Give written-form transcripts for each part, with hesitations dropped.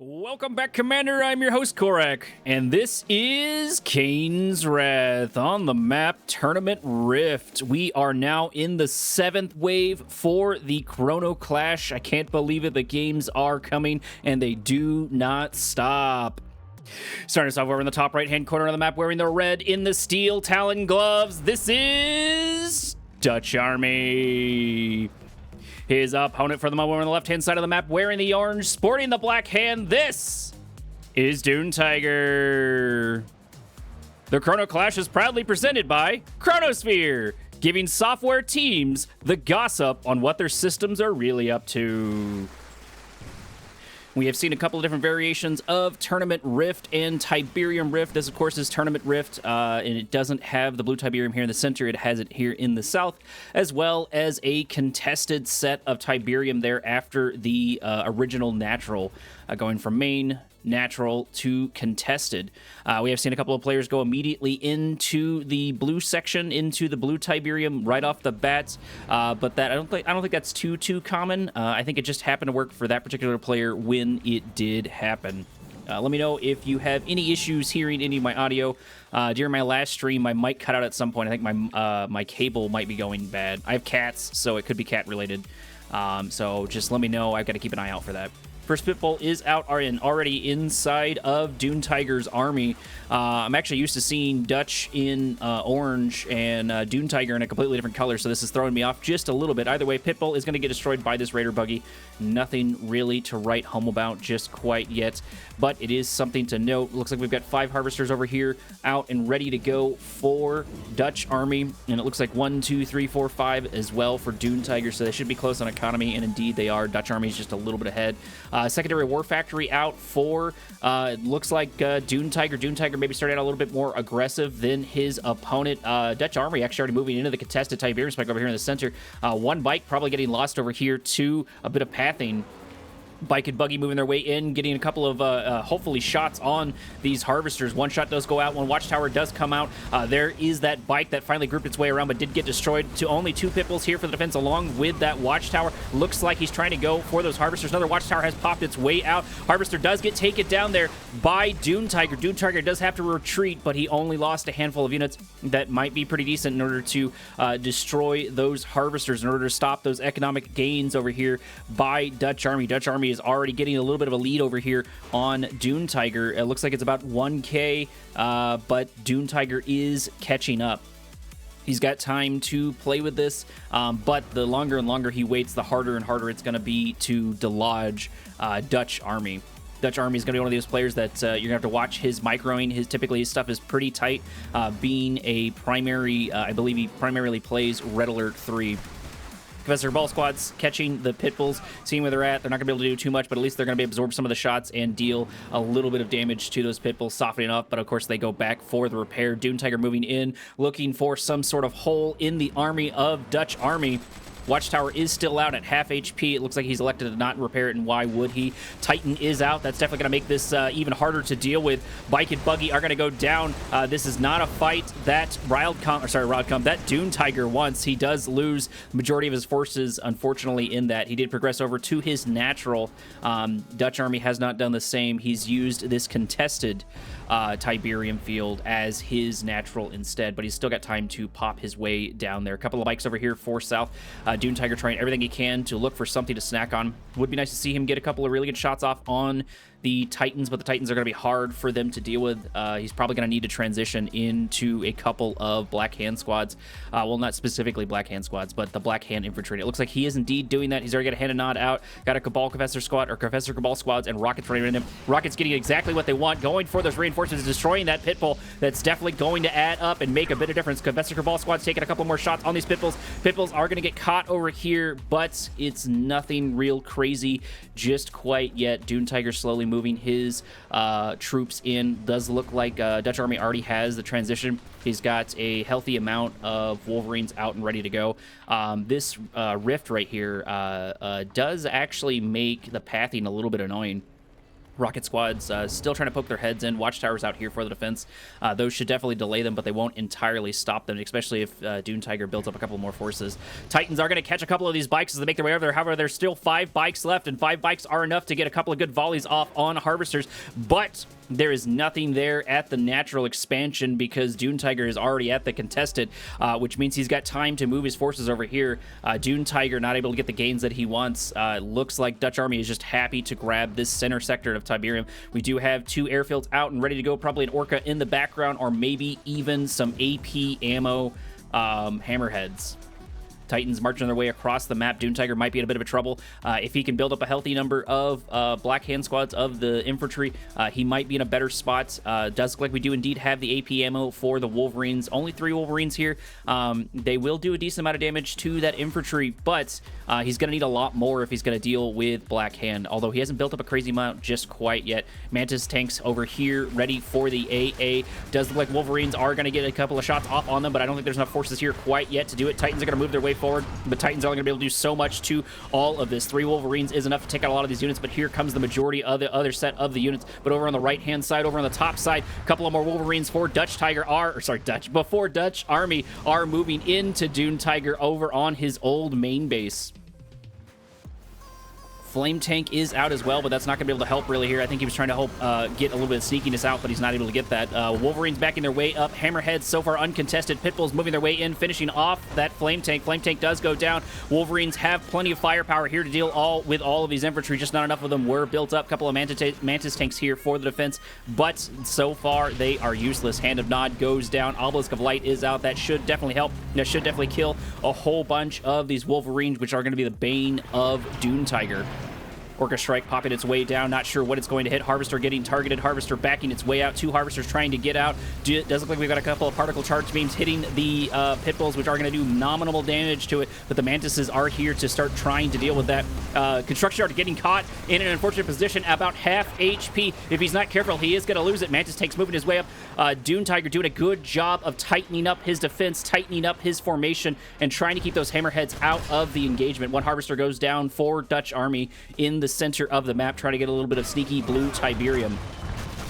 Welcome back, Commander. I'm your host, Korak, and this is Kane's Wrath on the map Tournament Rift. We are now in the 7th wave for the Chrono Clash. I can't believe it. The games are coming, and they do not stop. Starting us off over in the top right-hand corner of the map, wearing the red in the steel talon gloves, this is Dutch Army. His opponent for the moment on the left-hand side of the map, wearing the orange, sporting the black hand, this is Dune Tiger. The Chrono Clash is proudly presented by Chronosphere, giving software teams the gossip on what their systems are really up to. We have seen a couple of different variations of Tournament Rift and Tiberium Rift. This, of course, is Tournament Rift, and it doesn't have the blue Tiberium here in the center. It has it here in the south, as well as a contested set of Tiberium there after the original natural, going from main, natural to contested. We have seen a couple of players go immediately into the blue section, into the blue Tiberium right off the bat, but that I don't think that's too common. I think it just happened to work for that particular player when it did happen. Let me know if you have any issues hearing any of my audio. During my last stream, my mic cut out at some point. I think my cable might be going bad. I have cats, so it could be cat related. So just let me know. I've got to keep an eye out for that. First Pitbull is out already inside of Dune Tiger's army. I'm actually used to seeing Dutch in orange and Dune Tiger in a completely different color, so this is throwing me off just a little bit. Either way, Pitbull is going to get destroyed by this Raider buggy. Nothing really to write home about just quite yet, but it is something to note. Looks like we've got 5 Harvesters over here out and ready to go for Dutch army, and it looks like 1, 2, 3, 4, 5 as well for Dune Tiger, so they should be close on economy, and indeed they are. Dutch army is just a little bit ahead. Secondary War Factory out for, looks like Dune Tiger. Dune Tiger maybe started out a little bit more aggressive than his opponent. Dutch Army actually already moving into the contested Tiberium spike over here in the center. One bike probably getting lost over here to a bit of pathing. Bike and buggy moving their way in, getting a couple of hopefully shots on these Harvesters. One shot does go out, one Watchtower does come out. There is that bike that finally grouped its way around but did get destroyed. To only 2 Pitbulls here for the defense along with that Watchtower. Looks like he's trying to go for those Harvesters. Another Watchtower has popped its way out. Harvester does get taken down there by Dune Tiger. Dune Tiger does have to retreat, but he only lost a handful of units that might be pretty decent in order to destroy those Harvesters, in order to stop those economic gains over here by Dutch Army. Dutch Army is already getting a little bit of a lead over here on Dune Tiger. It looks like it's about 1K, but Dune Tiger is catching up. He's got time to play with this, but the longer and longer he waits, the harder and harder it's going to be to delodge Dutch Army. Dutch Army is going to be one of those players that you're going to have to watch his microing. Typically, his stuff is pretty tight, being a primary, I believe he primarily plays Red Alert 3. Professor Ball Squad's catching the Pitbulls, seeing where they're at. They're not going to be able to do too much, but at least they're going to be absorb some of the shots and deal a little bit of damage to those Pitbulls, softening up. But of course, they go back for the repair. Dune Tiger moving in, looking for some sort of hole in the army of Dutch Army. Watchtower is still out at half HP. It looks like he's elected to not repair it, and why would he? Titan is out. That's definitely going to make this even harder to deal with. Bike and Buggy are going to go down. This is not a fight that that Dune Tiger wants. He does lose the majority of his forces, unfortunately, in that. He did progress over to his natural. Dutch Army has not done the same. He's used this contested Tiberium field as his natural instead, but he's still got time to pop his way down there. A couple of bikes over here for south. Dune Tiger trying everything he can to look for something to snack on. Would be nice to see him get a couple of really good shots off on the Titans, but the Titans are going to be hard for them to deal with. He's probably going to need to transition into a couple of Black Hand squads. Well, not specifically Black Hand squads, but the Black Hand infantry. It looks like he is indeed doing that. He's already got a hand and nod out. Got a Cabal Professor squad, or Professor Cabal squads, and Rockets running in him. Rockets getting exactly what they want, going for those reinforcements, destroying that Pitbull. That's definitely going to add up and make a bit of difference. Professor Cabal squad's taking a couple more shots on these Pitbulls. Pitbulls are going to get caught over here, but it's nothing real crazy just quite yet. Dune Tiger slowly moving his troops in. Does look like Dutch Army already has the transition. He's got a healthy amount of Wolverines out and ready to go. This rift right here does actually make the pathing a little bit annoying. Rocket squads still trying to poke their heads in. Watchtowers out here for the defense. Those should definitely delay them, but they won't entirely stop them, especially if Dune Tiger builds up a couple more forces. Titans are going to catch a couple of these bikes as they make their way over there. However, there's still 5 bikes left, and 5 bikes are enough to get a couple of good volleys off on Harvesters, but there is nothing there at the natural expansion because Dune Tiger is already at the contested, which means he's got time to move his forces over here. Dune Tiger not able to get the gains that he wants. Looks like Dutch Army is just happy to grab this center sector of Tiberium. We do have 2 airfields out and ready to go, probably an Orca in the background, or maybe even some AP ammo hammerheads. Titans marching their way across the map. Dune Tiger might be in a bit of a trouble. If he can build up a healthy number of Black Hand squads of the infantry, he might be in a better spot. Does look like we do indeed have the AP ammo for the Wolverines. Only 3 Wolverines here. They will do a decent amount of damage to that infantry, but he's going to need a lot more if he's going to deal with Black Hand, although he hasn't built up a crazy amount just quite yet. Mantis tanks over here ready for the AA. Does look like Wolverines are going to get a couple of shots off on them, but I don't think there's enough forces here quite yet to do it. Titans are going to move their way forward, but Titans are only going to be able to do so much to all of this. 3 Wolverines is enough to take out a lot of these units, but here comes the majority of the other set of the units. But over on the right-hand side, over on the top side, a couple of more Wolverines for Dutch Army are moving into Dune Tiger over on his old main base. Flame Tank is out as well, but that's not going to be able to help really here. I think he was trying to help get a little bit of sneakiness out, but he's not able to get that. Wolverines backing their way up. Hammerheads so far uncontested. Pitbulls moving their way in, finishing off that Flame Tank. Flame Tank does go down. Wolverines have plenty of firepower here to deal with all of these infantry. Just not enough of them were built up. A couple of Mantis tanks here for the defense, but so far they are useless. Hand of Nod goes down. Obelisk of Light is out. That should definitely help. That should definitely kill a whole bunch of these Wolverines, which are going to be the bane of Dune Tiger. Orca Strike popping its way down. Not sure what it's going to hit. Harvester getting targeted. Harvester backing its way out. 2 Harvesters trying to get out. Does look like we've got a couple of particle charge beams hitting the Pitbulls, which are going to do nominal damage to it, but the Mantises are here to start trying to deal with that. Construction Yard getting caught in an unfortunate position, about half HP. If he's not careful, he is going to lose it. Mantis Tank's moving his way up. Dune Tiger doing a good job of tightening up his defense, tightening up his formation, and trying to keep those Hammerheads out of the engagement. 1 Harvester goes down for Dutch Army in the center of the map, trying to get a little bit of sneaky blue Tiberium.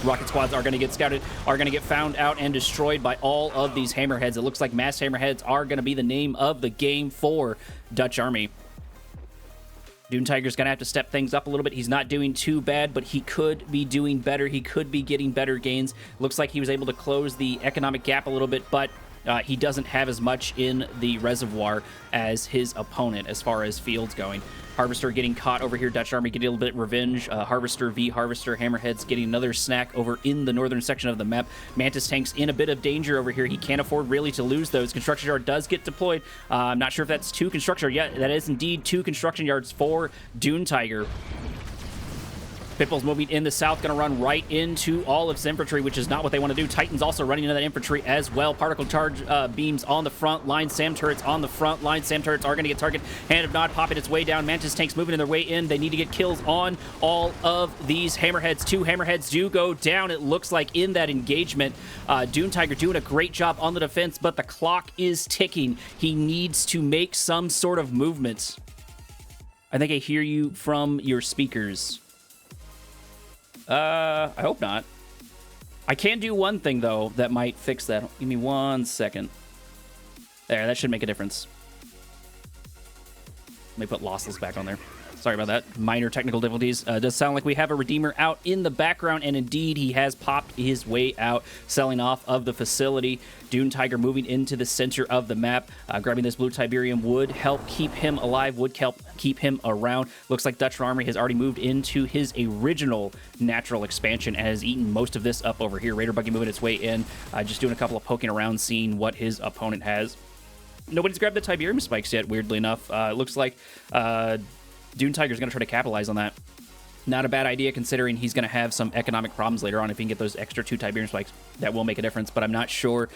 Rocket squads are going to get scouted, are going to get found out and destroyed by all of these Hammerheads. It looks like mass Hammerheads are going to be the name of the game for Dutch Army. Dune Tiger's going to have to step things up a little bit. He's not doing too bad, but he could be doing better. He could be getting better gains. Looks like he was able to close the economic gap a little bit, but he doesn't have as much in the reservoir as his opponent as far as fields going. Harvester getting caught over here. Dutch Army getting a little bit of revenge. Harvester v Harvester. Hammerheads getting another snack over in the northern section of the map. Mantis Tank's in a bit of danger over here. He can't afford really to lose those. Construction Yard does get deployed. I'm not sure if that's 2 construction yards. Yeah, that is indeed 2 construction yards for Dune Tiger. Pitbull's moving in the south, going to run right into all of his infantry, which is not what they want to do. Titans also running into that infantry as well. Particle charge beams on the front line. SAM turrets on the front line. SAM turrets are going to get targeted. Hand of Nod popping its way down. Mantis tanks moving in their way in. They need to get kills on all of these Hammerheads. 2 Hammerheads do go down, it looks like, in that engagement. Dune Tiger doing a great job on the defense, but the clock is ticking. He needs to make some sort of movement. I think I hear you from your speakers. I hope not. I can do one thing, though, that might fix that. Give me 1 second. There, that should make a difference. Let me put lossless back on there. Sorry about that. Minor technical difficulties. Does sound like we have a Redeemer out in the background, and indeed, he has popped his way out, selling off of the facility. Dune Tiger moving into the center of the map. Grabbing this blue Tiberium would help keep him alive, would help keep him around. Looks like Dutch Army has already moved into his original natural expansion and has eaten most of this up over here. Raider Buggy moving its way in, just doing a couple of poking around, seeing what his opponent has. Nobody's grabbed the Tiberium spikes yet, weirdly enough. It looks like Dune Tiger's going to try to capitalize on that. Not a bad idea, considering he's going to have some economic problems later on if he can get those extra 2 Tiberium spikes. That will make a difference, but I'm not sure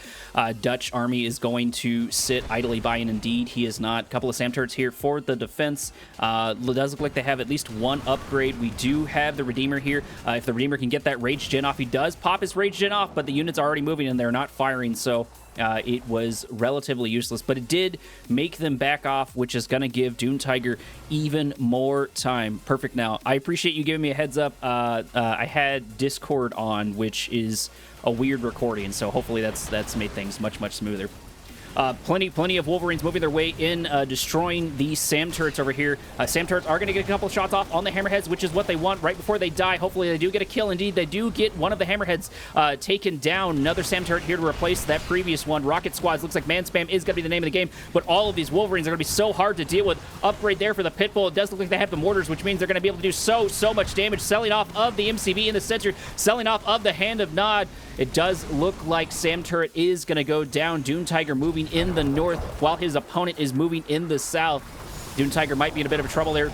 Dutch Army is going to sit idly by, and indeed he is not. A couple of SAM turrets here for the defense. It does look like they have at least 1 upgrade. We do have the Redeemer here. If the Redeemer can get that Rage Gen off, he does pop his Rage Gen off, but the units are already moving and they're not firing, so it was relatively useless, but it did make them back off, which is going to give Dune Tiger even more time. Perfect. Now, I appreciate you giving me a heads up. I had Discord on, which is a weird recording, so hopefully that's made things much smoother. Plenty of Wolverines moving their way in, destroying the SAM turrets over here. SAM turrets are going to get a couple shots off on the hammerheads, which is what they want right before they die. Hopefully they do get a kill. Indeed, they do get one of the hammerheads taken down. Another SAM turret here to replace that previous one. Rocket squads. Looks like man spam is going to be the name of the game, but all of these Wolverines are going to be so hard to deal with. Upgrade there for the Pitbull. It does look like they have the mortars, which means they're going to be able to do so much damage. Selling off of the MCV in the center, selling off of the Hand of Nod. It does look like SAM turret is going to go down. Dune Tiger moving in the north while his opponent is moving in the south. Dune Tiger might be in a bit of trouble there.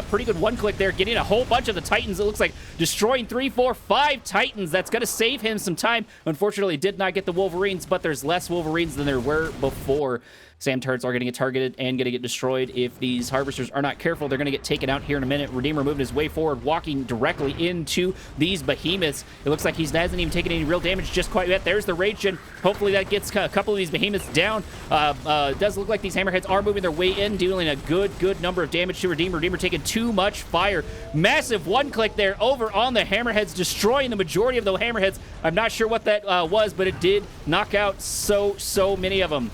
Pretty good one-click there, getting a whole bunch of the Titans. It looks like destroying 3, 4, 5 Titans. That's going to save him some time. Unfortunately, did not get the Wolverines, but there's less Wolverines than there were before. SAM turrets are going to get targeted and going to get destroyed. If these harvesters are not careful, they're going to get taken out here in a minute. Redeemer moving his way forward, walking directly into these behemoths. It looks like he hasn't even taken any real damage just quite yet. There's the Rage Gen. Hopefully that gets a couple of these behemoths down. It does look like these hammerheads are moving their way in, dealing a good number of damage to Redeemer. Redeemer taking too much fire. Massive one-click there over on the hammerheads, destroying the majority of the hammerheads. I'm not sure what that was, but it did knock out so many of them.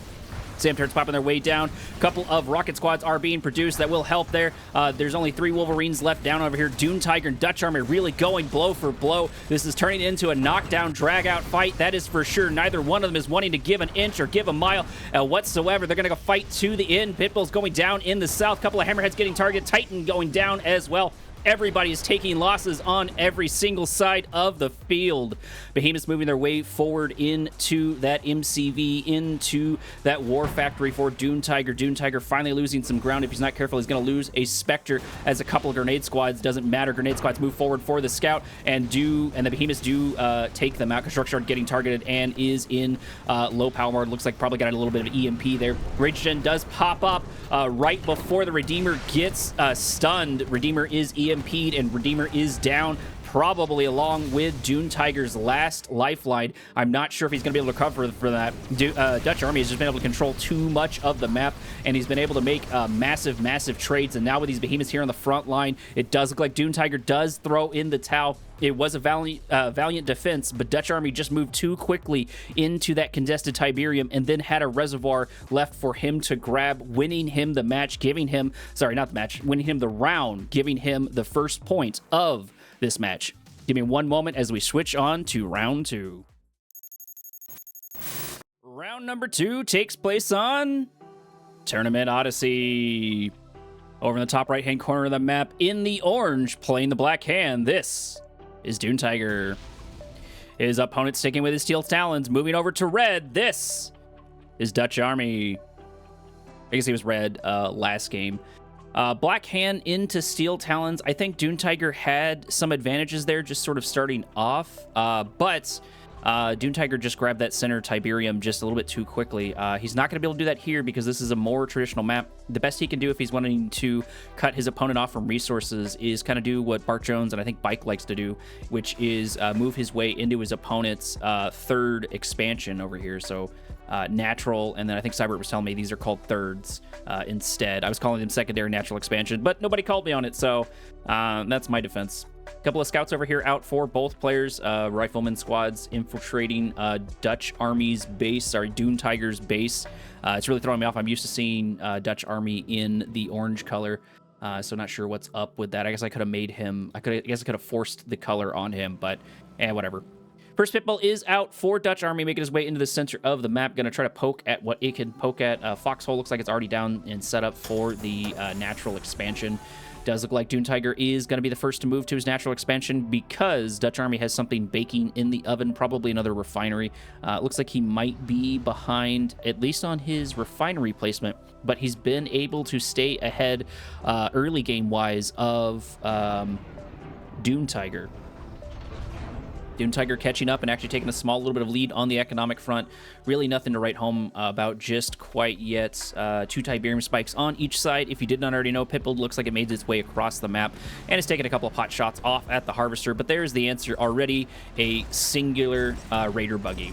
SAM turrets popping their way down. A couple of rocket squads are being produced that will help there. There's only 3 Wolverines left down over here. Dune Tiger and Dutch Army really going blow for blow. This is turning into a knockdown, drag-out fight. That is for sure. Neither one of them is wanting to give an inch or give a mile whatsoever. They're going to go fight to the end. Pitbull's going down in the south. Couple of hammerheads getting targeted. Titan going down as well. Everybody is taking losses on every single side of the field. Behemoths moving their way forward into that MCV, into that War Factory for Dune Tiger. Dune Tiger finally losing some ground. If he's not careful, he's going to lose a Spectre as a couple of grenade squads. Doesn't matter. Grenade squads move forward for the Scout, and the Behemoths do take them out. Construction getting targeted and is in low power mode. Looks like probably got a little bit of EMP there. Rage Gen does pop up right before the Redeemer gets stunned. Redeemer is EMP'd and Redeemer is down, probably along with Dune Tiger's last lifeline. I'm not sure if he's going to be able to cover for that. Dutch Army has just been able to control too much of the map, and he's been able to make massive trades. And now with these behemoths here on the front line, it does look like Dune Tiger does throw in the towel. It was a valiant defense, but Dutch Army just moved too quickly into that contested Tiberium and then had a reservoir left for him to grab, winning him the match, winning him the round, giving him the first point of this match. Give me one moment as we switch on to round 2. Round number 2 takes place on Tournament Odyssey. Over in the top right-hand corner of the map, in the orange, playing the black hand, this is Dune Tiger. His opponent sticking with his Steel Talons. Moving over to red, this is Dutch Army. I guess he was red last game. Black hand into Steel Talons. I think Dune Tiger had some advantages there just sort of starting off, but Dune Tiger just grabbed that center Tiberium just a little bit too quickly. He's not going to be able to do that here because this is a more traditional map. The best he can do if he's wanting to cut his opponent off from resources is kind of do what Bart Jones and I think Bike likes to do, which is move his way into his opponent's third expansion over here. So natural, and then I think Cybert was telling me these are called thirds instead. I was calling them secondary natural expansion, but nobody called me on it, so that's my defense. A couple of scouts over here out for both players. Rifleman squads infiltrating Dutch Army's base, Dune Tiger's base. It's really throwing me off. I'm used to seeing Dutch Army in the orange color, so not sure what's up with that. I guess I could have made him, I guess I could have forced the color on him, but whatever. First Pitbull is out for Dutch Army, making his way into the center of the map. Going to try to poke at what it can poke at. Foxhole looks like it's already down and set up for the natural expansion. Does look like Dune Tiger is going to be the first to move to his natural expansion because Dutch Army has something baking in the oven, probably another refinery. Looks like he might be behind, at least on his refinery placement, but he's been able to stay ahead early game-wise of Dune Tiger. Dune Tiger catching up and actually taking a small little bit of lead on the economic front. Really nothing to write home about just quite yet. 2 Tiberium spikes on each side. If you did not already know, Pitbull looks like it made its way across the map and is taking a couple of pot shots off at the Harvester, but there's the answer already, a singular Raider buggy.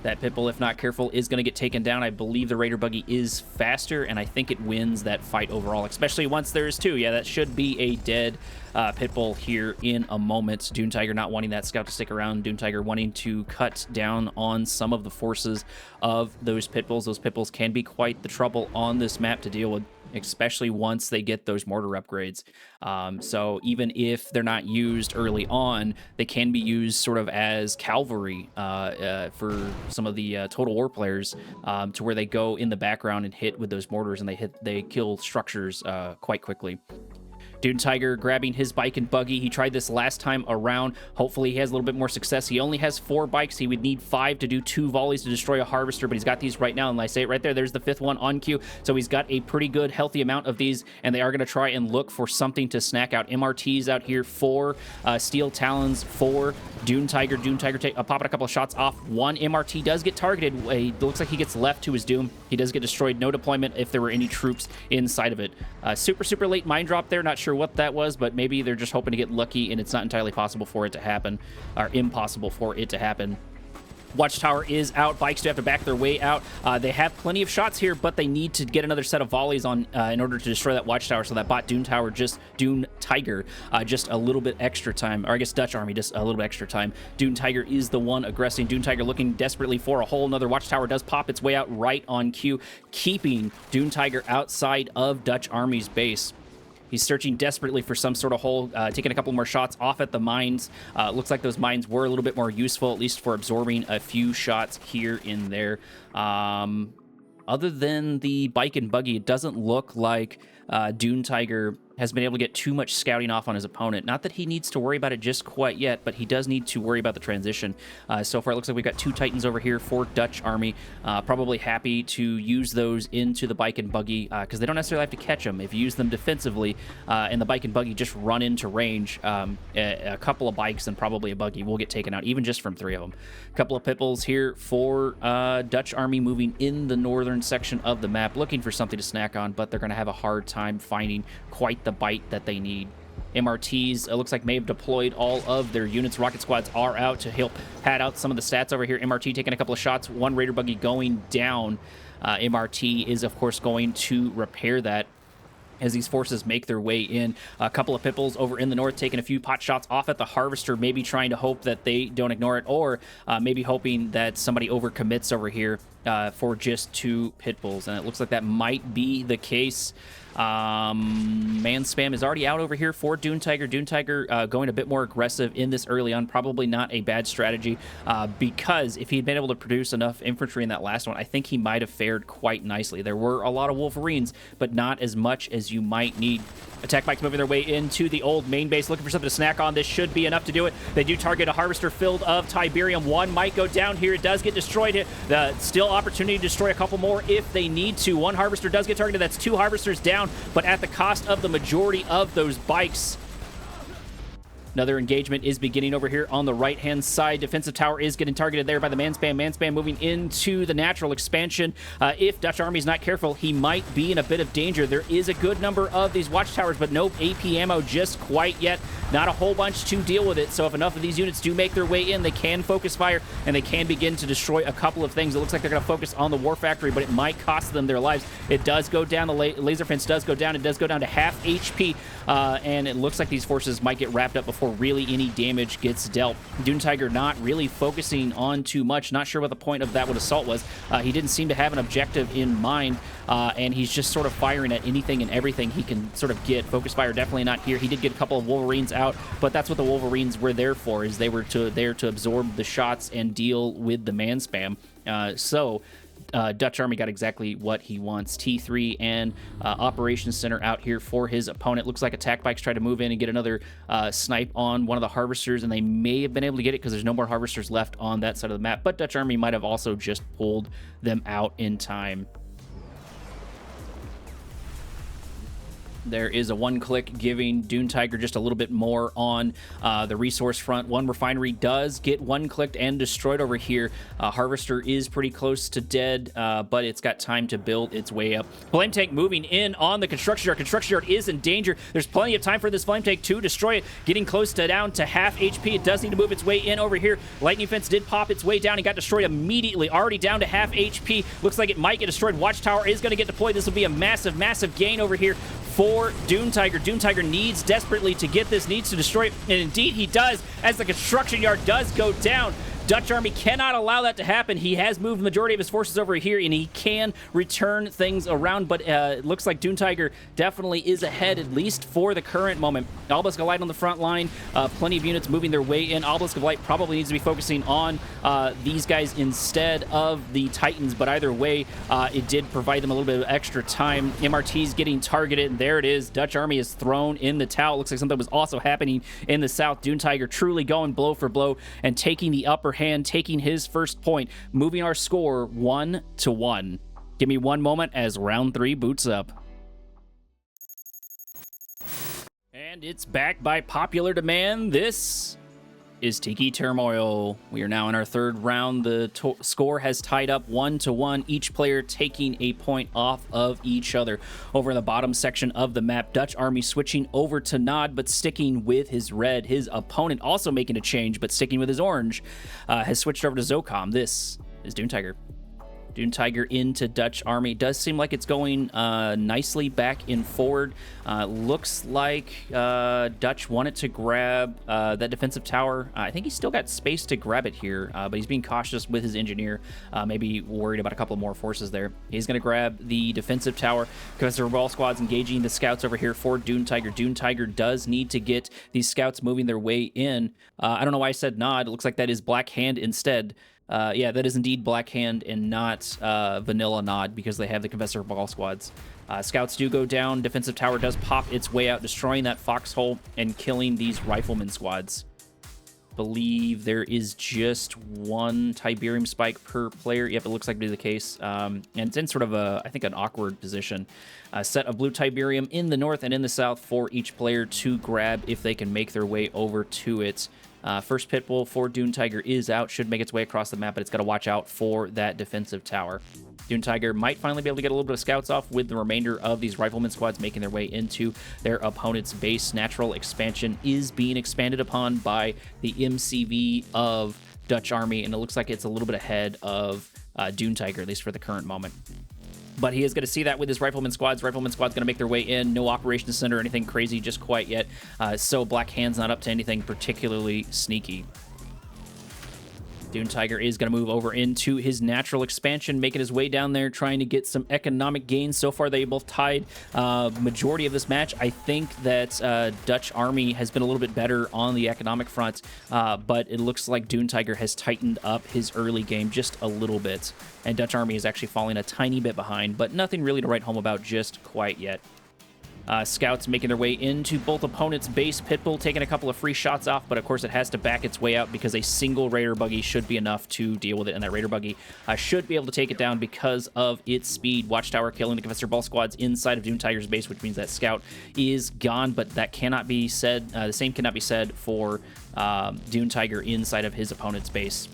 That Pitbull, if not careful, is going to get taken down. I believe the Raider Buggy is faster, and I think it wins that fight overall, especially once there's two. Yeah, that should be a dead Pitbull here in a moment. Dune Tiger not wanting that scout to stick around. Dune Tiger wanting to cut down on some of the forces of those Pitbulls. Those Pitbulls can be quite the trouble on this map to deal with, especially once they get those mortar upgrades. So even if they're not used early on, they can be used sort of as cavalry for some of the Total War players, to where they go in the background and hit with those mortars, and they kill structures quite quickly. Dune Tiger grabbing his bike and buggy. He tried this last time around. Hopefully he has a little bit more success. He only has 4 bikes. He would need 5 to do 2 volleys to destroy a harvester, but he's got these right now, and I say it right there, there's the 5th one on cue. So he's got a pretty good, healthy amount of these, and they are going to try and look for something to snack out. MRTs out here, 4 Steel Talons, 4 Dune Tiger. Dune Tiger popping a couple of shots off. 1 MRT does get targeted. It looks like he gets left to his doom. He does get destroyed. No deployment if there were any troops inside of it. Super late mine drop there. Not sure what that was, but maybe they're just hoping to get lucky, and it's not entirely possible for it to happen, or impossible for it to happen. Watchtower is out. Bikes do have to back their way out. They have plenty of shots here, but they need to get another set of volleys on in order to destroy that Watchtower. So that bot Dune Tiger, just a little bit extra time, or I guess Dutch Army, just a little bit extra time. Dune Tiger is the one aggressing. Dune Tiger looking desperately for a hole. Another Watchtower does pop its way out right on cue, keeping Dune Tiger outside of Dutch Army's base. He's searching desperately for some sort of hole, taking a couple more shots off at the mines. Looks like those mines were a little bit more useful, at least for absorbing a few shots here and there. Other than the bike and buggy, it doesn't look like Dune Tiger has been able to get too much scouting off on his opponent. Not that he needs to worry about it just quite yet, but he does need to worry about the transition. So far, it looks like we've got 2 Titans over here for Dutch Army. Probably happy to use those into the bike and buggy, because they don't necessarily have to catch them. If you use them defensively, and the bike and buggy just run into range, a couple of bikes and probably a buggy will get taken out, even just from 3 of them. A couple of Pitbulls here for Dutch Army moving in the northern section of the map, looking for something to snack on, but they're going to have a hard time finding quite the bite that they need. MRTs, it looks like may have deployed all of their units. Rocket squads are out to help pad out some of the stats over here. MRT taking a couple of shots, 1 Raider Buggy going down. MRT is, of course, going to repair that as these forces make their way in. A couple of Pitbulls over in the north taking a few pot shots off at the Harvester, maybe trying to hope that they don't ignore it, or maybe hoping that somebody overcommits over here for just 2 Pitbulls, and it looks like that might be the case. Man spam is already out over here for Dune Tiger. Dune Tiger going a bit more aggressive in this early on. Probably not a bad strategy, because if he'd been able to produce enough infantry in that last one, I think he might have fared quite nicely. There were a lot of Wolverines, but not as much as you might need. Attack bikes moving their way into the old main base, looking for something to snack on. This should be enough to do it. They do target a Harvester filled of Tiberium. 1 might go down here. It does get destroyed here. Still opportunity to destroy a couple more if they need to. 1 Harvester does get targeted. That's 2 Harvesters down, but at the cost of the majority of those bikes. Another engagement is beginning over here on the right-hand side. Defensive tower is getting targeted there by the man spam. Man spam moving into the natural expansion. If Dutch Army's not careful, he might be in a bit of danger. There is a good number of these watchtowers, but no AP ammo just quite yet. Not a whole bunch to deal with it. So if enough of these units do make their way in, they can focus fire, and they can begin to destroy a couple of things. It looks like they're going to focus on the war factory, but it might cost them their lives. It does go down. The laser fence does go down. It does go down to half HP, and it looks like these forces might get wrapped up before really any damage gets dealt. Dune Tiger not really focusing on too much. Not sure what the point of that assault was. He didn't seem to have an objective in mind, and he's just sort of firing at anything and everything he can sort of get. Focus fire definitely not here. He did get a couple of Wolverines out, but that's what the Wolverines were there for, is they were there to absorb the shots and deal with the man spam. Dutch Army got exactly what he wants. T3 and Operations Center out here for his opponent. Looks like attack bikes try to move in and get another snipe on one of the Harvesters, and they may have been able to get it because there's no more Harvesters left on that side of the map, but Dutch Army might have also just pulled them out in time. There is a one-click giving Dune Tiger just a little bit more on the resource front. One refinery does get one-clicked and destroyed over here. Harvester is pretty close to dead, but it's got time to build its way up. Flame tank moving in on the construction yard. Construction yard is in danger. There's plenty of time for this flame tank to destroy it. Getting close to down to half HP. It does need to move its way in over here. Lightning fence did pop its way down. It got destroyed immediately. Already down to half HP. Looks like it might get destroyed. Watchtower is going to get deployed. This will be a massive, massive gain over here for Dune Tiger. Dune Tiger needs desperately to get this, needs to destroy it, and indeed he does, as the construction yard does go down. Dutch Army cannot allow that to happen. He has moved the majority of his forces over here, and he can return things around, but it looks like Dune Tiger definitely is ahead, at least for the current moment. Obelisk of Light on the front line, plenty of units moving their way in. Obelisk of Light probably needs to be focusing on these guys instead of the Titans, but either way, it did provide them a little bit of extra time. MRT's getting targeted, and there it is. Dutch Army is thrown in the towel. Looks like something was also happening in the south. Dune Tiger truly going blow for blow and taking the upper hand, taking his first point, moving our score 1-1. Give me one moment as round 3 boots up. And it's back by popular demand. This is Tiki Turmoil. We are now in our third round. The score has tied up 1-1, each player taking a point off of each other. Over in the bottom section of the map, Dutch Army switching over to Nod, but sticking with his red. His opponent also making a change, but sticking with his orange, has switched over to Zocom. This is Dune Tiger. Dune Tiger into Dutch Army. Does seem like it's going nicely back and forward. Looks like Dutch wanted to grab that defensive tower. I think he's still got space to grab it here, but he's being cautious with his engineer, maybe worried about a couple more forces there. He's going to grab the defensive tower because there are ball squads engaging the scouts over here for Dune Tiger. Dune Tiger does need to get these scouts moving their way in. I don't know why I said Nod. It looks like that is Black Hand instead. Yeah, that is indeed Black Hand and not Vanilla Nod, because they have the Confessor Ball Squads. Scouts do go down. Defensive tower does pop its way out, destroying that foxhole and killing these Rifleman squads. Believe there is just one Tiberium spike per player. Yep, it looks like to be the case. And it's in sort of a, I think, an awkward position. A set of blue Tiberium in the north and in the south for each player to grab if they can make their way over to it. First Pitbull for Dune Tiger is out, should make its way across the map, but it's got to watch out for that defensive tower. Dune Tiger might finally be able to get a little bit of scouts off with the remainder of these Rifleman squads making their way into their opponent's base. Natural expansion is being expanded upon by the MCV of Dutch Army, and it looks like it's a little bit ahead of Dune Tiger, at least for the current moment. But he is going to see that with his Rifleman squads. Rifleman squad's going to make their way in. No Operations Center or anything crazy just quite yet. So Black Hand's not up to anything particularly sneaky. Dune Tiger is going to move over into his natural expansion, making his way down there, trying to get some economic gains. So far, they both tied majority of this match. I think that Dutch Army has been a little bit better on the economic front, but it looks like Dune Tiger has tightened up his early game just a little bit, and Dutch Army is actually falling a tiny bit behind, but nothing really to write home about just quite yet. Scouts making their way into both opponents' base. Pitbull taking a couple of free shots off, but of course it has to back its way out because a single Raider buggy should be enough to deal with it, and that Raider buggy should be able to take it down because of its speed. Watchtower killing the Confessor Ball squads inside of Dune Tiger's base, which means that Scout is gone, but that cannot be said. The same cannot be said for Dune Tiger inside of his opponent's base.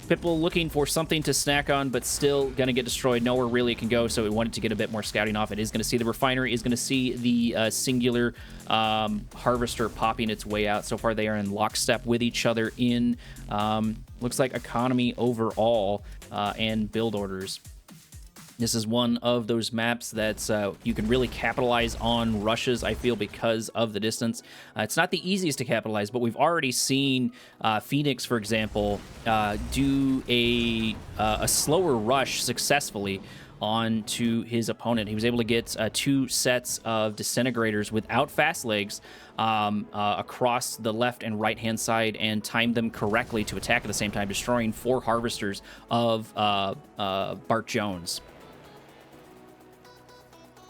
Pitbull looking for something to snack on, but still going to get destroyed. Nowhere really it can go, so we wanted to get a bit more scouting off. It is going to see the refinery, is going to see the singular harvester popping its way out. So far, they are in lockstep with each other in, looks like, economy overall and build orders. This is one of those maps that you can really capitalize on rushes, I feel, because of the distance. It's not the easiest to capitalize, but we've already seen Phoenix, for example, do a slower rush successfully onto his opponent. He was able to get 2 sets of disintegrators without fast legs across the left and right hand side and time them correctly to attack at the same time, destroying 4 harvesters of Bart Jones.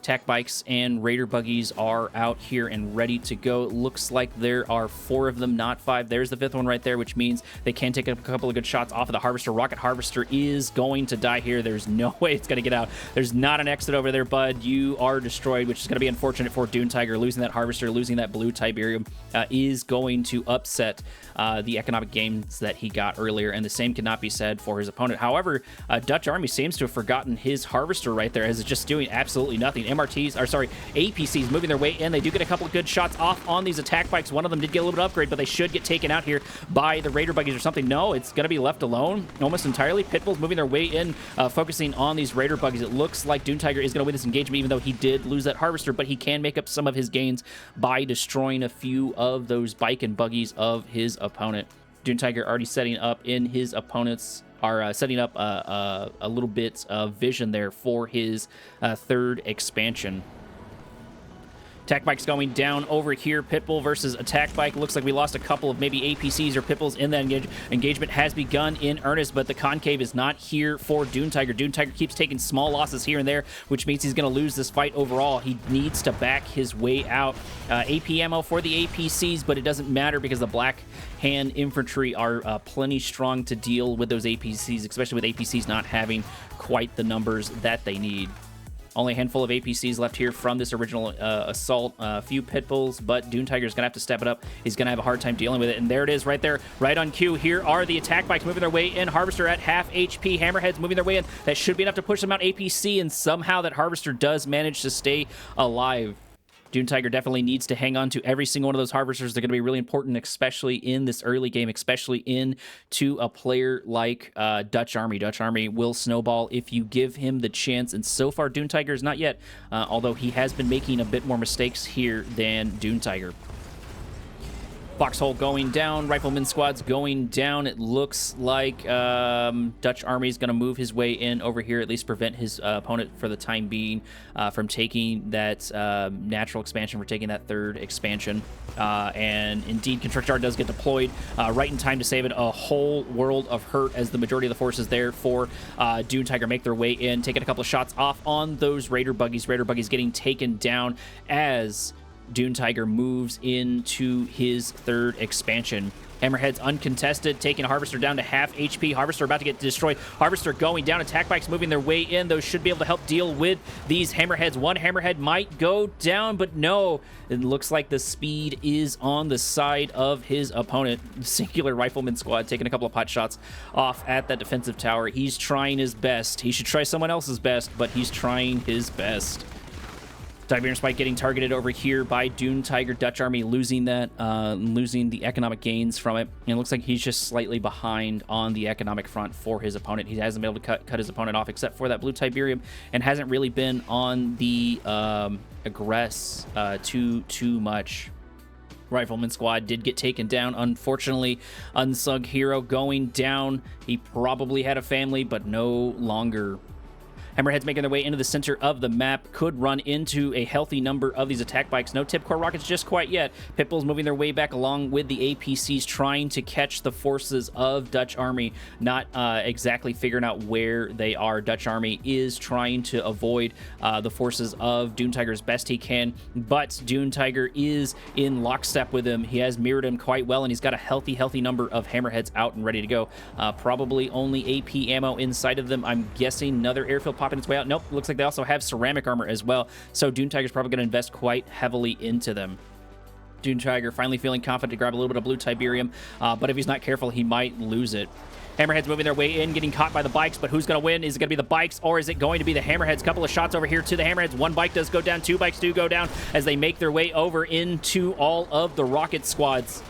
Attack bikes and raider buggies are out here and ready to go. It looks like there are 4 of them, not 5. There's the 5th one right there, which means they can take a couple of good shots off of the Harvester. Rocket Harvester is going to die here. There's no way it's going to get out. There's not an exit over there, bud. You are destroyed, which is going to be unfortunate for Dune Tiger. Losing that Harvester, losing that blue Tiberium is going to upset the economic gains that he got earlier, and the same cannot be said for his opponent. However, Dutch Army seems to have forgotten his Harvester right there, as it's just doing absolutely nothing. MRTs, or sorry, APCs moving their way in. They do get a couple of good shots off on these attack bikes. One of them did get a little bit of upgrade, but they should get taken out here by the Raider buggies or something. No, it's going to be left alone almost entirely. Pitbull's moving their way in, focusing on these Raider buggies. It looks like Dune Tiger is going to win this engagement, even though he did lose that Harvester, but he can make up some of his gains by destroying a few of those bike and buggies of his opponent. Dune Tiger already setting up in his opponent's are setting up a little bit of vision there for his 3rd expansion. Attack bike's going down over here. Pitbull versus attack bike. Looks like we lost a couple of maybe APCs or Pitbulls in that engagement has begun in earnest, but the concave is not here for Dune Tiger. Dune Tiger keeps taking small losses here and there, which means he's going to lose this fight overall. He needs to back his way out. AP ammo for the APCs, but it doesn't matter because the Black Hand Infantry are plenty strong to deal with those APCs, especially with APCs not having quite the numbers that they need. Only a handful of APCs left here from this original assault. A few Pitbulls, but Dune Tiger's going to have to step it up. He's going to have a hard time dealing with it. And there it is right there, right on cue. Here are the attack bikes moving their way in. Harvester at half HP. Hammerheads moving their way in. That should be enough to push them out APC, and somehow that Harvester does manage to stay alive. Dune Tiger definitely needs to hang on to every single one of those Harvesters. They're going to be really important, especially in this early game, especially into a player like Dutch Army. Dutch Army will snowball if you give him the chance, and so far Dune Tiger is not yet, although he has been making a bit more mistakes here than Dune Tiger. Foxhole going down, Rifleman squad's going down. It looks like Dutch Army is going to move his way in over here, at least prevent his opponent for the time being from taking that natural expansion, for taking that 3rd expansion. And indeed, Constrictor does get deployed right in time to save it. A whole world of hurt as the majority of the forces there for Dune Tiger make their way in, taking a couple of shots off on those Raider buggies. Raider buggies getting taken down as Dune Tiger moves into his 3rd expansion. Hammerhead's uncontested, taking Harvester down to half HP. Harvester about to get destroyed. Harvester going down. Attack bikes moving their way in. Those should be able to help deal with these Hammerheads. One Hammerhead might go down, but no. It looks like the speed is on the side of his opponent. Singular Rifleman squad taking a couple of pot shots off at that defensive tower. He's trying his best. He should try someone else's best, but he's trying his best. Tiberium Spike getting targeted over here by Dune Tiger. Dutch Army losing that, losing the economic gains from it. And it looks like he's just slightly behind on the economic front for his opponent. He hasn't been able to cut his opponent off except for that blue Tiberium, and hasn't really been on the aggress too much. Rifleman squad did get taken down. Unfortunately, Unsung Hero going down. He probably had a family, but no longer. Hammerheads making their way into the center of the map. Could run into a healthy number of these attack bikes. No tip core rockets just quite yet. Pitbulls moving their way back along with the APCs, trying to catch the forces of Dutch Army. Not exactly figuring out where they are. Dutch Army is trying to avoid the forces of Dune Tiger as best he can, but Dune Tiger is in lockstep with him. He has mirrored him quite well, and he's got a healthy number of Hammerheads out and ready to go. Probably only AP ammo inside of them. I'm guessing another airfield popping its way out. Nope, looks like they also have ceramic armor as well, so Dune Tiger's probably going to invest quite heavily into them. Dune Tiger finally feeling confident to grab a little bit of blue Tiberium, but if he's not careful, he might lose it. Hammerheads moving their way in, getting caught by the bikes, but who's going to win? Is it going to be the bikes, or is it going to be the Hammerheads? Couple of shots over here to the Hammerheads. One bike does go down, 2 bikes do go down as they make their way over into all of the rocket squads.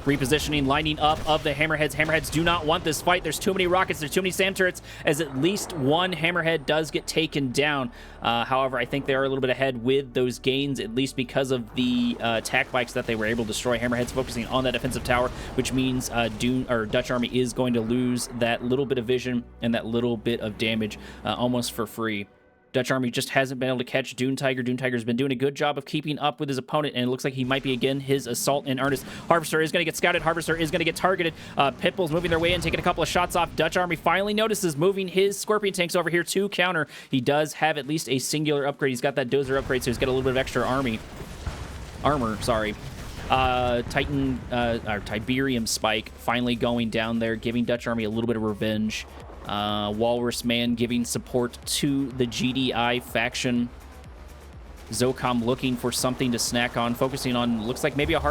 Repositioning, lining up of the Hammerheads. Hammerheads do not want this fight. There's too many rockets. There's too many SAM turrets, as at least one Hammerhead does get taken down. However, I think they are a little bit ahead with those gains, at least because of the attack bikes that they were able to destroy. Hammerheads focusing on that defensive tower, which means Dutch Army is going to lose that little bit of vision and that little bit of damage almost for free. Dutch Army just hasn't been able to catch Dune Tiger. Dune Tiger's been doing a good job of keeping up with his opponent, and it looks like he might be, again, his assault in earnest. Harvester is going to get scouted. Harvester is going to get targeted. Pitbull's moving their way in, taking a couple of shots off. Dutch Army finally notices moving his Scorpion tanks over here to counter. He does have at least a singular upgrade. He's got that Dozer upgrade, so he's got a little bit of extra armor, sorry. Titan, or Tiberium Spike finally going down there, giving Dutch Army a little bit of revenge. Walrus Man giving support to the GDI faction. Zocom looking for something to snack on, focusing on, looks like maybe one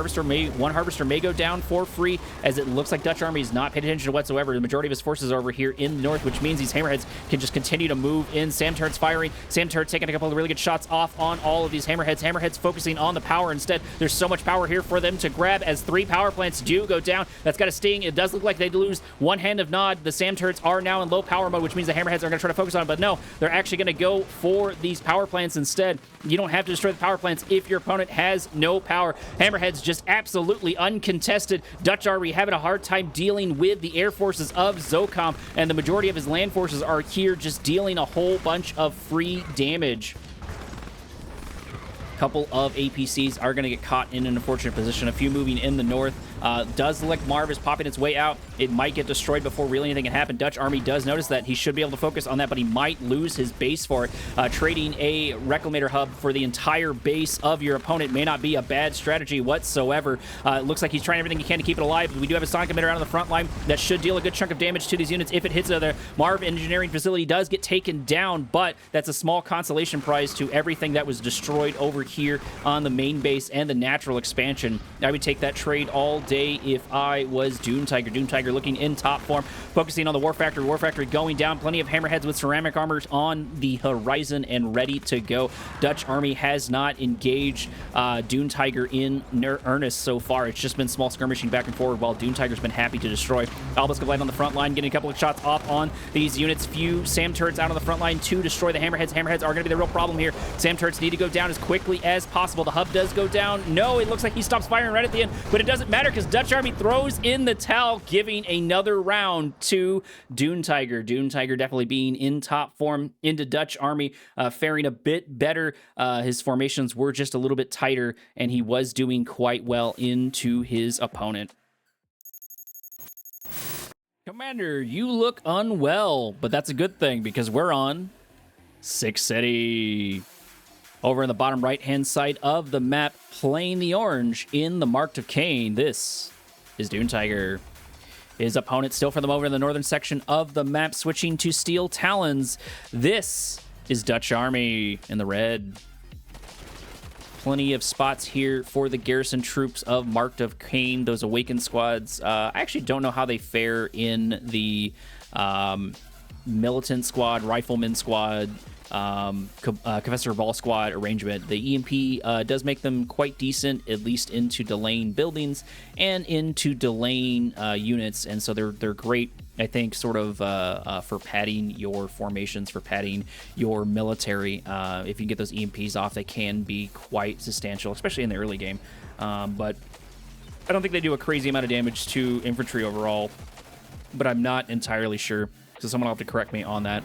Harvester may go down for free, as it looks like Dutch Army is not paying attention whatsoever. The majority of his forces are over here in the north, which means these Hammerheads can just continue to move in. Sam Turret's firing. Sam Turret taking a couple of really good shots off on all of these Hammerheads. Hammerheads focusing on the power instead. There's so much power here for them to grab as 3 power plants do go down. That's got a sting. It does look like they lose one hand of Nod. The Sam Turrets are now in low power mode, which means the Hammerheads are going to try to focus on it, but no, they're actually going to go for these power plants instead. You don't have to destroy the power plants if your opponent has no power. Hammerhead's just absolutely uncontested. Dutch Army having a hard time dealing with the air forces of Zocom, and the majority of his land forces are here just dealing a whole bunch of free damage. Couple of APCs are going to get caught in an unfortunate position. A few moving in the north. Does look like Marv is popping its way out. It might get destroyed before really anything can happen. Dutch Army does notice that. He should be able to focus on that, but he might lose his base for it. Trading a Reclamator hub for the entire base of your opponent may not be a bad strategy whatsoever. It looks like he's trying everything he can to keep it alive. We do have a Sonic Emitter out on the front line that should deal a good chunk of damage to these units if it hits there. Marv Engineering Facility does get taken down, but that's a small consolation prize to everything that was destroyed over here on the main base and the natural expansion. I would take that trade all day if I was Dune Tiger. Dune Tiger looking in top form, focusing on the War Factory. War Factory going down. Plenty of Hammerheads with ceramic armor on the horizon and ready to go. Dutch Army has not engaged Dune Tiger in earnest so far. It's just been small skirmishing back and forward while Dune Tiger's been happy to destroy. Albus Goblin on the front line, getting a couple of shots off on these units. Few Sam Turrets out on the front line to destroy the Hammerheads. Hammerheads are going to be the real problem here. Sam Turrets need to go down as quickly as possible. The hub does go down. No, it looks like he stops firing right at the end, but it doesn't matter because Dutch Army throws in the towel, giving another round to Dune Tiger. Dune Tiger definitely being in top form into Dutch Army, faring a bit better. His formations were just a little bit tighter, and he was doing quite well into his opponent. Commander, you look unwell, but that's a good thing because we're on Six City. Over in the bottom right-hand side of the map, playing the orange in the Mark of Kane, this is Dune Tiger. His opponent still for them over in the northern section of the map, switching to Steel Talons. This is Dutch Army in the red. Plenty of spots here for the garrison troops of Mark of Kane, those Awakened squads. I actually don't know how they fare in the Militant squad, Rifleman squad, Confessor Ball squad arrangement. The EMP does make them quite decent, at least into delaying buildings and into delaying units, and so they're great, I think, sort of for padding your formations, for padding your military. If you get those EMPs off, they can be quite substantial, especially in the early game. But I don't think they do a crazy amount of damage to infantry overall, but I'm not entirely sure, so someone will have to correct me on that.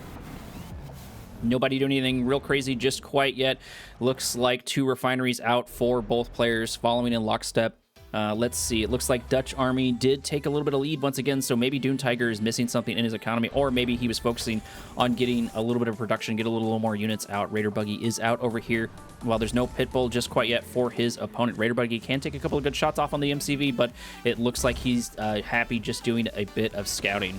Nobody doing anything real crazy just quite yet. Looks like 2 refineries out for both players, following in lockstep. Let's see. It looks like Dutch Army did take a little bit of lead once again, so maybe Dune Tiger is missing something in his economy, or maybe he was focusing on getting a little bit of production, get a little more units out. Raider Buggy is out over here. While there's no Pitbull just quite yet for his opponent, Raider Buggy can take a couple of good shots off on the MCV, but it looks like he's happy just doing a bit of scouting.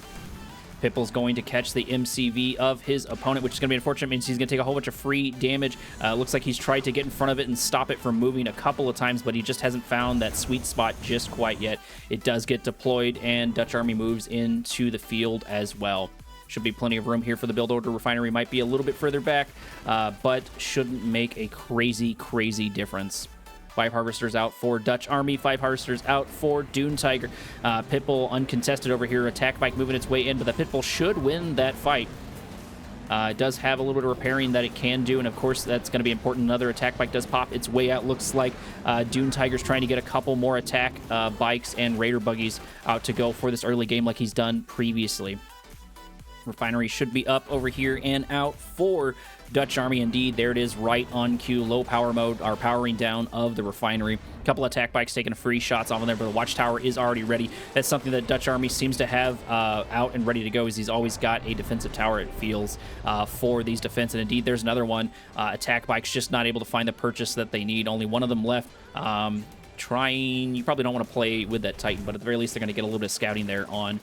Pitbull's going to catch the MCV of his opponent, which is going to be unfortunate. Means he's going to take a whole bunch of free damage. Looks like he's tried to get in front of it and stop it from moving a couple of times, but he just hasn't found that sweet spot just quite yet. It does get deployed, and Dutch Army moves into the field as well. Should be plenty of room here for the build order. Refinery might be a little bit further back, but shouldn't make a crazy, crazy difference. 5 Harvesters out for Dutch Army, 5 Harvesters out for Dune Tiger. Pitbull uncontested over here. Attack bike moving its way in, but the Pitbull should win that fight. It does have a little bit of repairing that it can do, and of course that's going to be important. Another attack bike does pop its way out. Looks like Dune Tiger's trying to get a couple more attack bikes and Raider Buggies out to go for this early game like he's done previously. Refinery should be up over here and out for Dutch Army. Indeed, there it is, right on cue. Low power mode, our powering down of the refinery. A couple attack bikes taking free shots off of there, but the watchtower is already ready. That's something that Dutch Army seems to have out and ready to go, is he's always got a defensive tower, it feels, for these defense. And indeed, there's another one. Attack bikes just not able to find the purchase that they need. Only one of them left. You probably don't want to play with that Titan, but at the very least, they're going to get a little bit of scouting there on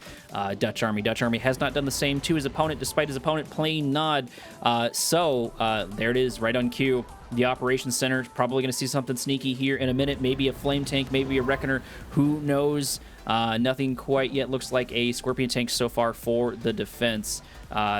Dutch Army. Dutch Army has not done the same to his opponent, despite his opponent playing Nod. There it is, right on cue. The operations center is probably going to see something sneaky here in a minute. Maybe a flame tank, maybe a reckoner. Who knows? Nothing quite yet. Looks like a scorpion tank so far for the defense.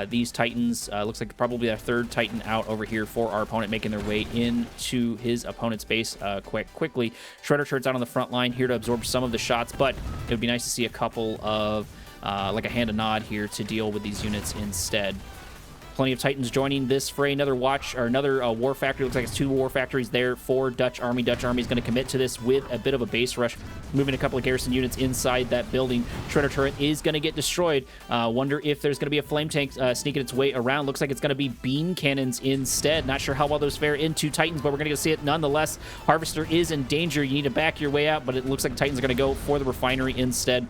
These Titans, looks like probably our third Titan out over here for our opponent, making their way into his opponent's base quickly. Shredder Turret's out on the front line here to absorb some of the shots, but it would be nice to see a couple of, like a hand of Nod here to deal with these units instead. Plenty of Titans joining this fray. Another war factory. Looks like it's 2 war factories there for Dutch Army. Dutch Army is going to commit to this with a bit of a base rush, moving a couple of garrison units inside that building. Shredder Turret is going to get destroyed. Wonder if there's going to be a flame tank sneaking its way around. Looks like it's going to be beam cannons instead. Not sure how well those fare into Titans, but we're going to see it nonetheless. Harvester is in danger. You need to back your way out, but it looks like Titans are going to go for the refinery instead.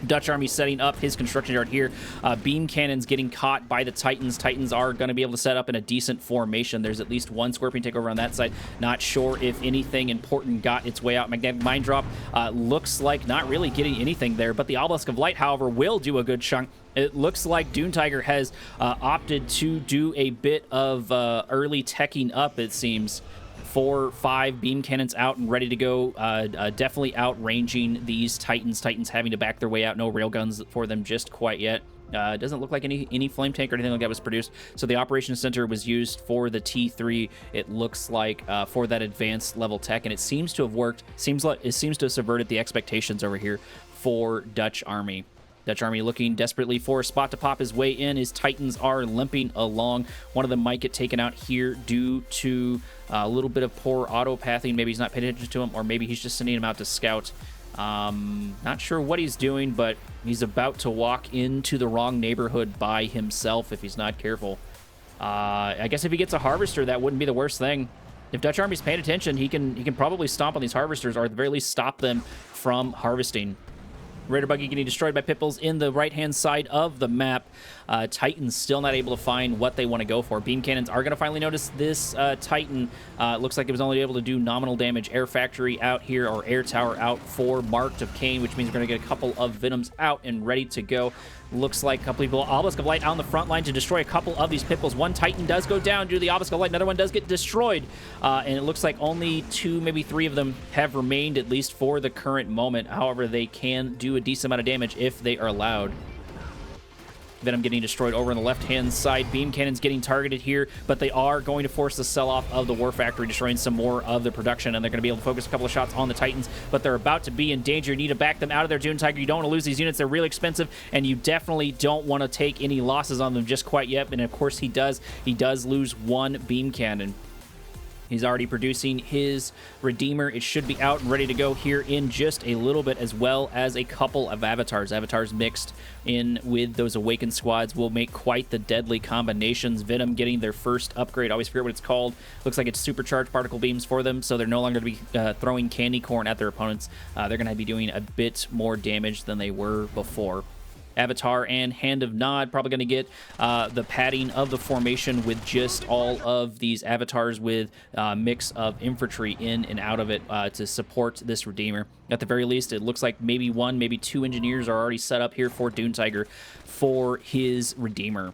Dutch Army setting up his construction yard here. Beam cannons getting caught by the Titans. Titans are going to be able to set up in a decent formation. There's at least one Scorpion takeover on that side. Not sure if anything important got its way out. Magnetic Mine Drop looks like not really getting anything there, but the Obelisk of Light, however, will do a good chunk. It looks like Dune Tiger has opted to do a bit of early teching up, it seems. 4, 5 beam cannons out and ready to go. Definitely outranging these Titans. Titans having to back their way out. No railguns for them just quite yet. Doesn't look like any flame tank or anything like that was produced. So the operations center was used for the T3. It looks like for that advanced level tech, and it seems to have worked. It seems to have subverted the expectations over here for Dutch Army. Dutch Army looking desperately for a spot to pop his way in. His Titans are limping along. One of them might get taken out here due to a little bit of poor auto pathing. Maybe he's not paying attention to him, or maybe he's just sending him out to scout. Not sure what he's doing, but he's about to walk into the wrong neighborhood by himself if he's not careful. I guess if he gets a harvester, that wouldn't be the worst thing. If Dutch Army's paying attention, he can probably stomp on these harvesters, or at the very least stop them from harvesting. Raider Buggy getting destroyed by Pitbulls in the right-hand side of the map. Titans still not able to find what they want to go for. Beam Cannons are going to finally notice this Titan. Looks like it was only able to do nominal damage. Air Factory out here, or Air Tower out for Marked of Kane, which means we're going to get a couple of Venoms out and ready to go. Looks like a couple people. Obelisk of Light out on the front line to destroy a couple of these Pitbulls. One Titan does go down due to the Obelisk of Light. Another one does get destroyed. And it looks like only 2, maybe 3 of them have remained, at least for the current moment. However, they can do a decent amount of damage if they are allowed. Venom getting destroyed over on the left-hand side. Beam cannons getting targeted here, but they are going to force the sell-off of the War Factory, destroying some more of the production, and they're going to be able to focus a couple of shots on the Titans, but they're about to be in danger. You need to back them out of their Dune Tiger. You don't want to lose these units. They're really expensive, and you definitely don't want to take any losses on them just quite yet, and of course he does. He does lose 1 beam cannon. He's already producing his Redeemer. It should be out and ready to go here in just a little bit, as well as a couple of Avatars. Avatars mixed in with those Awakened squads will make quite the deadly combinations. Venom getting their first upgrade. I always forget what it's called. Looks like it's supercharged particle beams for them, so they're no longer going to be throwing candy corn at their opponents. They're going to be doing a bit more damage than they were before. Avatar and Hand of Nod probably going to get the padding of the formation with just all of these Avatars with a mix of infantry in and out of it to support this Redeemer. At the very least, it looks like maybe 1, maybe 2 engineers are already set up here for Dune Tiger for his Redeemer.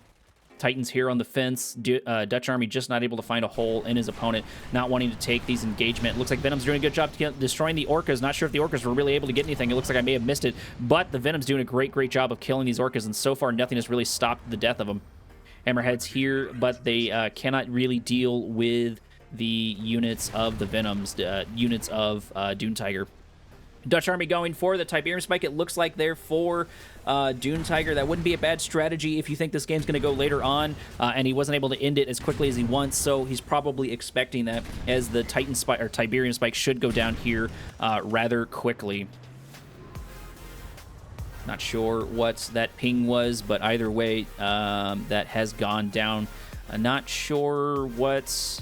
Titans here on the fence. Dutch Army just not able to find a hole in his opponent, not wanting to take these engagement. Looks like Venom's doing a good job destroying the Orcas. Not sure if the Orcas were really able to get anything. It looks like I may have missed it, but the Venom's doing a great job of killing these Orcas, and so far nothing has really stopped the death of them. Hammerheads here, but they cannot really deal with the units of the Venoms, units of Dune Tiger. Dutch Army going for the Tiberium Spike. It looks like they're for Dune Tiger. That wouldn't be a bad strategy if you think this game's going to go later on, and he wasn't able to end it as quickly as he wants, so he's probably expecting that, as the Titan Spike or Tiberium Spike should go down here rather quickly. Not sure what that ping was, but either way, that has gone down. Not sure what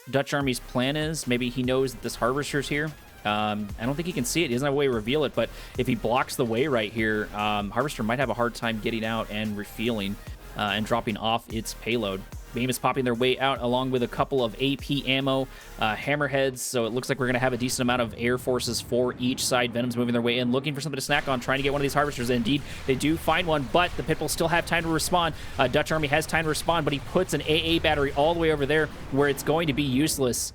Dutch Army's plan is. Maybe he knows that this Harvester's here. I don't think he can see it. He doesn't have a way to reveal it, but if he blocks the way right here, Harvester might have a hard time getting out and refueling and dropping off its payload. Behemoth's popping their way out along with a couple of AP ammo, hammerheads, so it looks like we're going to have a decent amount of air forces for each side. Venom's moving their way in, looking for something to snack on, trying to get one of these Harvesters. And indeed, they do find one, but the Pitbulls still have time to respond. Dutch Army has time to respond, but he puts an AA battery all the way over there where it's going to be useless.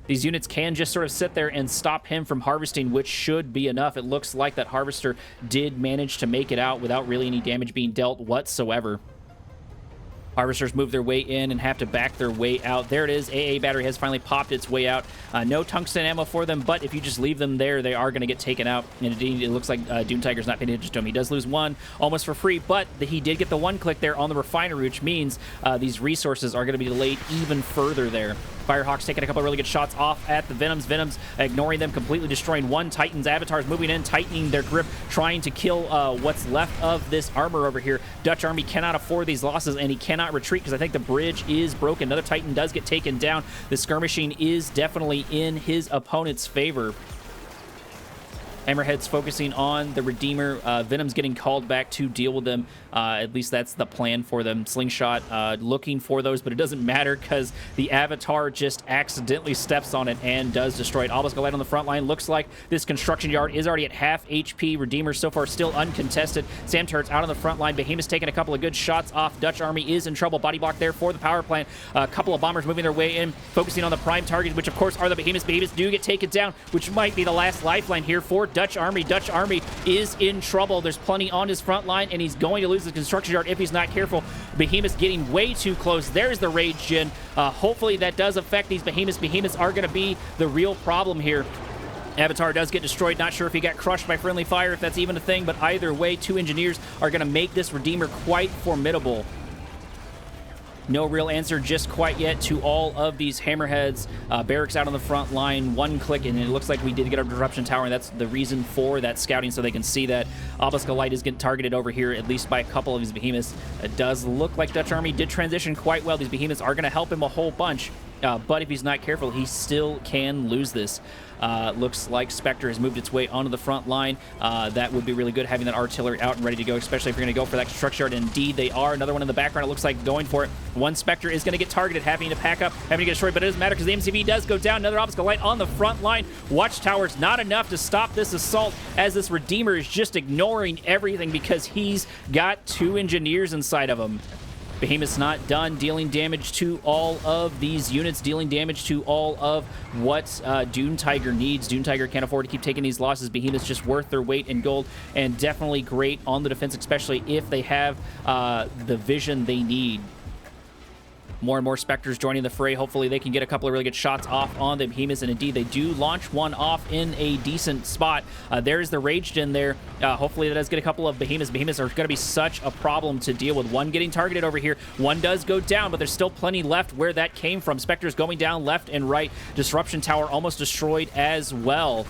These units can just sort of sit there and stop him from harvesting, which should be enough. It looks like that Harvester did manage to make it out without really any damage being dealt whatsoever. Harvesters move their way in and have to back their way out. There it is. AA battery has finally popped its way out. No tungsten ammo for them, but if you just leave them there, they are going to get taken out. And indeed, it looks like Doom Tiger's not paying attention to him. He does lose one almost for free, but he did get the one click there on the refinery, which means these resources are going to be delayed even further there. Firehawk's taking a couple of really good shots off at the Venoms. Venoms ignoring them, completely destroying one Titan's avatars, moving in, tightening their grip, trying to kill what's left of this armor over here. Dutch Army cannot afford these losses, and he cannot retreat because I think the bridge is broken. Another Titan does get taken down. The skirmishing is definitely in his opponent's favor. Hammerhead's focusing on the Redeemer. Venom's getting called back to deal with them. At least that's the plan for them. Slingshot looking for those, but it doesn't matter because the Avatar just accidentally steps on it and does destroy it. Obelisk Light on the front line. Looks like this construction yard is already at half HP. Redeemer so far still uncontested. Sam Turret's out on the front line. Behemoth's taking a couple of good shots off. Dutch Army is in trouble. Body block there for the power plant. A couple of bombers moving their way in, focusing on the prime targets, which of course are the Behemoths. Behemoths do get taken down, which might be the last lifeline here for Dutch Army. Dutch Army is in trouble. There's plenty on his front line, and he's going to lose the construction yard if he's not careful. Behemoth's getting way too close. There's the Rage Gen. Hopefully that does affect these Behemoths. Behemoths are going to be the real problem here. Avatar does get destroyed. Not sure if he got crushed by friendly fire, if that's even a thing, but either way, two engineers are going to make this Redeemer quite formidable. No real answer just quite yet to all of these hammerheads. Barracks out on the front line, one click, and it looks like we did get a disruption tower, and that's the reason for that scouting, so they can see that Obelisk Light is getting targeted over here, at least by a couple of these Behemoths. It does look like Dutch Army did transition quite well. These Behemoths are going to help him a whole bunch, but if he's not careful, he still can lose this. Looks like Spectre has moved its way onto the front line. That would be really good, having that artillery out and ready to go, especially if you're going to go for that construction yard. Indeed, they are. Another one in the background, it looks like, going for it. One Spectre is going to get targeted, having to pack up, having to get destroyed, but it doesn't matter because the MCV does go down. Another Obelisk Light on the front line. Watchtowers not enough to stop this assault, as this Redeemer is just ignoring everything because he's got two engineers inside of him. Behemoth's not done dealing damage to all of these units, dealing damage to all of what Doom Tiger needs. Doom Tiger can't afford to keep taking these losses. Behemoth's just worth their weight in gold, and definitely great on the defense, especially if they have the vision they need. More and more Spectres joining the fray. Hopefully they can get a couple of really good shots off on the Behemoths, and indeed they do launch one off in a decent spot. There's the Rage Gen there. Hopefully that does get a couple of Behemoths. Behemoths are going to be such a problem to deal with. One getting targeted over here. One does go down, but there's still plenty left where that came from. Spectres going down left and right. Disruption Tower almost destroyed as well.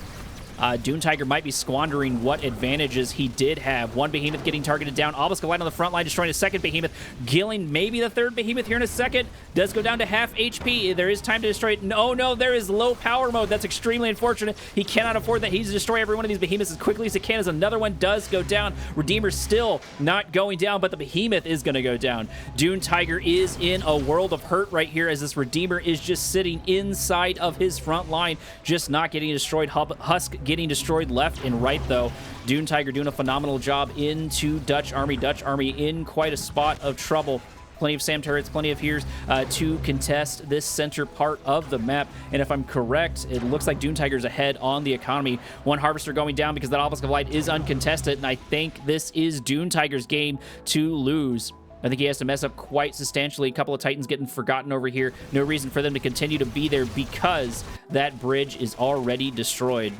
Doom Tiger might be squandering what advantages he did have. One Behemoth getting targeted down. Obelisk Light on the front line, destroying a second Behemoth. Killing maybe the third Behemoth here in a second. Does go down to half HP. There is time to destroy it. No, there is low power mode. That's extremely unfortunate. He cannot afford that. He needs to destroy every one of these Behemoths as quickly as he can, as another one does go down. Redeemer still not going down, but the Behemoth is going to go down. Doom Tiger is in a world of hurt right here, as this Redeemer is just sitting inside of his front line, just not getting destroyed. Husk getting destroyed left and right, though. Doom Tiger doing a phenomenal job into Dutch Army. Dutch Army in quite a spot of trouble. Plenty of SAM turrets, plenty of here's to contest this center part of the map. And if I'm correct, it looks like Doom Tiger's ahead on the economy. One Harvester going down because that Obelisk of Light is uncontested, and I think this is Doom Tiger's game to lose. I think he has to mess up quite substantially. A couple of Titans getting forgotten over here. No reason for them to continue to be there because that bridge is already destroyed.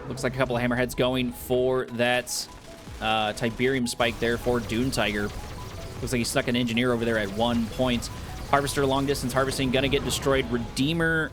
Looks like a couple of hammerheads going for that Tiberium spike there for Doom Tiger. Looks like he stuck an engineer over there at one point. Harvester long distance harvesting gonna get destroyed. Redeemer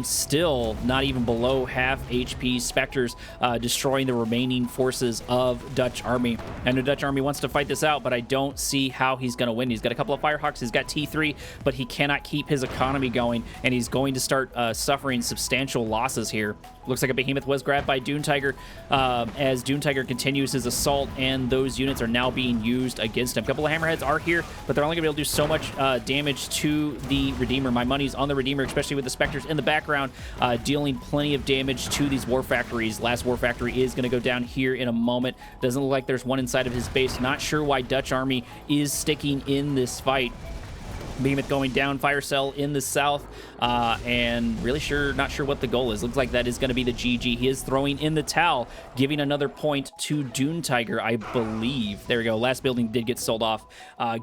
still not even below half HP. Spectres destroying the remaining forces of Dutch Army. And the Dutch Army wants to fight this out, but I don't see how he's gonna win. He's got a couple of Firehawks, he's got T3, but he cannot keep his economy going, and he's going to start suffering substantial losses here. Looks like a Behemoth was grabbed by Dune Tiger as Dune Tiger continues his assault, and those units are now being used against him. A couple of Hammerheads are here, but they're only gonna be able to do so much damage to the Redeemer. My money's on the Redeemer, especially with the Spectres in the background, dealing plenty of damage to these War Factories. Last War Factory is going to go down here in a moment. Doesn't look like there's one inside of his base. Not sure why Dutch Army is sticking in this fight. Behemoth going down, Fire Cell in the south, and really not sure what the goal is. Looks like that is going to be the GG. He is throwing in the towel, giving another point to Dune Tiger, I believe. There we go. Last building did get sold off,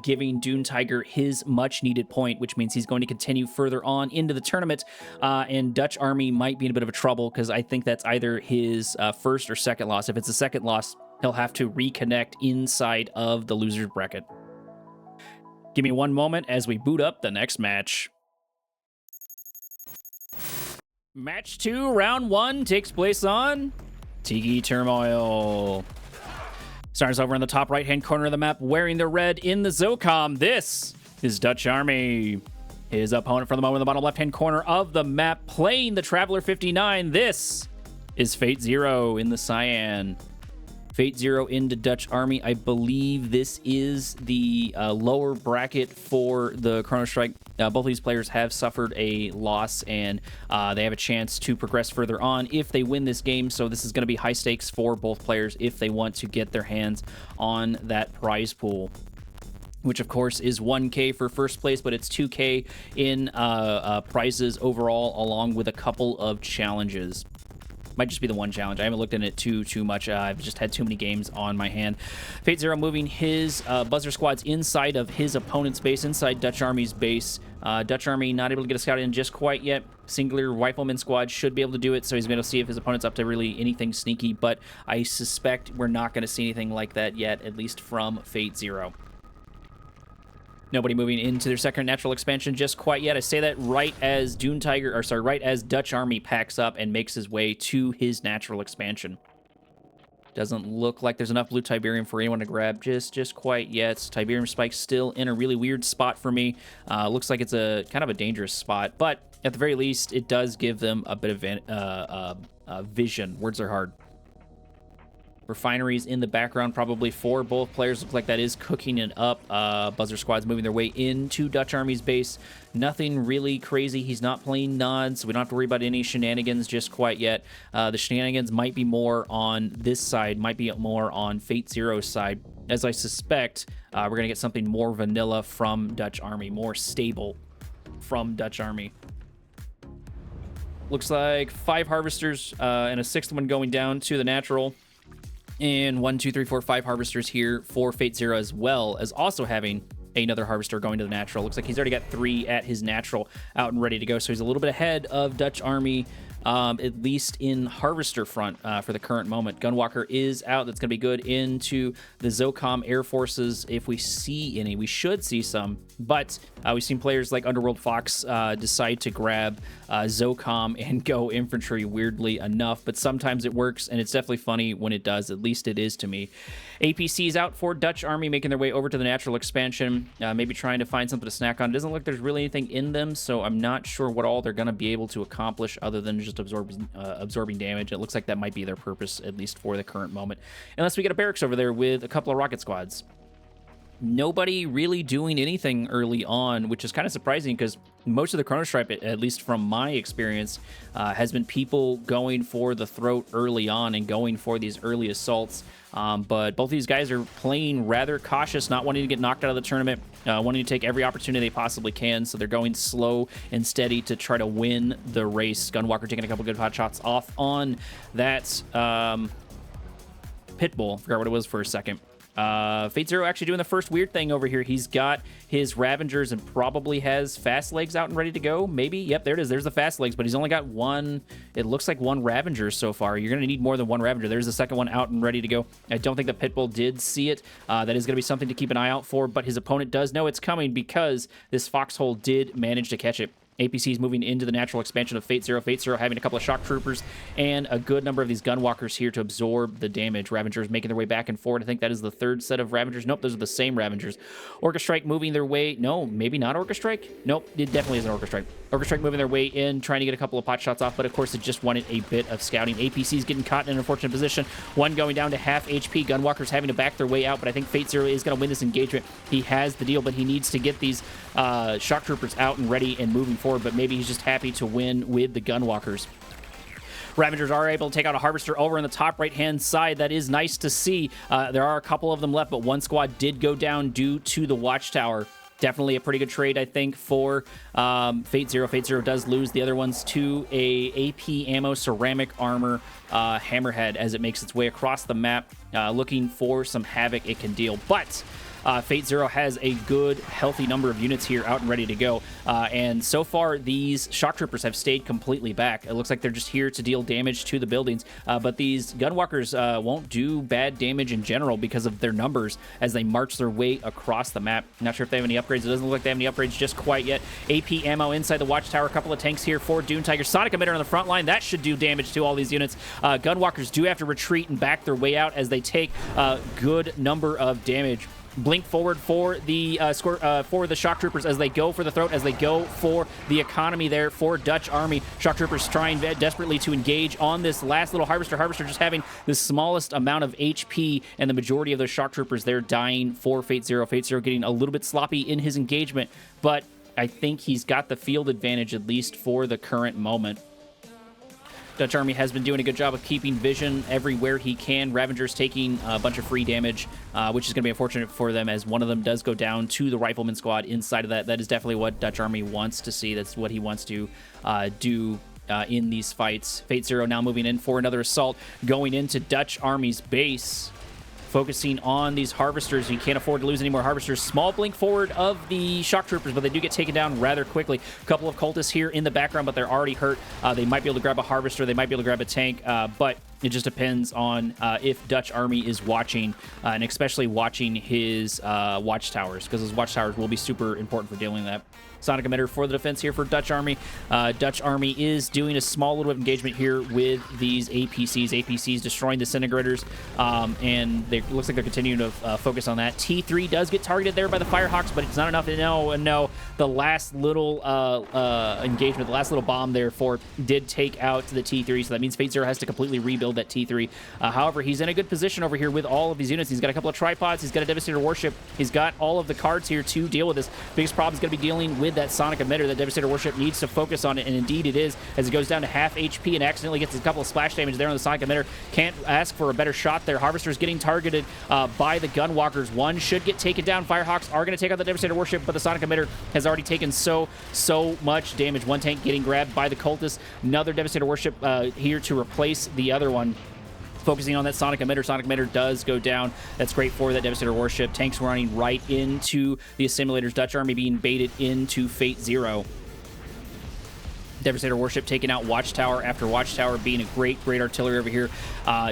giving Dune Tiger his much-needed point, which means he's going to continue further on into the tournament, and Dutch Army might be in a bit of a trouble because I think that's either his first or second loss. If it's a second loss, he'll have to reconnect inside of the loser's bracket. Give me one moment as we boot up the next match. Match 2, round 1 takes place on Tiki Turmoil. Starts over in the top right-hand corner of the map, wearing the red in the Zocom. This is Dutch Army. His opponent from the moment in the bottom left-hand corner of the map, playing the Traveler 59. This is Fate Zero in the Cyan. Fate Zero into Dutch Army. I believe this is the lower bracket for the Chrono Strike. Both of these players have suffered a loss, and they have a chance to progress further on if they win this game. So this is going to be high stakes for both players if they want to get their hands on that prize pool, which of course is 1K for first place, but it's 2K in prizes overall, along with a couple of challenges. Might just be the one challenge. I haven't looked at it too much. I've just had too many games on my hand. Fate Zero moving his Buzzer squads inside of his opponent's base, inside Dutch Army's base. Dutch Army not able to get a scout in just quite yet. Singular Rifleman squad should be able to do it, so he's going to see if his opponent's up to really anything sneaky, but I suspect we're not going to see anything like that yet, at least from Fate Zero. Nobody moving into their second natural expansion just quite yet. I say that right as right as Dutch Army packs up and makes his way to his natural expansion. Doesn't look like there's enough blue Tiberium for anyone to grab just quite yet. Tiberium Spike's still in a really weird spot for me. Looks like it's a kind of a dangerous spot, but at the very least, it does give them a bit of vision. Words are hard. Refineries in the background probably for both players. Looks like that is cooking it up. Buzzer squad's moving their way into Dutch Army's base. Nothing really crazy. He's not playing nods, so we don't have to worry about any shenanigans just quite yet. The shenanigans might be more on this side, might be more on Fate Zero's side, as I suspect we're going to get something more vanilla from Dutch Army, more stable from Dutch Army. Looks like 5 Harvesters and a 6th one going down to the natural. And 1, 2, 3, 4, 5 Harvesters here for Fate Zero, as well as also having another Harvester going to the natural. Looks like he's already got 3 at his natural out and ready to go. So he's a little bit ahead of Dutch Army, at least in Harvester front for the current moment. Gunwalker is out. That's going to be good into the Zocom Air Forces if we see any. We should see some, but we've seen players like Underworld Fox decide to grab Zocom and go infantry, weirdly enough, but sometimes it works, and it's definitely funny when it does. At least it is to me. APC's out for Dutch Army, making their way over to the natural expansion, maybe trying to find something to snack on. It doesn't look like there's really anything in them, so I'm not sure what all they're going to be able to accomplish other than just absorbing damage. It looks like that might be their purpose, at least for the current moment. Unless we get a barracks over there with a couple of rocket squads. Nobody really doing anything early on, which is kind of surprising because most of the Chrono Strike, at least from my experience, has been people going for the throat early on and going for these early assaults. But both these guys are playing rather cautious, not wanting to get knocked out of the tournament, wanting to take every opportunity they possibly can. So they're going slow and steady to try to win the race. Gunwalker taking a couple good hot shots off on that Pitbull. Forgot what it was for a second. Fate Zero actually doing the first weird thing over here. He's got his Ravengers and probably has fast legs out and ready to go. Maybe. Yep, there it is. There's the fast legs, but he's only got one. It looks like one Ravager so far. You're going to need more than one Ravager. There's the second one out and ready to go. I don't think the Pitbull did see it. That is going to be something to keep an eye out for, but his opponent does know it's coming because this Foxhole did manage to catch it. APC's moving into the natural expansion of Fate Zero. Fate Zero having a couple of Shock Troopers and a good number of these Gunwalkers here to absorb the damage. Ravengers making their way back and forward. I think that is the third set of Ravengers. Nope, those are the same Ravengers. Orca Strike moving their way. No, maybe not Orca Strike. Nope, it definitely isn't Orca Strike. Orca Strike moving their way in, trying to get a couple of pot shots off, but of course it just wanted a bit of scouting. APC's getting caught in an unfortunate position. One going down to half HP. Gunwalkers having to back their way out, but I think Fate Zero is going to win this engagement. He has the deal, but he needs to get these Shock Troopers out and ready and moving forward, but maybe he's just happy to win with the Gunwalkers. Ravengers are able to take out a Harvester over in the top right-hand side. That is nice to see. There are a couple of them left, but one squad did go down due to the Watchtower. Definitely a pretty good trade, I think, for Fate Zero. Fate Zero does lose the other ones to a AP ammo ceramic armor hammerhead as it makes its way across the map, looking for some havoc it can deal. But Fate Zero has a good, healthy number of units here out and ready to go. And so far, these Shock Troopers have stayed completely back. It looks like they're just here to deal damage to the buildings. But these Gunwalkers won't do bad damage in general because of their numbers as they march their way across the map. Not sure if they have any upgrades. It doesn't look like they have any upgrades just quite yet. AP ammo inside the Watchtower. A couple of tanks here for Dune Tiger. Sonic Emitter on the front line. That should do damage to all these units. Gunwalkers do have to retreat and back their way out as they take a good number of damage. Blink forward for the Shock Troopers as they go for the throat, as they go for the economy there for Dutch Army. Shock Troopers trying desperately to engage on this last little Harvester. Harvester just having the smallest amount of HP, and the majority of those Shock Troopers there dying for Fate Zero. Fate Zero getting a little bit sloppy in his engagement, but I think he's got the field advantage, at least for the current moment. Dutch Army has been doing a good job of keeping vision everywhere he can. Ravengers taking a bunch of free damage, which is going to be unfortunate for them as one of them does go down to the Rifleman squad inside of that. That is definitely what Dutch Army wants to see. That's what he wants to do in these fights. Fate Zero now moving in for another assault, going into Dutch Army's base. Focusing on these Harvesters. You can't afford to lose any more Harvesters. Small blink forward of the Shock Troopers, but they do get taken down rather quickly. A couple of Cultists here in the background, but they're already hurt. They might be able to grab a Harvester. They might be able to grab a tank, but it just depends on if Dutch Army is watching, and especially watching his Watchtowers, because his Watchtowers will be super important for dealing with that. Sonic Emitter for the defense here for Dutch Army. Dutch Army is doing a small little bit of engagement here with these APCs. APCs destroying disintegrators, and it looks like they're continuing to focus on that. T3 does get targeted there by the Firehawks, but it's not enough. No, the last little engagement, the last little bomb there did take out the T3, so that means Fate Zero has to completely rebuild that T3. However, he's in a good position over here with all of these units. He's got a couple of tripods. He's got a Devastator Warship. He's got all of the cards here to deal with this. Biggest problem is going to be dealing with that Sonic Emitter. That Devastator Warship needs to focus on it, and indeed it is, as it goes down to half HP and accidentally gets a couple of splash damage there on the Sonic Emitter. Can't ask for a better shot there. Harvester's getting targeted by the Gunwalkers. One should get taken down. Firehawks are going to take out the Devastator Warship, but the Sonic Emitter has already taken so much damage. One tank getting grabbed by the Cultists. Another Devastator Warship here to replace the other one. Focusing on that Sonic Emitter. Sonic Emitter does go down. That's great for that Devastator Warship. Tanks running right into the assimilators. Dutch Army being baited into Fate Zero. Devastator Warship taking out Watchtower after Watchtower, being a great artillery over here.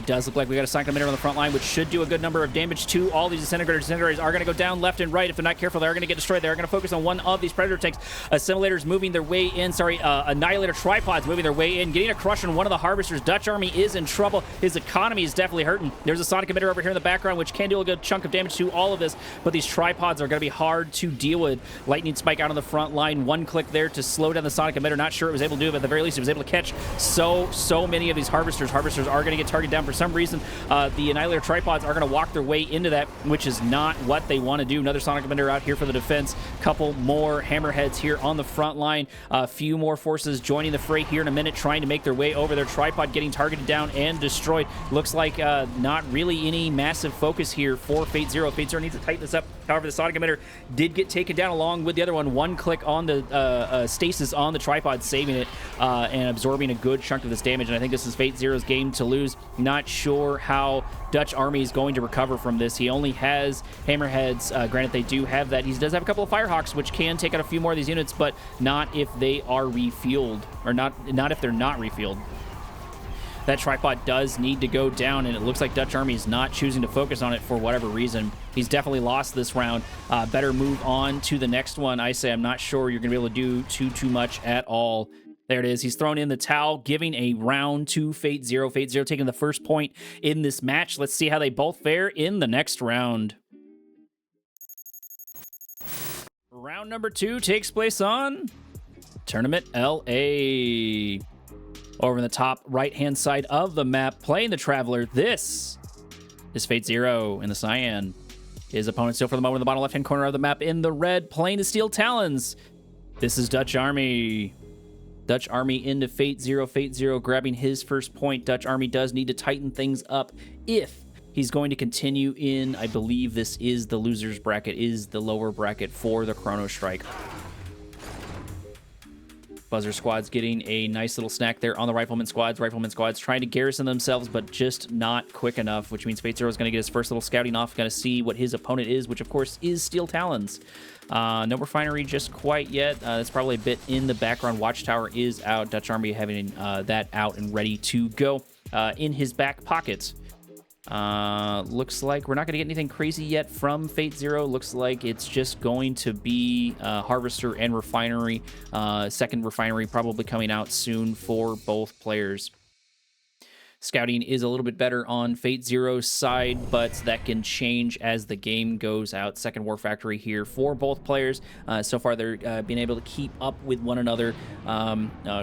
Does look like we got a Sonic Emitter on the front line, which should do a good number of damage to all these disintegrators. Disintegrators are going to go down left and right. If they're not careful, they're going to get destroyed. They're going to focus on one of these Predator tanks. Assimilators moving their way in. Annihilator tripods moving their way in, getting a crush on one of the Harvesters. Dutch Army is in trouble. His economy is definitely hurting. There's a Sonic Emitter over here in the background, which can do a good chunk of damage to all of this, but these tripods are going to be hard to deal with. Lightning Spike out on the front line. One click there to slow down the Sonic Emitter. Not sure it was able to do it, but at the very least, it was able to catch so many of these Harvesters. Harvesters are going to get targeted down for some reason. The Annihilator tripods are going to walk their way into that, which is not what they want to do. Another Sonic Emitter out here for the defense. Couple more Hammerheads here on the front line. A few more forces joining the fray here in a minute, trying to make their way over. Their tripod getting targeted down and destroyed. Looks like not really any massive focus here for Fate Zero. Fate Zero needs to tighten this up. However, the Sonic Emitter did get taken down along with the other one. One click on the stasis on the tripod, saving receiving it and absorbing a good chunk of this damage. And I think this is Fate Zero's game to lose. Not sure how Dutch Army is going to recover from this. He only has Hammerheads. Granted, they do have that. He does have a couple of Firehawks, which can take out a few more of these units, but not if they are refueled, or not if they're not refueled. That tripod does need to go down, and it looks like Dutch Army is not choosing to focus on it for whatever reason. He's definitely lost this round. Better move on to the next one. I say I'm not sure you're going to be able to do too much at all. There it is. He's thrown in the towel, giving a round to Fate Zero. Fate Zero taking the first point in this match. Let's see how they both fare in the next round. Round number 2 takes place on Tournament LA. Over in the top right-hand side of the map, playing the Traveler, this is Fate Zero in the cyan. His opponent still for the moment in the bottom left-hand corner of the map in the red, playing the Steel Talons. This is Dutch Army. Dutch Army into Fate Zero. Fate Zero grabbing his first point. Dutch Army does need to tighten things up if he's going to continue in, I believe this is the loser's bracket, is the lower bracket for the Chrono Strike. Buzzer Squad's getting a nice little snack there on the Rifleman Squads. Rifleman Squad's trying to garrison themselves, but just not quick enough, which means Fate Zero is going to get his first little scouting off, going to see what his opponent is, which of course is Steel Talons. No refinery just quite yet. That's probably a bit in the background. Watchtower is out. Dutch Army having that out and ready to go in his back pocket. Looks like we're not going to get anything crazy yet from Fate Zero. Looks like it's just going to be Harvester and Refinery. Second Refinery probably coming out soon for both players. Scouting is a little bit better on Fate Zero's side, but that can change as the game goes out. Second War Factory here for both players. So far, they're being able to keep up with one another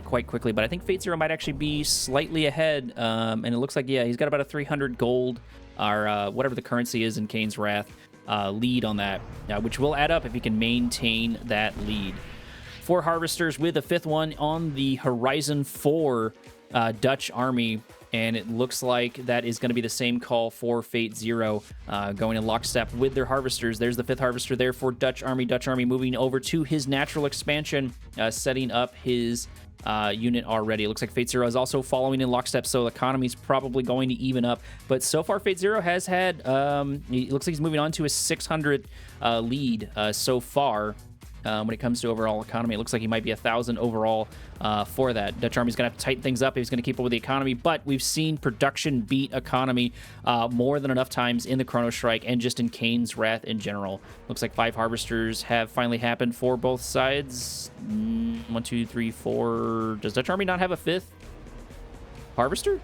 quite quickly, but I think Fate Zero might actually be slightly ahead, and it looks like, yeah, he's got about a 300 gold, or whatever the currency is in Kane's Wrath, lead on that, which will add up if he can maintain that lead. 4 Harvesters with a 5th one on the horizon for Dutch Army. And it looks like that is going to be the same call for Fate Zero, going in lockstep with their Harvesters. There's the 5th Harvester there for Dutch Army. Dutch Army moving over to his natural expansion, setting up his unit already. It looks like Fate Zero is also following in lockstep, so the economy's probably going to even up. But so far, Fate Zero has had, it looks like he's moving on to a 600 lead so far. When it comes to overall economy, it looks like he might be 1,000 overall for that. Dutch Army's going to have to tighten things up if he's going to keep up with the economy, but we've seen production beat economy more than enough times in the Chrono Strike and just in Kane's Wrath in general. Looks like 5 Harvesters have finally happened for both sides. 1, 2, 3, 4. Does Dutch Army not have a 5th Harvester?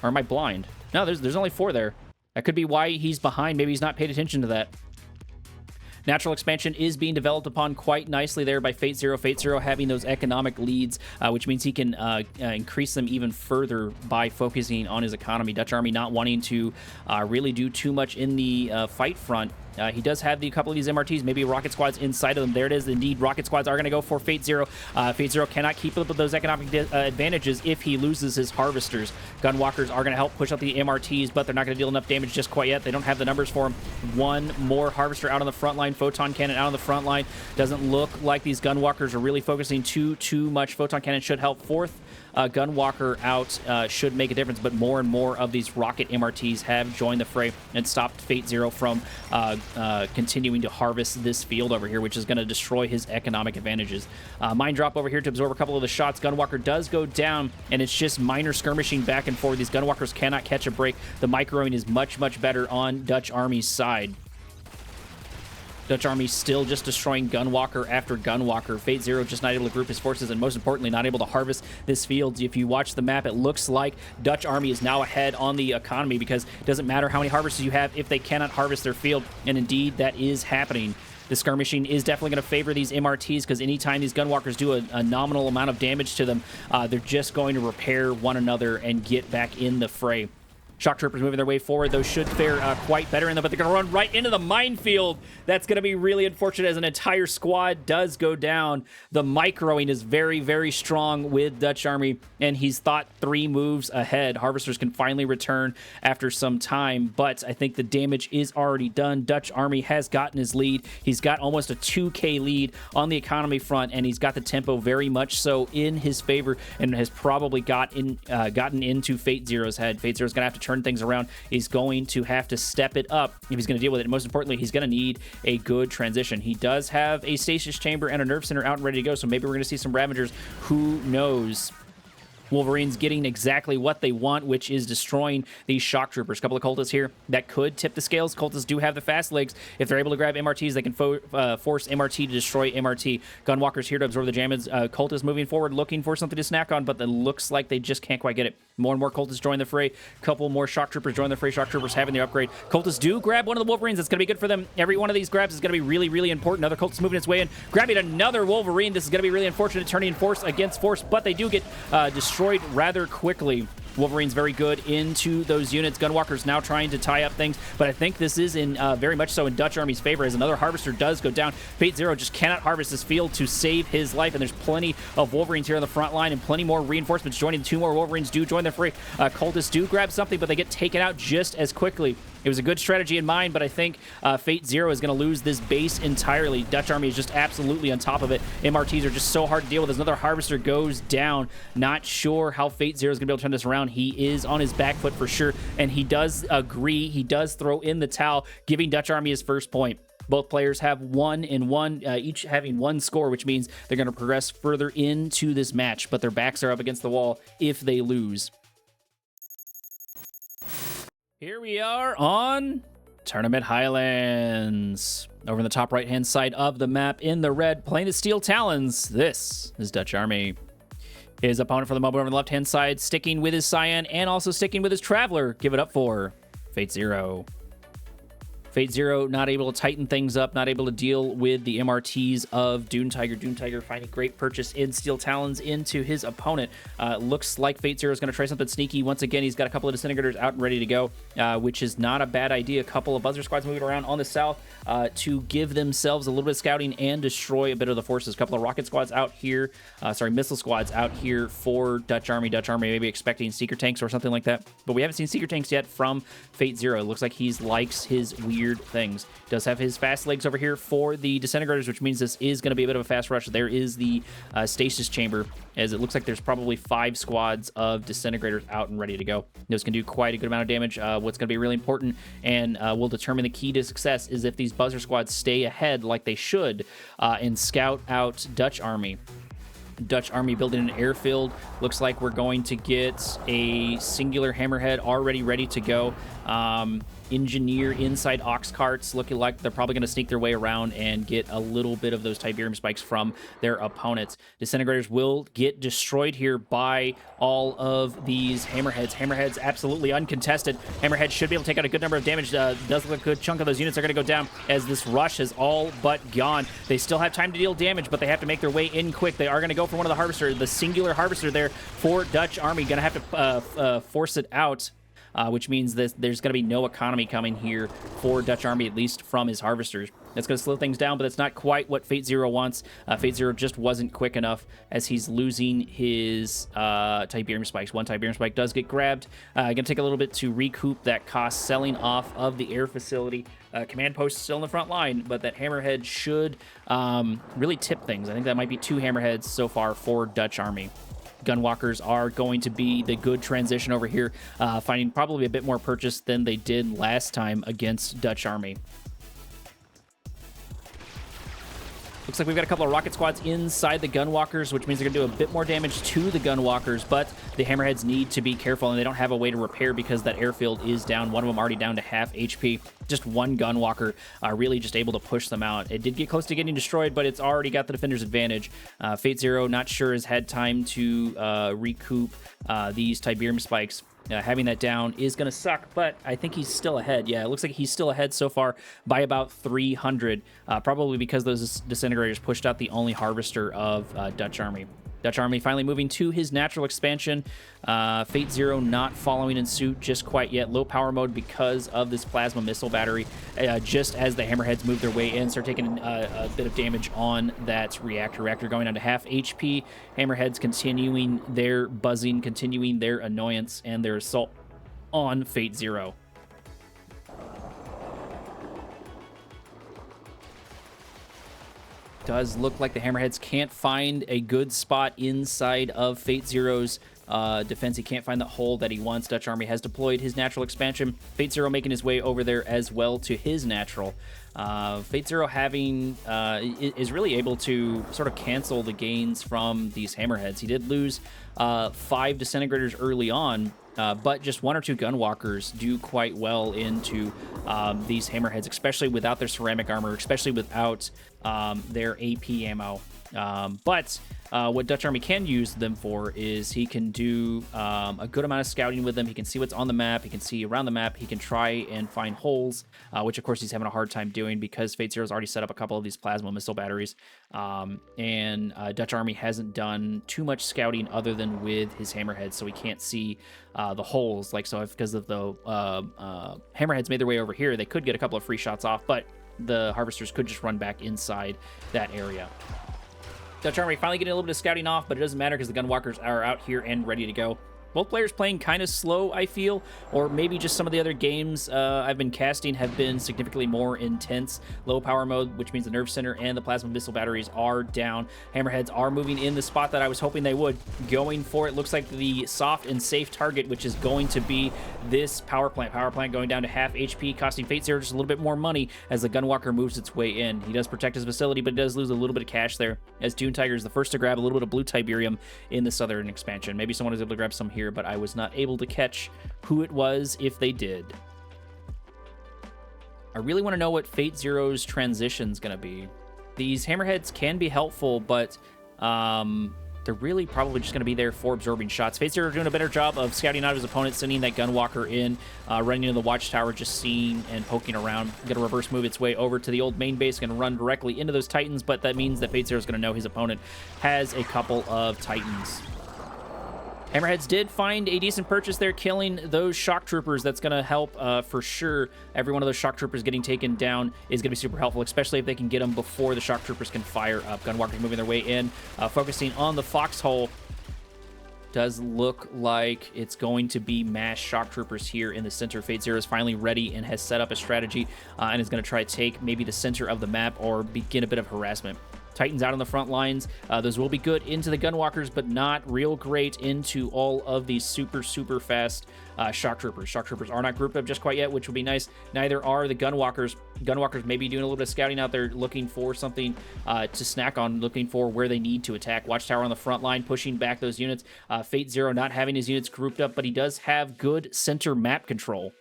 Or am I blind? No, there's only 4 there. That could be why he's behind. Maybe he's not paid attention to that. Natural expansion is being developed upon quite nicely there by Fate Zero. Fate Zero having those economic leads, which means he can increase them even further by focusing on his economy. Dutch Army not wanting to really do too much in the fight front. He does have a couple of these MRTs, maybe rocket squads inside of them. There it is. Indeed, rocket squads are going to go for Fate Zero. Fate Zero cannot keep up with those economic advantages if he loses his Harvesters. Gunwalkers are going to help push up the MRTs, but they're not going to deal enough damage just quite yet. They don't have the numbers for him. One more Harvester out on the front line. Photon Cannon out on the front line. Doesn't look like these Gunwalkers are really focusing too much. Photon Cannon should help. 4th Gunwalker out should make a difference, but more and more of these rocket MRTs have joined the fray and stopped Fate Zero from continuing to harvest this field over here, which is going to destroy his economic advantages. Mine drop over here to absorb a couple of the shots. Gunwalker does go down, and it's just minor skirmishing back and forth. These Gunwalkers cannot catch a break. The microing is much better on Dutch Army's side. Dutch Army still just destroying Gunwalker after Gunwalker. Fate Zero just not able to group his forces, and most importantly, not able to harvest this field. If you watch the map, it looks like Dutch Army is now ahead on the economy, because it doesn't matter how many harvesters you have if they cannot harvest their field, and indeed, that is happening. The skirmishing is definitely going to favor these MRTs, because anytime these Gunwalkers do a nominal amount of damage to them, they're just going to repair one another and get back in the fray. Shock Troopers moving their way forward. Those should fare quite better in them, but they're going to run right into the minefield. That's going to be really unfortunate as an entire squad does go down. The microing is very, very strong with Dutch Army, and he's thought 3 moves ahead. Harvesters can finally return after some time, but I think the damage is already done. Dutch Army has gotten his lead. He's got almost a 2K lead on the economy front, and he's got the tempo very much so in his favor and has probably gotten into Fate Zero's head. Fate Zero's going to have to turn things around. He's going to have to step it up if he's going to deal with it. And most importantly, he's going to need a good transition. He does have a stasis chamber and a nerve center out and ready to go, so maybe we're going to see some Ravagers. Who knows? Wolverines getting exactly what they want, which is destroying these shock troopers. A couple of cultists here that could tip the scales. Cultists do have the fast legs. If they're able to grab MRTs, they can force MRT to destroy MRT. Gunwalkers here to absorb the damage. Cultists moving forward, looking for something to snack on, but it looks like they just can't quite get it. More and more cultists join the fray. Couple more shock troopers join the fray. Shock troopers having the upgrade. Cultists do grab one of the Wolverines. That's going to be good for them. Every one of these grabs is going to be really, really important. Another cultist moving its way in, grabbing another Wolverine. This is going to be really unfortunate, turning force against force, but they do get destroyed rather quickly. Wolverine's very good into those units. Gunwalker's now trying to tie up things, but I think this is in very much so in Dutch Army's favor as another Harvester does go down. Fate Zero just cannot harvest this field to save his life, and there's plenty of Wolverines here on the front line and plenty more reinforcements joining. 2 more Wolverines do join the fray. Cultists do grab something, but they get taken out just as quickly. It was a good strategy in mind, but I think Fate Zero is going to lose this base entirely. Dutch Army is just absolutely on top of it. MRTs are just so hard to deal with as another Harvester goes down. Not sure how Fate Zero is going to be able to turn this around. He is on his back foot for sure, and he does agree. He does throw in the towel, giving Dutch Army his first point. Both players have 1 and 1, each having 1 score, which means they're going to progress further into this match, but their backs are up against the wall if they lose. Here we are on Tournament Highlands. Over in the top right-hand side of the map in the red, playing the Steel Talons, this is Dutch Army. His opponent for the moment over on the left-hand side, sticking with his Cyan and also sticking with his Traveler. Give it up for Fate Zero. Fate Zero not able to tighten things up, not able to deal with the MRTs of Dune Tiger. Dune Tiger finding great purchase in Steel Talons into his opponent. Looks like Fate Zero is going to try something sneaky. Once again, he's got a couple of Disintegrators out and ready to go, which is not a bad idea. A couple of Buzzer Squads moving around on the south to give themselves a little bit of scouting and destroy a bit of the forces. A couple of Rocket Squads out here, Missile Squads out here for Dutch Army. Dutch Army maybe expecting Seeker Tanks or something like that, but we haven't seen Seeker Tanks yet from Fate Zero. It looks like he likes his weird things. Does have his fast legs over here for the Disintegrators, which means this is going to be a bit of a fast rush. There is the stasis chamber, as it looks like there's probably 5 squads of Disintegrators out and ready to go. Those can do quite a good amount of damage. What's going to be really important and will determine the key to success is if these Buzzer Squads stay ahead like they should and scout out Dutch Army. Dutch Army building an airfield. Looks like we're going to get a singular Hammerhead already ready to go. Engineer inside ox carts, looking like they're probably going to sneak their way around and get a little bit of those Tiberium spikes from their opponents. Disintegrators will get destroyed here by all of these Hammerheads. Hammerheads absolutely uncontested. Hammerhead should be able to take out a good number of damage. Does look like a good chunk of those units are going to go down as this rush is all but gone. They still have time to deal damage, but they have to make their way in quick. They are going to go for one of the Harvester, the singular Harvester there for Dutch Army. Going to have to force it out. Which means that there's going to be no economy coming here for Dutch Army, at least from his Harvesters. That's going to slow things down, but that's not quite what Fate Zero wants. Fate Zero just wasn't quick enough as he's losing his Tiberium Spikes. 1 Tiberium Spike does get grabbed. Going to take a little bit to recoup that cost selling off of the air facility. Command post still in the front line, but that Hammerhead should really tip things. I think that might be 2 Hammerheads so far for Dutch Army. Gunwalkers are going to be the good transition over here, finding probably a bit more purchase than they did last time against Dutch Army. Looks like we've got a couple of rocket squads inside the Gunwalkers, which means they're going to do a bit more damage to the Gunwalkers, but the Hammerheads need to be careful, and they don't have a way to repair because that airfield is down. One of them already down to half HP. Just 1 Gunwalker really just able to push them out. It did get close to getting destroyed, but it's already got the defender's advantage. Fate Zero, not sure, has had time to recoup these Tiberium Spikes. Having that down is going to suck, but I think he's still ahead. Yeah, it looks like he's still ahead so far by about 300, probably because those Disintegrators pushed out the only Harvester of Dutch Army. Dutch Army finally moving to his natural expansion. Fate Zero not following in suit just quite yet. Low power mode because of this plasma missile battery. Just as the Hammerheads move their way in, start taking a bit of damage on that reactor. Reactor going down to half HP. Hammerheads continuing their buzzing, continuing their annoyance and their assault on Fate Zero. Does look like the Hammerheads can't find a good spot inside of Fate Zero's defense. He can't find the hole that he wants. Dutch Army has deployed his natural expansion. Fate Zero making his way over there as well to his natural. Fate Zero having is really able to sort of cancel the gains from these Hammerheads. He did lose 5 disintegrators early on, but just 1 or 2 gunwalkers do quite well into these Hammerheads, especially without their ceramic armor, especially without their AP ammo. But what Dutch Army can use them for is he can do a good amount of scouting with them. He can see what's on the map. He can see around the map. He can try and find holes, which, of course, he's having a hard time doing because Fate Zero's already set up a couple of these plasma missile batteries. And Dutch Army hasn't done too much scouting other than with his Hammerheads, so he can't see the holes. Like, so if because of the Hammerheads made their way over here, they could get a couple of free shots off, but the Harvesters could just run back inside that area. Dutch Army finally getting a little bit of scouting off, but it doesn't matter because the Gunwalkers are out here and ready to go. Both players playing kind of slow, I feel, or maybe just some of the other games I've been casting have been significantly more intense. Low power mode, which means the nerve center and the plasma missile batteries are down. Hammerheads are moving in the spot that I was hoping they would. Going for it looks like the soft and safe target, which is going to be this power plant. Power plant going down to half HP, costing Fate Zero just a little bit more money as the Gunwalker moves its way in. He does protect his facility, but he does lose a little bit of cash there, as Dune Tiger is the first to grab a little bit of blue Tiberium in the southern expansion. Maybe someone was able to grab some here, but I was not able to catch who it was if they did. I really want to know what Fate Zero's transition's going to be. These Hammerheads can be helpful, but they're really probably just going to be there for absorbing shots. Fate Zero doing a better job of scouting out his opponent, sending that Gunwalker in, running into the Watchtower, just seeing and poking around. Going to reverse move its way over to the old main base, going to run directly into those Titans, but that means that Fate Zero is going to know his opponent has a couple of Titans. Hammerheads did find a decent purchase there, killing those shock troopers. That's going to help for sure. Every one of those shock troopers getting taken down is going to be super helpful, especially if they can get them before the shock troopers can fire up. Gunwalkers moving their way in, focusing on the foxhole. Does look like it's going to be mass shock troopers here in the center. Fate Zero is finally ready and has set up a strategy and is going to try to take maybe the center of the map or begin a bit of harassment. Titans out on the front lines. Those will be good into the Gunwalkers, but not real great into all of these super, super fast shock troopers. Shock troopers are not grouped up just quite yet, which will be nice. Neither are the Gunwalkers. Gunwalkers may be doing a little bit of scouting out there, looking for something to snack on, looking for where they need to attack. Watchtower on the front line, pushing back those units. Fate Zero not having his units grouped up, but he does have good center map control.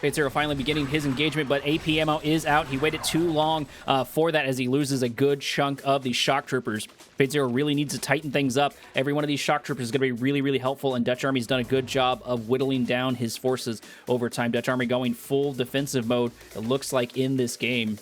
Fate Zero finally beginning his engagement, but AP ammo is out. He waited too long for that as he loses a good chunk of these shock troopers. Fate Zero really needs to tighten things up. Every one of these shock troopers is going to be really, really helpful, and Dutch Army's done a good job of whittling down his forces over time. Dutch Army going full defensive mode, it looks like, in this game.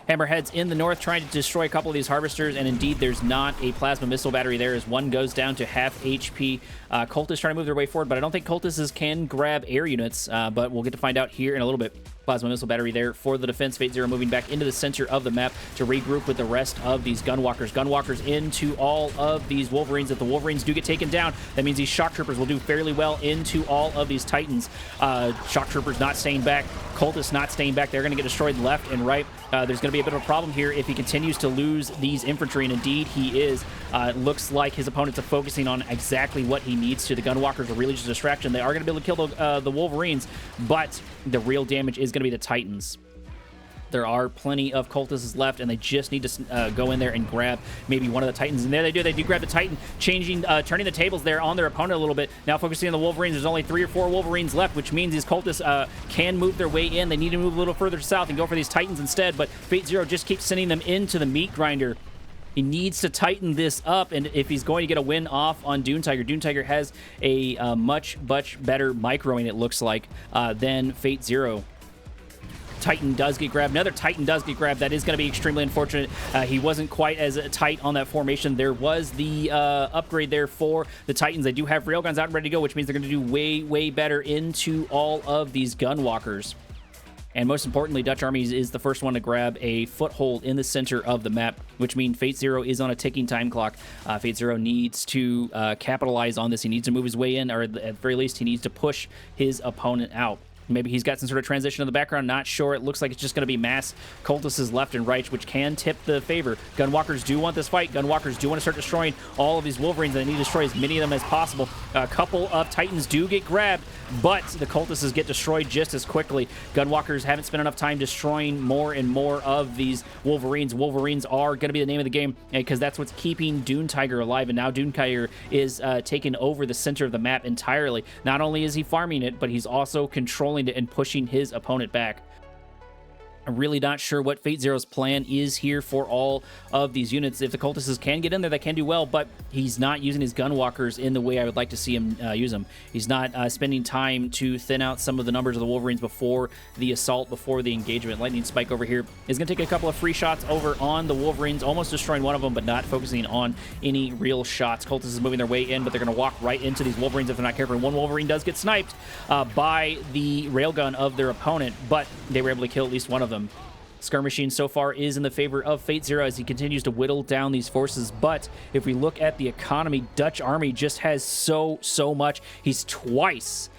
Hammerheads in the north trying to destroy a couple of these Harvesters, and indeed there's not a plasma missile battery there as one goes down to half HP. Cultists trying to move their way forward, but I don't think Cultists can grab air units, but we'll get to find out here in a little bit. Plasma missile battery there for the defense. Fate Zero moving back into the center of the map to regroup with the rest of these Gunwalkers. Gunwalkers into all of these Wolverines. If the Wolverines do get taken down, that means these Shock Troopers will do fairly well into all of these Titans. Shock Troopers not staying back. Cultists not staying back. They're going to get destroyed left and right. There's going to be a bit of a problem here if he continues to lose these infantry, and indeed he is. It looks like his opponents are focusing on exactly what he needs to. The Gunwalkers are really just a distraction. They are going to be able to kill the Wolverines, but the real damage is going to be the Titans. There are plenty of Cultists left, and they just need to go in there and grab maybe one of the Titans. And there they do. They do grab the Titan, changing, turning the tables there on their opponent a little bit. Now focusing on the Wolverines. There's only 3 or 4 Wolverines left, which means these Cultists can move their way in. They need to move a little further south and go for these Titans instead, but Fate Zero just keeps sending them into the meat grinder. He needs to tighten this up, and if he's going to get a win off on Dune Tiger has a much better microing, it looks like, than Fate Zero. Titan does get grabbed. Another Titan does get grabbed. That is going to be extremely unfortunate. He wasn't quite as tight on that formation. There was the upgrade there for the Titans. They do have railguns out and ready to go, which means they're going to do way, way better into all of these gunwalkers. And most importantly, Dutch Armies is the first one to grab a foothold in the center of the map, which means Fate Zero is on a ticking time clock. Fate Zero needs to capitalize on this. He needs to move his way in, or at the very least, he needs to push his opponent out. Maybe he's got some sort of transition in the background. Not sure. It looks like it's just going to be mass cultists left and right, which can tip the favor. Gunwalkers do want this fight. Gunwalkers do want to start destroying all of these Wolverines. They need to destroy as many of them as possible. A couple of Titans do get grabbed, but the cultists get destroyed just as quickly. Gunwalkers haven't spent enough time destroying more and more of these Wolverines. Wolverines are going to be the name of the game because that's what's keeping Dune Tiger alive, and now Dune Tiger is taking over the center of the map entirely. Not only is he farming it, but he's also controlling it and pushing his opponent back. I'm really not sure what Fate Zero's plan is here for all of these units. If the cultists can get in there, they can do well, but he's not using his gunwalkers in the way I would like to see him use them. He's not spending time to thin out some of the numbers of the Wolverines before the assault, before the engagement. Lightning Spike over here is going to take a couple of free shots over on the Wolverines, almost destroying one of them, but not focusing on any real shots. Cultists is moving their way in, but they're going to walk right into these Wolverines if they're not careful. One Wolverine does get sniped by the railgun of their opponent, but they were able to kill at least one of them. Skirmishing so far is in the favor of Fate Zero as he continues to whittle down these forces, but if we look at the economy, Dutch Army just has so much. He's twice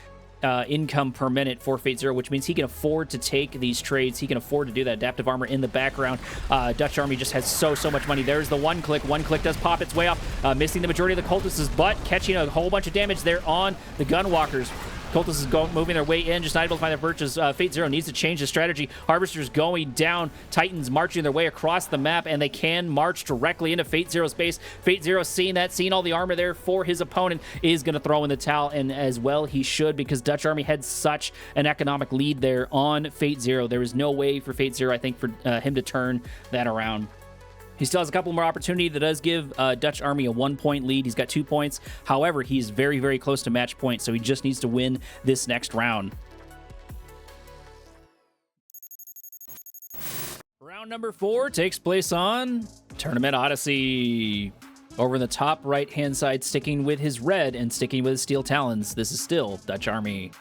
income per minute for Fate Zero, which means he can afford to take these trades. He can afford to do that. Adaptive armor in the background. Dutch Army just has so much money. There's the one click. One click does pop its way up, missing the majority of the cultists, but catching a whole bunch of damage there on the gunwalkers. Cultists is moving their way in, just not able to find their purchase. Fate Zero needs to change the strategy. Harvesters going down. Titans marching their way across the map, and they can march directly into Fate Zero's base. Fate Zero seeing that, seeing all the armor there for his opponent, is going to throw in the towel, and as well he should, because Dutch Army had such an economic lead there on Fate Zero. There was no way for Fate Zero, I think, for him to turn that around. He still has a couple more opportunity that does give Dutch Army a 1-point lead. He's got 2 points. However, he's very close to match point, so he just needs to win this next round. Round number 4 takes place on Tournament Odyssey. Over in the top right-hand side, sticking with his red and sticking with his steel talons, this is still Dutch Army.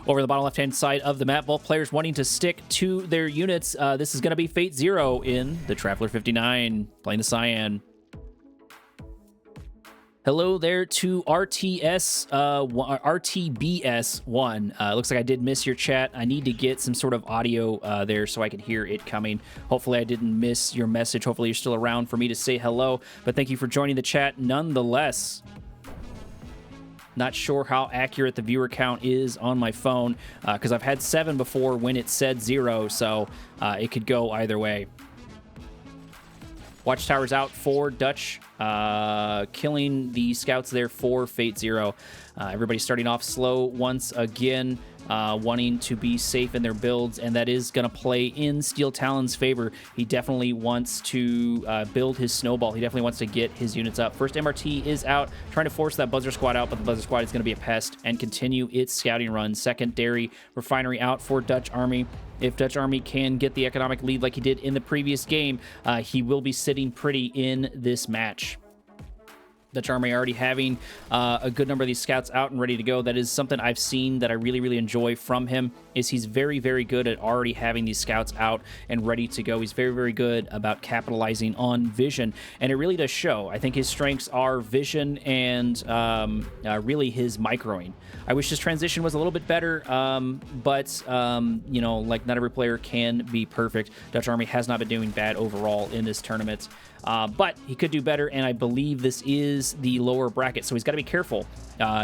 Over the bottom left-hand side of the map, both players wanting to stick to their units. This is going to be Fate Zero in the Traveler 59, playing the Cyan. Hello there to RTBS1. Looks like I did miss your chat. I need to get some sort of audio there so I can hear it coming. Hopefully I didn't miss your message. Hopefully you're still around for me to say hello. But thank you for joining the chat nonetheless. Not sure how accurate the viewer count is on my phone because I've had 7 before when it said 0, so it could go either way. Watchtower's out for Dutch, killing the scouts there for Fate Zero. Everybody's starting off slow once again, wanting to be safe in their builds, and that is going to play in Steel Talon's favor. He definitely wants to build his snowball. He definitely wants to get his units up. First MRT is out, trying to force that Buzzer Squad out, but the Buzzer Squad is going to be a pest and continue its scouting run. Secondary refinery out for Dutch Army. If Dutch Army can get the economic lead like he did in the previous game, he will be sitting pretty in this match. Dutch Army already having a good number of these scouts out and ready to go. That is something I've seen that I really enjoy from him, is he's very good at already having these scouts out and ready to go. He's very good about capitalizing on vision, and it really does show. I think his strengths are vision and really his microing. I wish his transition was a little bit better, but you know, like, not every player can be perfect. Dutch Army has not been doing bad overall in this tournament. But he could do better, and I believe this is the lower bracket, so he's got to be careful.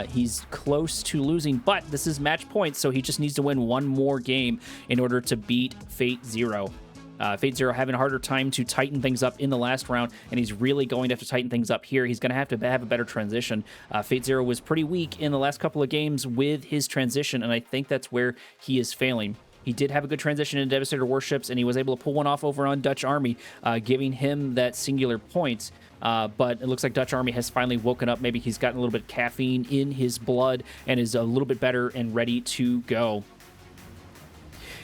He's close to losing, but this is match points, so he just needs to win one more game in order to beat Fate Zero. Fate Zero having a harder time to tighten things up in the last round, and he's really going to have to tighten things up here. He's going to have a better transition. Fate Zero was pretty weak in the last couple of games with his transition, and I think that's where he is failing. He did have a good transition in Devastator Warships, and he was able to pull one off over on Dutch Army, giving him that singular point. But it looks like Dutch Army has finally woken up. Maybe he's gotten a little bit of caffeine in his blood and is a little bit better and ready to go.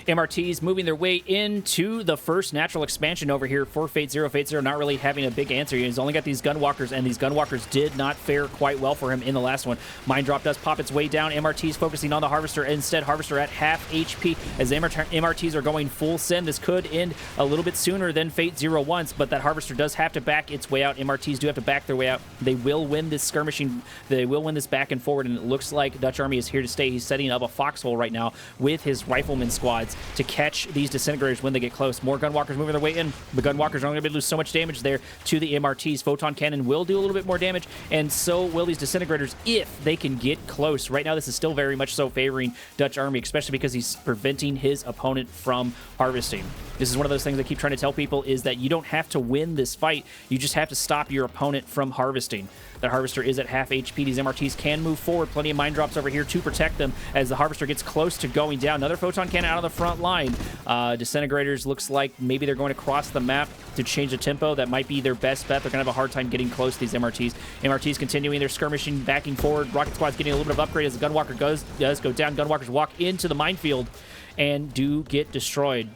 MRTs moving their way into the first natural expansion over here for Fate Zero. Fate Zero not really having a big answer. He's only got these Gunwalkers, and these Gunwalkers did not fare quite well for him in the last one. Mind Drop does pop its way down. MRTs focusing on the Harvester. Instead, Harvester at half HP as MRTs are going full send. This could end a little bit sooner than Fate Zero wants, but that Harvester does have to back its way out. MRTs do have to back their way out. They will win this skirmishing. They will win this back and forward, and it looks like Dutch Army is here to stay. He's setting up a foxhole right now with his rifleman squads to catch these disintegrators when they get close. More Gunwalkers moving their way in. The Gunwalkers are only going to lose so much damage there to the MRTs. Photon Cannon will do a little bit more damage, and so will these disintegrators if they can get close. Right now, this is still very much so favoring Dutch Army, especially because he's preventing his opponent from harvesting. This is one of those things I keep trying to tell people is that you don't have to win this fight. You just have to stop your opponent from harvesting. The Harvester is at half HP. These MRTs can move forward. Plenty of Mind Drops over here to protect them as the Harvester gets close to going down. Another Photon Cannon out of the front line. Disintegrators looks like maybe they're going to cross the map to change the tempo. That might be their best bet. They're going to have a hard time getting close to these MRTs. MRTs continuing their skirmishing, backing forward. Rocket Squad's getting a little bit of upgrade as the Gunwalker does go down. Gunwalkers walk into the minefield and do get destroyed.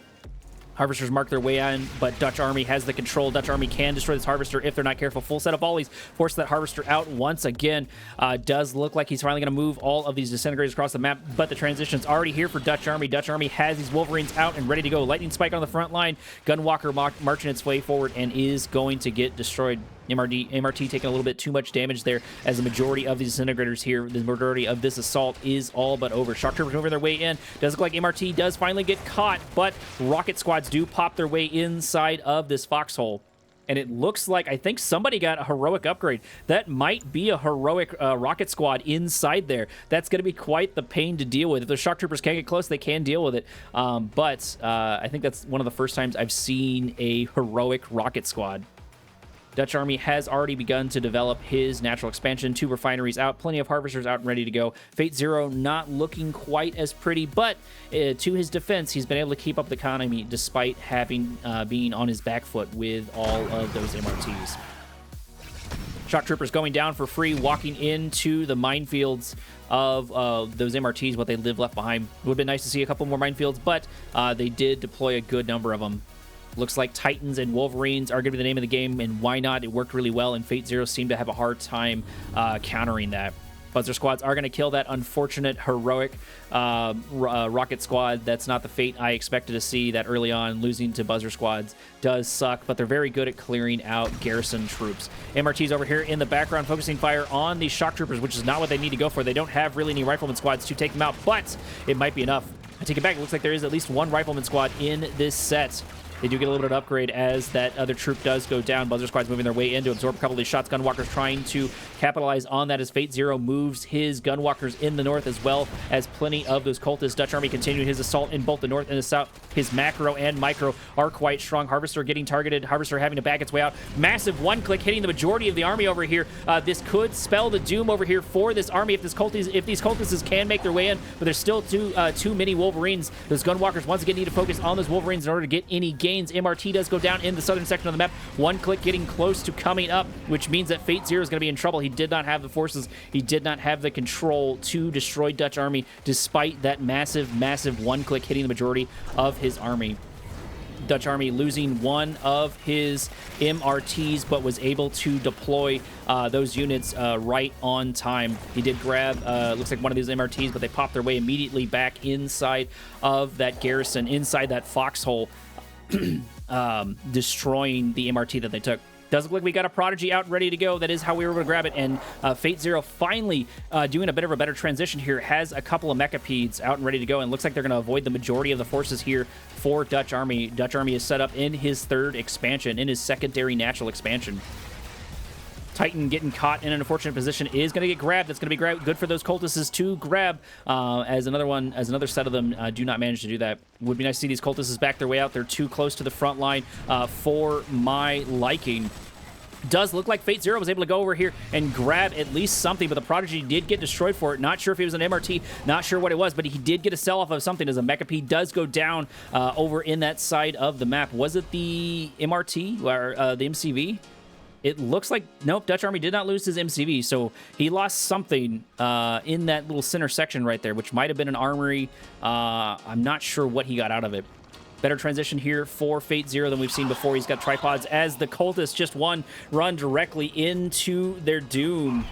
Harvesters mark their way in, but Dutch Army has the control. Dutch Army can destroy this Harvester if they're not careful. Full set of volleys force that Harvester out once again. Does look like he's finally going to move all of these disintegrators across the map, but the transition's already here for Dutch Army. Dutch Army has these Wolverines out and ready to go. Lightning Spike on the front line. Gunwalker marching its way forward and is going to get destroyed. MRT taking a little bit too much damage there as the majority of these disintegrators here, the majority of this assault is all but over. Shock Troopers moving their way in. Does look like MRT does finally get caught, but Rocket Squads do pop their way inside of this foxhole. And it looks like, I think somebody got a heroic upgrade. That might be a heroic Rocket Squad inside there. That's going to be quite the pain to deal with. If the Shock Troopers can get close, they can deal with it. But I think that's one of the first times I've seen a heroic Rocket Squad. Dutch Army has already begun to develop his natural expansion. 2 refineries out, plenty of harvesters out and ready to go. Fate Zero not looking quite as pretty, but to his defense, he's been able to keep up the economy despite having being on his back foot with all of those MRTs. Shock Troopers going down for free, walking into the minefields of those MRTs, what they live left behind. It would have been nice to see a couple more minefields, but they did deploy a good number of them. Looks like Titans and Wolverines are going to be the name of the game, and why not? It worked really well, and Fate Zero seemed to have a hard time countering that. Buzzer Squads are going to kill that unfortunate, heroic Rocket Squad. That's not the fate I expected to see that early on. Losing to Buzzer Squads does suck, but they're very good at clearing out garrison troops. MRTs over here in the background focusing fire on these Shock Troopers, which is not what they need to go for. They don't have really any Rifleman Squads to take them out, but it might be enough. I take it back. It looks like there is at least one Rifleman Squad in this set. They do get a little bit of upgrade as that other troop does go down. Buzzer Squad's moving their way in to absorb a couple of these shots. Gunwalker's trying to capitalize on that as Fate Zero moves his Gunwalkers in the north as well as plenty of those cultists. Dutch Army continuing his assault in both the north and the south. His macro and micro are quite strong. Harvester getting targeted. Harvester having to back its way out. Massive one-click hitting the majority of the army over here. This could spell the doom over here for this army if these cultists can make their way in, but there's still too many Wolverines. Those Gunwalkers once again need to focus on those Wolverines in order to get any gains. MRT does go down in the southern section of the map. One click getting close to coming up, which means that Fate Zero is going to be in trouble. He did not have the forces. He did not have the control to destroy Dutch Army, despite that massive one click hitting the majority of his army. Dutch Army losing one of his MRTs, but was able to deploy those units right on time. He did grab, looks like one of these MRTs, but they popped their way immediately back inside of that garrison, inside that foxhole, destroying the MRT that they took. Does look like we got a Prodigy out ready to go. That is how we were able to grab it. And Fate Zero finally doing a bit of a better transition here. Has a couple of Mechapeds out and ready to go. And looks like they're going to avoid the majority of the forces here for Dutch Army. Dutch Army is set up in his third expansion, in his secondary natural expansion. Titan getting caught in an unfortunate position is going to get grabbed. That's going to be good for those cultists to grab as another set of them do not manage to do that. Would be nice to see these cultists back their way out. They're too close to the front line for my liking. Does look like Fate Zero was able to go over here and grab at least something, but the Prodigy did get destroyed for it. Not sure if it was an MRT, not sure what it was, but he did get a sell-off of something as a Mechapede does go down over in that side of the map. Was it the MRT or the MCV? it looks like, nope, Dutch Army did not lose his MCV, so he lost something in that little center section right there, which might have been an armory. I'm not sure what he got out of it. Better transition here for Fate Zero than we've seen before. He's got tripods as the cultists just run directly into their doom.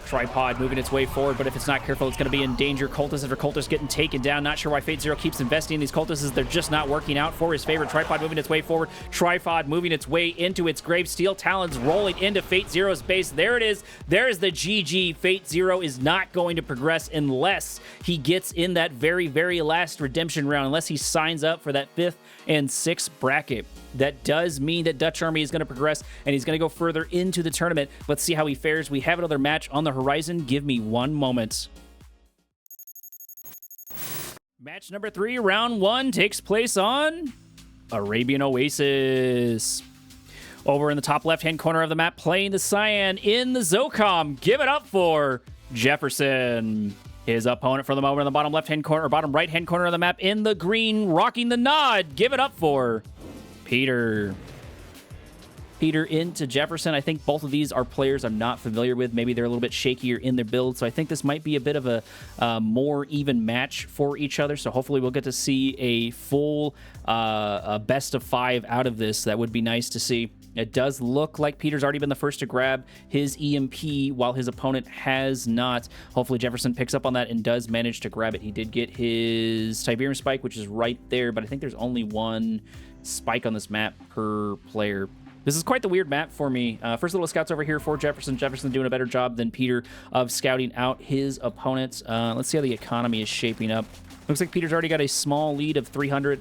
Tripod moving its way forward, but if it's not careful, it's going to be in danger. Cultist after cultist getting taken down. Not sure why Fate Zero keeps investing in these cultists, as they're just not working out for his favor. Tripod moving its way forward. Tripod moving its way into its grave. Steel Talons rolling into Fate Zero's base. There it is. There is the GG. Fate Zero is not going to progress unless he gets in that very, very last redemption round, unless he signs up for that 5th and 6th bracket. That does mean that Dutch Army is going to progress, and he's going to go further into the tournament. Let's see how he fares. We have another match on the horizon. Give me one moment. Match number 3, round 1, takes place on Arabian Oasis. Over in the top left-hand corner of the map, playing the Cyan in the Zocom. Give it up for Jefferson. His opponent for the moment in the bottom left-hand corner, or bottom right-hand corner of the map in the green, rocking the nod. Give it up for Peter. Peter into Jefferson. I think both of these are players I'm not familiar with. Maybe they're a little bit shakier in their build, so I think this might be a bit of a more even match for each other. So hopefully we'll get to see a full best of 5 out of this. That would be nice to see. It does look like Peter's already been the first to grab his EMP, while his opponent has not. Hopefully Jefferson picks up on that and does manage to grab it. He did get his Tiberium Spike, which is right there, but I think there's only one spike on this map per player. This is quite the weird map for me. First little scouts over here for Jefferson. Jefferson doing a better job than Peter of scouting out his opponents. Let's see how the economy is shaping up. Looks like Peter's already got a small lead of 300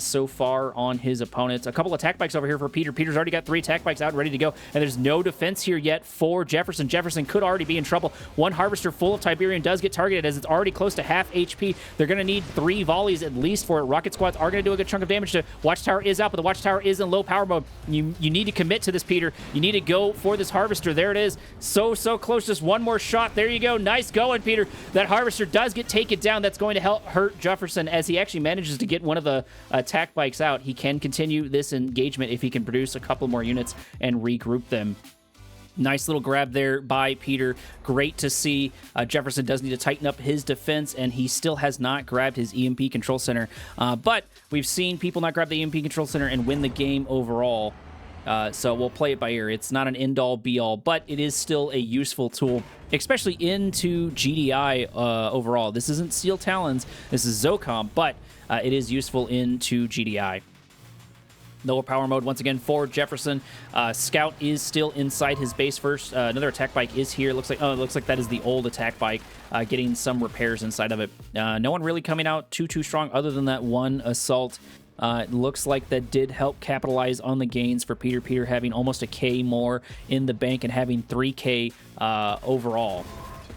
so far on his opponents. A couple attack bikes over here for Peter. Peter's already got 3 attack bikes out and ready to go, and there's no defense here yet for Jefferson. Jefferson could already be in trouble. One Harvester full of Tiberium does get targeted, as it's already close to half HP. They're going to need 3 volleys at least for it. Rocket squads are going to do a good chunk of damage to Watchtower is out, but the Watchtower is in low power mode. You need to commit to this, Peter. You need to go for this Harvester. There it is. So close. Just one more shot. There you go. Nice going, Peter. That Harvester does get taken down. That's going to help hurt Jefferson, as he actually manages to get one of the attack bikes out. He can continue this engagement if he can produce a couple more units and regroup them. Nice little grab there by Peter. Great to see. Jefferson does need to tighten up his defense, and he still has not grabbed his EMP Control Center. But we've seen people not grab the EMP Control Center and win the game overall. So we'll play it by ear. It's not an end-all, be-all, but it is still a useful tool, especially into GDI overall. This isn't Steel Talons. This is Zocom, but it is useful into GDI. Lower power mode once again for Jefferson. Scout is still inside his base first. Another attack bike is here. It looks like that is the old attack bike, getting some repairs inside of it. No one really coming out too strong other than that one assault. It looks like that did help capitalize on the gains for Peter. Peter having almost a K more in the bank and having 3K overall.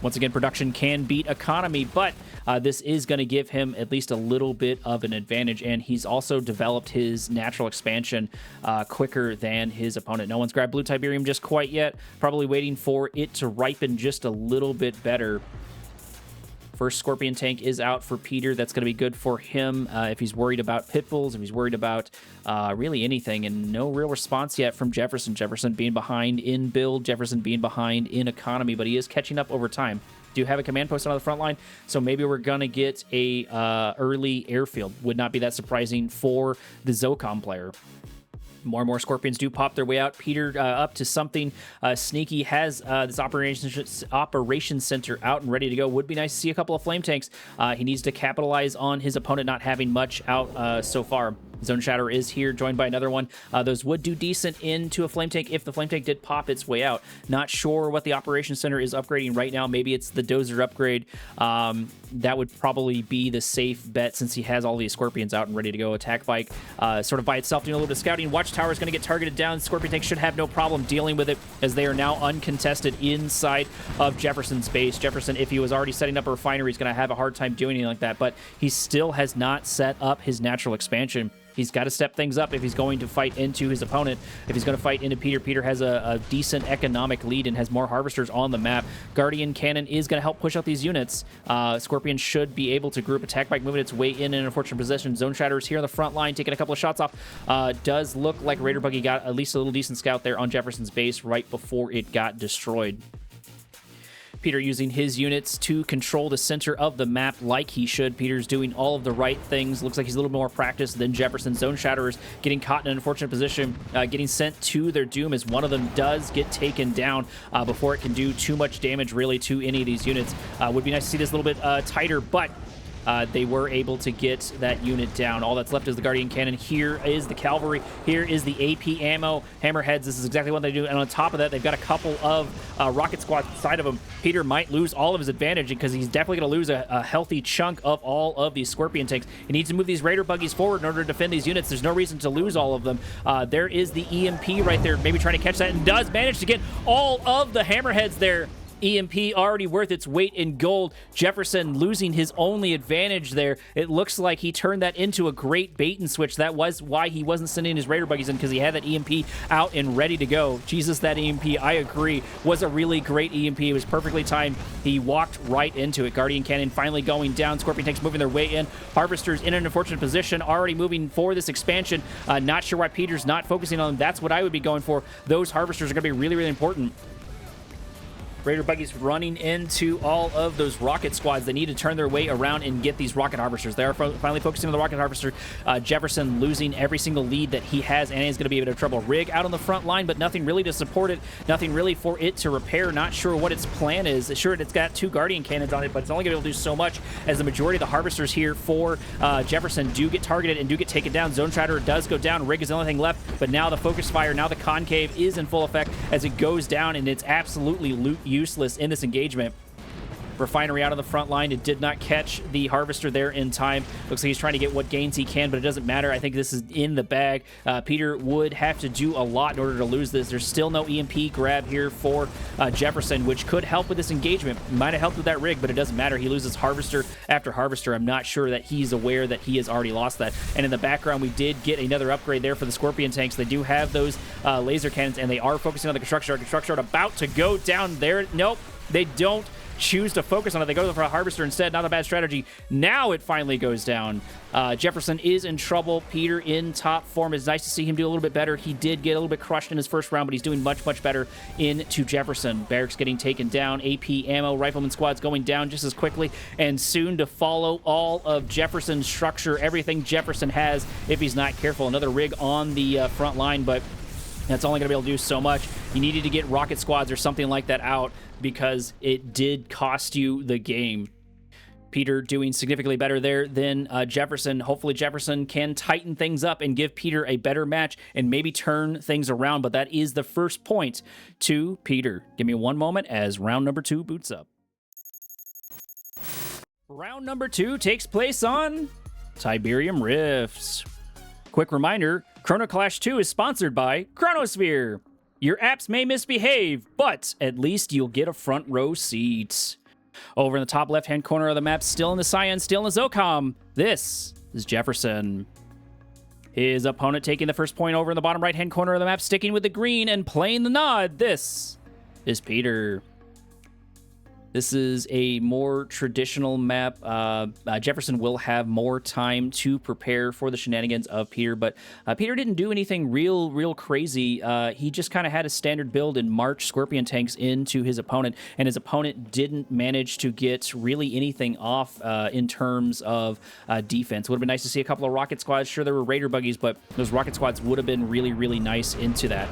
Once again, production can beat economy, but this is going to give him at least a little bit of an advantage, and he's also developed his natural expansion quicker than his opponent. No one's grabbed blue Tiberium just quite yet. Probably waiting for it to ripen just a little bit better. First Scorpion tank is out for Peter. That's going to be good for him if he's worried about pit bulls, if he's worried about really anything, and no real response yet from Jefferson. Jefferson being behind in build, Jefferson being behind in economy, but he is catching up over time. Do have a command post on the front line, so maybe we're going to get a early airfield. Would not be that surprising for the Zocom player. More and more Scorpions do pop their way out. Peter up to something sneaky, has this operation center out and ready to go. Would be nice to see a couple of flame tanks. He needs to capitalize on his opponent not having much out so far. Zone Shatter is here, joined by another one. Those would do decent into a flame tank if the flame tank did pop its way out. Not sure what the operation center is upgrading right now. Maybe it's the dozer upgrade. That would probably be the safe bet since he has all these Scorpions out and ready to go. Attack bike sort of by itself doing a little bit of scouting. Watchtower is going to get targeted down. Scorpion tank should have no problem dealing with it, as they are now uncontested inside of Jefferson's base. Jefferson, if he was already setting up a refinery, is going to have a hard time doing anything like that, but he still has not set up his natural expansion. He's got to step things up if he's going to fight into his opponent. If he's going to fight into Peter, Peter has a decent economic lead and has more harvesters on the map. Guardian Cannon is going to help push out these units. Scorpion should be able to group attack bike moving its way in an unfortunate position. Zone Shatterers here on the front line, taking a couple of shots off. Does look like Raider Buggy got at least a little decent scout there on Jefferson's base right before it got destroyed. Peter using his units to control the center of the map like he should. Peter's doing all of the right things. Looks like he's a little more practiced than Jefferson. Zone Shatterers getting caught in an unfortunate position, getting sent to their doom as one of them does get taken down before it can do too much damage really to any of these units. Would be nice to see this a little bit tighter, but they were able to get that unit down. All that's left is the Guardian Cannon. Here is the Cavalry. Here is the AP ammo. Hammerheads, this is exactly what they do. And on top of that, they've got a couple of rocket squads inside of him. Peter might lose all of his advantage because he's definitely going to lose a healthy chunk of all of these Scorpion tanks. He needs to move these Raider Buggies forward in order to defend these units. There's no reason to lose all of them. There is the EMP right there, maybe trying to catch that, and does manage to get all of the Hammerheads there. EMP already worth its weight in gold. Jefferson losing his only advantage there. It looks like he turned that into a great bait and switch. That was why he wasn't sending his Raider Buggies in, because he had that EMP out and ready to go. Jesus, that EMP, I agree, was a really great EMP. It was perfectly timed. He walked right into it. Guardian Cannon finally going down. Scorpion tanks moving their way in. Harvesters in an unfortunate position, already moving for this expansion. Not sure why Peter's not focusing on them. That's what I would be going for. Those Harvesters are going to be really, really important. Raider Buggies running into all of those rocket squads. They need to turn their way around and get these rocket harvesters. They are finally focusing on the rocket harvester. Jefferson losing every single lead that he has, and he's going to be able to trouble. Rig out on the front line, but nothing really to support it. Nothing really for it to repair. Not sure what its plan is. Sure, it's got 2 Guardian Cannons on it, but it's only going to be able to do so much, as the majority of the harvesters here for Jefferson do get targeted and do get taken down. Zone Shatter does go down. Rig is the only thing left, but now the focus fire, now the concave is in full effect as it goes down, and it's absolutely useless in this engagement. Refinery out on the front line. It did not catch the harvester there in time. Looks like he's trying to get what gains he can, but it doesn't matter. I think this is in the bag. Peter would have to do a lot in order to lose this. There's still no EMP grab here for Jefferson, which could help with this engagement. Might have helped with that rig, but it doesn't matter. He loses harvester after harvester. I'm not sure that he's aware that he has already lost that. And in the background, we did get another upgrade there for the Scorpion tanks. They do have those laser cannons, and they are focusing on the construction yard. Construction yard about to go down there. Nope, they don't choose to focus on it. They go for a harvester instead. Not a bad strategy. Now it finally goes down. Jefferson is in trouble. Peter in top form. It's nice to see him do a little bit better. He did get a little bit crushed in his first round, but he's doing much, much better into Jefferson. Barracks getting taken down. AP ammo. Rifleman squads going down just as quickly, and soon to follow all of Jefferson's structure. Everything Jefferson has, if he's not careful. Another rig on the front line, but that's only going to be able to do so much. You needed to get rocket squads or something like that out, because it did cost you the game. Peter doing significantly better there than Jefferson. Hopefully Jefferson can tighten things up and give Peter a better match and maybe turn things around, but that is the first point to Peter. Give me one moment as round number 2 boots up. Round number 2 takes place on Tiberium Rifts. Quick reminder, Chrono Clash 2 is sponsored by Chronosphere. Your apps may misbehave, but at least you'll get a front row seat. Over in the top left-hand corner of the map, still in the Cyan, still in the Zocom, this is Jefferson. His opponent taking the first point over in the bottom right-hand corner of the map, sticking with the green and playing the nod. This is Peter. This is a more traditional map. Jefferson will have more time to prepare for the shenanigans of Peter, but Peter didn't do anything real crazy. He just kind of had a standard build and march Scorpion tanks into his opponent, and his opponent didn't manage to get really anything off in terms of defense. Would have been nice to see a couple of rocket squads. Sure, there were Raider Buggies, but those rocket squads would have been really nice into that.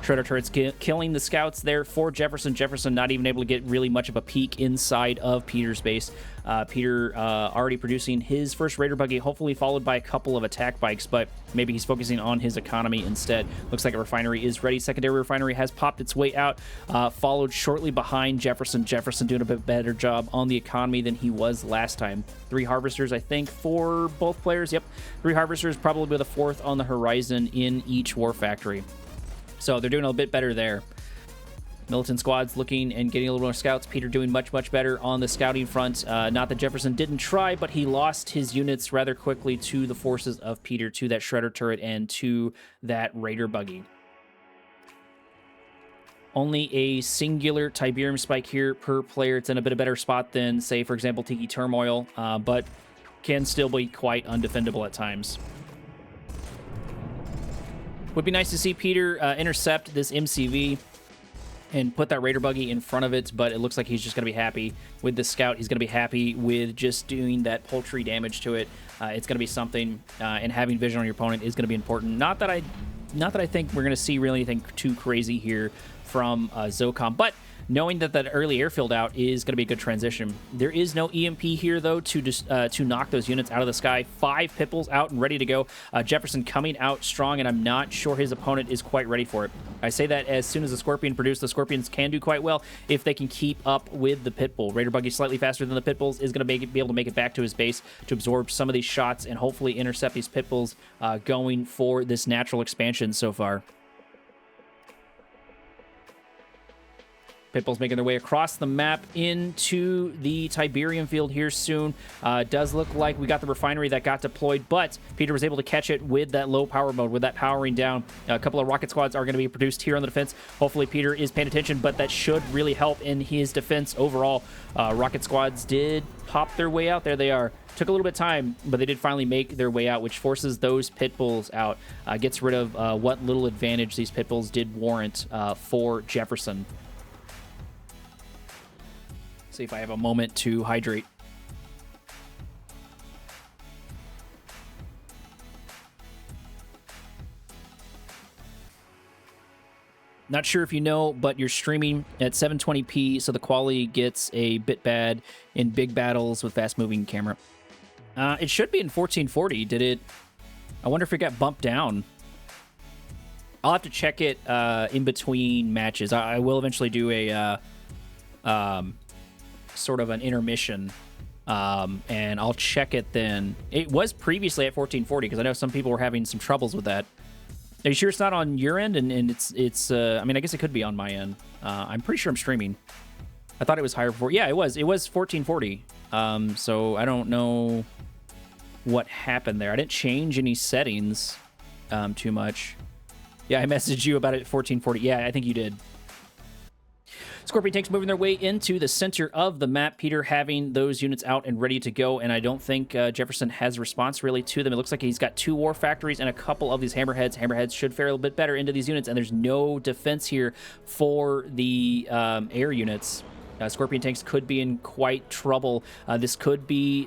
Shredder turrets killing the scouts there for Jefferson. Jefferson not even able to get really much of a peek inside of Peter's base. Peter already producing his first Raider Buggy, hopefully followed by a couple of attack bikes, but maybe he's focusing on his economy instead. Looks like a refinery is ready. Secondary refinery has popped its way out, followed shortly behind Jefferson. Jefferson doing a bit better job on the economy than he was last time. 3 harvesters, I think, for both players. Yep, 3 harvesters, probably with a 4th on the horizon in each war factory. So they're doing a bit better there. Militant squads looking and getting a little more scouts. Peter doing much, much better on the scouting front. Not that Jefferson didn't try, but he lost his units rather quickly to the forces of Peter, to that Shredder turret and to that Raider buggy. Only a singular Tiberium spike here per player. It's in a bit of better spot than, say, for example, Tiki Turmoil, but can still be quite undefendable at times. Would be nice to see Peter intercept this MCV and put that Raider buggy in front of it, but it looks like he's just going to be happy with the scout. He's going to be happy with just doing that poultry damage to it. It's going to be something, and having vision on your opponent is going to be important. Not that I think we're going to see really anything too crazy here from Zocom, but knowing that that early airfield out is going to be a good transition. There is no EMP here, though, to knock those units out of the sky. 5 Pipples out and ready to go. Jefferson coming out strong, and I'm not sure his opponent is quite ready for it. I say that as soon as the Scorpion produced, the Scorpions can do quite well if they can keep up with the Pitbull. Raider Buggy slightly faster than the Pitbulls, is going to be able to make it back to his base to absorb some of these shots and hopefully intercept these Pitbulls going for this natural expansion so far. Pitbulls making their way across the map into the Tiberium field here soon. Does look like we got the refinery that got deployed, but Peter was able to catch it with that low power mode, with that powering down. A couple of rocket squads are going to be produced here on the defense. Hopefully Peter is paying attention, but that should really help in his defense overall. Rocket squads did pop their way out. There they are. Took a little bit of time, but they did finally make their way out, which forces those Pitbulls out. Gets rid of what little advantage these Pitbulls did warrant for Jefferson. See if I have a moment to hydrate. Not sure if you know, but you're streaming at 720p, so the quality gets a bit bad in big battles with fast-moving camera. It should be in 1440. Did it? I wonder if it got bumped down. I'll have to check it in between matches. I will eventually do a sort of an intermission, and I'll check it then. It was previously at 1440 because I know some people were having some troubles with that. Are you sure it's not on your end? And it's I mean, I guess it could be on my end. I'm pretty sure I'm streaming. I thought it was higher before. Yeah, it was 1440. So I don't know what happened there. I didn't change any settings too much. Yeah, I messaged you about it at 1440. Yeah, I think you did. Scorpion tanks moving their way into the center of the map. Peter having those units out and ready to go, and I don't think Jefferson has a response really to them. It looks like he's got 2 war factories and a couple of these hammerheads. Hammerheads should fare a little bit better into these units, and there's no defense here for the air units. Scorpion tanks could be in quite trouble. This could be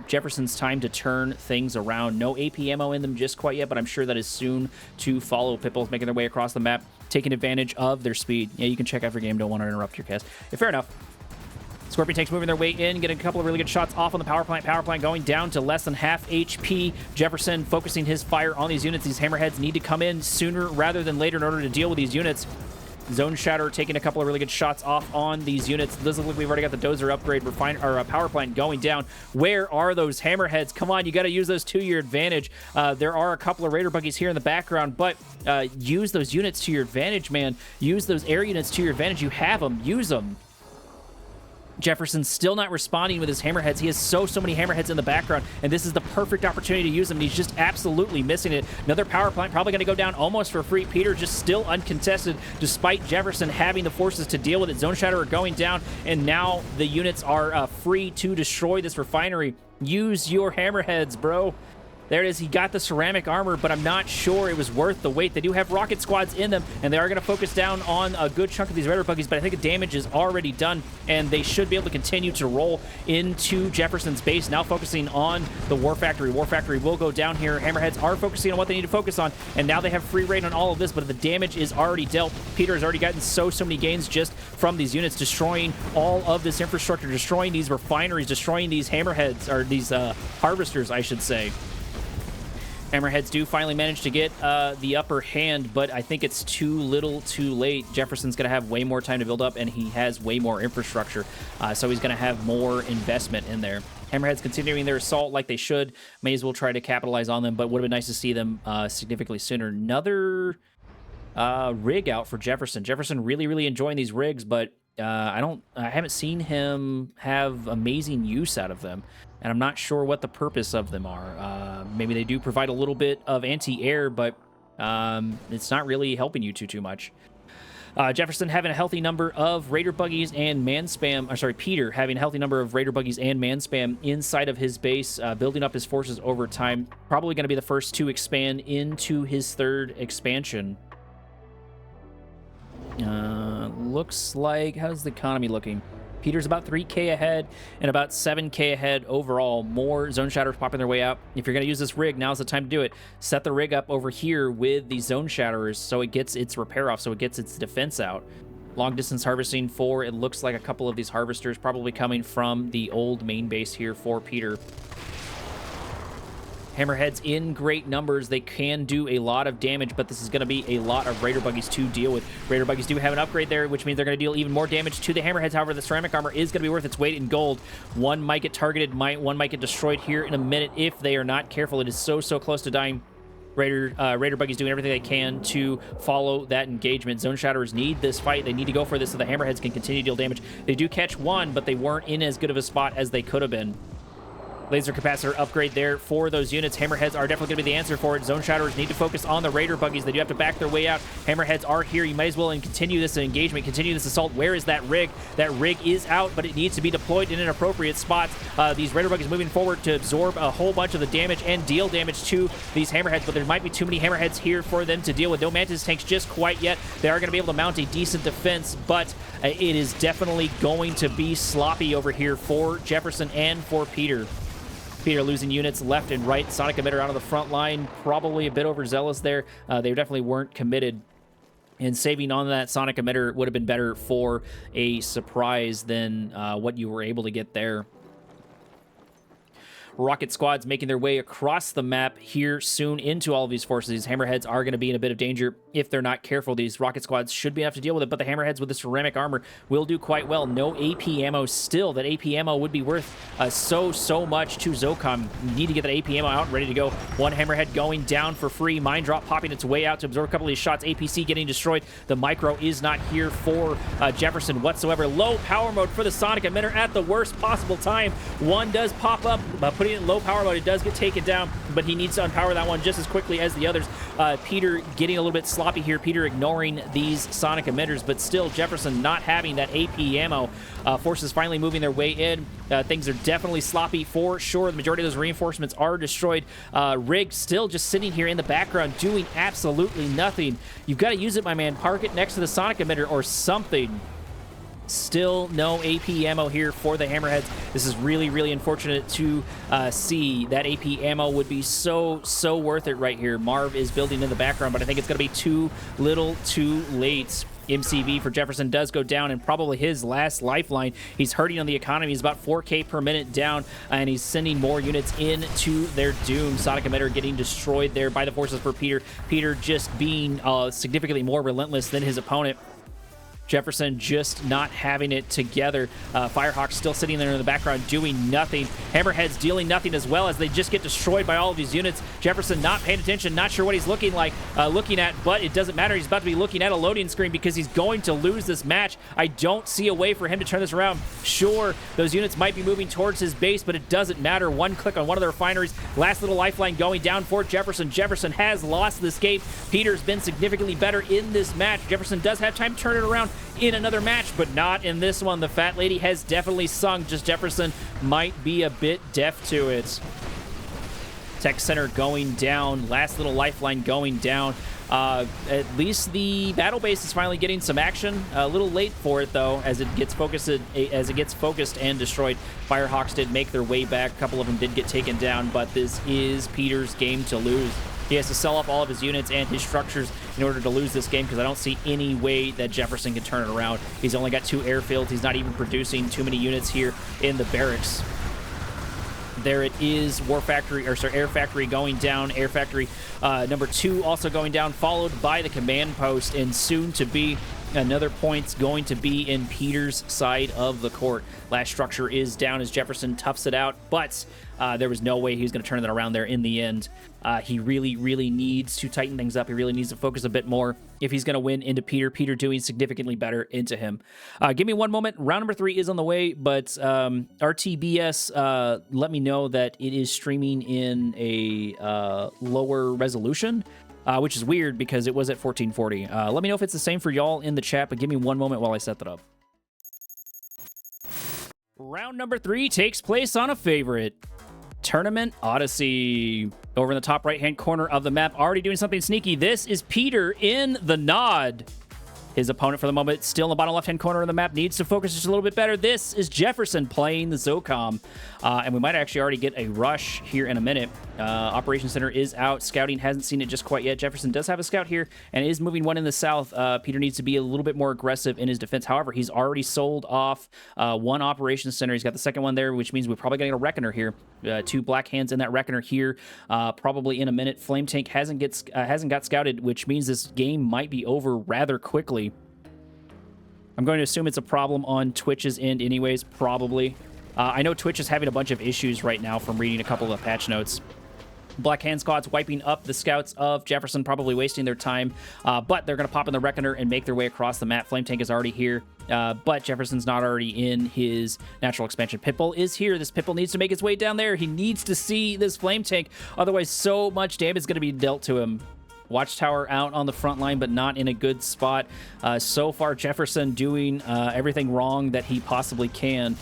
Jefferson's time to turn things around. No AP ammo in them just quite yet, but I'm sure that is soon to follow. Pitbulls making their way across the map, taking advantage of their speed. Yeah, you can check every game. Don't want to interrupt your cast. Yeah, fair enough. Scorpion tanks moving their way in, getting a couple of really good shots off on the power plant. Power plant going down to less than half HP. Jefferson focusing his fire on these units. These hammerheads need to come in sooner rather than later in order to deal with these units. Zone Shatter taking a couple of really good shots off on these units. It doesn't look like we've already got the dozer upgrade, power plant going down. Where are those hammerheads? Come on, you got to use those to your advantage. There are a couple of Raider buggies here in the background, but use those units to your advantage, man. Use those air units to your advantage. You have them. Use them. Jefferson's still not responding with his hammerheads. He has so many hammerheads in the background, and this is the perfect opportunity to use them, and he's just absolutely missing it. Another power plant probably going to go down almost for free. Peter just still uncontested, despite Jefferson having the forces to deal with it. Zone Shatter are going down, and now the units are free to destroy this refinery. Use your hammerheads, bro. There it is. He got the ceramic armor, but I'm not sure it was worth the wait. They do have rocket squads in them, and they are going to focus down on a good chunk of these Raider buggies, but I think the damage is already done, and they should be able to continue to roll into Jefferson's base. Now focusing on the War Factory. War Factory will go down here. Hammerheads are focusing on what they need to focus on, and now they have free reign on all of this, but the damage is already dealt. Peter has already gotten so many gains just from these units, destroying all of this infrastructure, destroying these refineries, destroying these hammerheads, or these harvesters, I should say. Hammerheads do finally manage to get the upper hand, but I think it's too little too late. Jefferson's going to have way more time to build up, and he has way more infrastructure, so he's going to have more investment in there. Hammerheads continuing their assault like they should. May as well try to capitalize on them, but would have been nice to see them significantly sooner. Another rig out for Jefferson. Jefferson really enjoying these rigs, but I haven't seen him have amazing use out of them, and I'm not sure what the purpose of them are. Maybe they do provide a little bit of anti-air, but it's not really helping you too much. Jefferson having a healthy number of Raider buggies and man spam. Peter having a healthy number of Raider buggies and man spam inside of his base, building up his forces over time. Probably going to be the first to expand into his third expansion. Looks like, how's the economy looking? Peter's about 3K ahead and about 7K ahead overall. More zone shatters popping their way out. If you're going to use this rig, now's the time to do it. Set the rig up over here with the zone shatterers so it gets its repair off, so it gets its defense out. Long distance harvesting for, it looks like a couple of these harvesters probably coming from the old main base here for Peter. Hammerheads in great numbers. They can do a lot of damage, but this is going to be a lot of Raider buggies to deal with. Raider buggies do have an upgrade there, which means they're going to deal even more damage to the Hammerheads. However, the ceramic armor is going to be worth its weight in gold. One might get targeted, one might get destroyed here in a minute if they are not careful. It is so close to dying. Raider buggies doing everything they can to follow that engagement. Zone Shatterers need this fight. They need to go for this so the Hammerheads can continue to deal damage. They do catch one, but they weren't in as good of a spot as they could have been. Laser capacitor upgrade there for those units. Hammerheads are definitely going to be the answer for it. Zone Shatterers need to focus on the Raider buggies. They do have to back their way out. Hammerheads are here. You might as well continue this engagement, continue this assault. Where is that rig? That rig is out, but it needs to be deployed in an appropriate spot. These Raider buggies moving forward to absorb a whole bunch of the damage and deal damage to these Hammerheads, but there might be too many Hammerheads here for them to deal with. No Mantis tanks just quite yet. They are going to be able to mount a decent defense, but it is definitely going to be sloppy over here for Jefferson and for Peter. Peter losing units left and right. Sonic emitter out of the front line, probably a bit overzealous there. They definitely weren't committed. And saving on that Sonic emitter would have been better for a surprise than what you were able to get there. Rocket squads making their way across the map here soon into all of these forces. These Hammerheads are going to be in a bit of danger if they're not careful. These rocket squads should be enough to deal with it, but the Hammerheads with the ceramic armor will do quite well. No AP ammo still. That AP ammo would be worth so much to Zocom. You need to get that AP ammo out and ready to go. One Hammerhead going down for free. Mine drop popping its way out to absorb a couple of these shots. APC getting destroyed. The micro is not here for Jefferson whatsoever. Low power mode for the Sonic emitter at the worst possible time. One does pop up, putting it in low power mode. It does get taken down, but he needs to unpower that one just as quickly as the others. Peter getting a little bit sloppy here. Peter ignoring these Sonic emitters, but still Jefferson not having that AP ammo. Forces finally moving their way in. Things are definitely sloppy for sure. The majority of those reinforcements are destroyed. Rig still just sitting here in the background doing absolutely nothing. You've got to use it, my man. Park it next to the Sonic emitter or something. Still no AP ammo here for the Hammerheads. This is really unfortunate to see. That AP ammo would be so worth it right here. Marv is building in the background, but I think it's going to be too little too late. MCV for Jefferson does go down, and probably his last lifeline. He's hurting on the economy. He's about 4K per minute down, and he's sending more units into their doom. Sonic emitter getting destroyed there by the forces for Peter. Peter just being significantly more relentless than his opponent. Jefferson just not having it together. Firehawk still sitting there in the background doing nothing. Hammerheads dealing nothing as well as they just get destroyed by all of these units. Jefferson not paying attention, not sure what he's looking at, but it doesn't matter. He's about to be looking at a loading screen because he's going to lose this match. I don't see a way for him to turn this around. Sure, those units might be moving towards his base, but it doesn't matter. One click on one of the refineries. Last little lifeline going down for Jefferson. Jefferson has lost this game. Peter's been significantly better in this match. Jefferson does have time to turn it around in another match, but not in this one. The fat lady has definitely sung. Just Jefferson might be a bit deaf to it. Tech center going down. Last little lifeline going down. At least the battle base is finally getting some action. A little late for it though, as it gets focused and destroyed. Firehawks did make their way back. A couple of them did get taken down, but this is Peter's game to lose. He has to sell off all of his units and his structures in order to lose this game, because I don't see any way that Jefferson can turn it around. He's only got 2 airfields. He's not even producing too many units here in the barracks. There it is, Air Factory going down. Air Factory number 2 also going down, followed by the command post, and soon to be Another point's going to be in Peter's side of the court. Last structure is down as Jefferson toughs it out, but there was no way he was going to turn that around there in the end. He really needs to tighten things up. He really needs to focus a bit more if he's going to win into Peter. Peter doing significantly better into him. Give me one moment. Round number 3 is on the way, but RTBS let me know that it is streaming in a lower resolution. Which is weird because it was at 1440. Let me know if it's the same for y'all in the chat, but give me one moment while I set that up. Round number 3 takes place on a favorite. Tournament Odyssey. Over in the top right-hand corner of the map, already doing something sneaky. This is Peter in the nod. His opponent for the moment, still in the bottom left-hand corner of the map, needs to focus just a little bit better. This is Jefferson playing the Zocom. And we might actually already get a rush here in a minute. Operations Center is out. Scouting hasn't seen it just quite yet. Jefferson does have a scout here and is moving one in the south. Peter needs to be a little bit more aggressive in his defense. However, he's already sold off one Operations Center. He's got the second one there, which means we're probably going to get a Reckoner here. 2 black hands in that Reckoner here, probably in a minute. Flame Tank hasn't got scouted, which means this game might be over rather quickly. I'm going to assume it's a problem on Twitch's end anyways, probably. I know Twitch is having a bunch of issues right now from reading a couple of patch notes. Black Hand Squad's wiping up the scouts of Jefferson, probably wasting their time, but they're going to pop in the Reckoner and make their way across the map. Flame Tank is already here, but Jefferson's not already in his natural expansion. Pitbull is here. This Pitbull needs to make his way down there. He needs to see this Flame Tank, otherwise so much damage is going to be dealt to him. Watchtower out on the front line, but not in a good spot. So far, Jefferson doing everything wrong that he possibly can.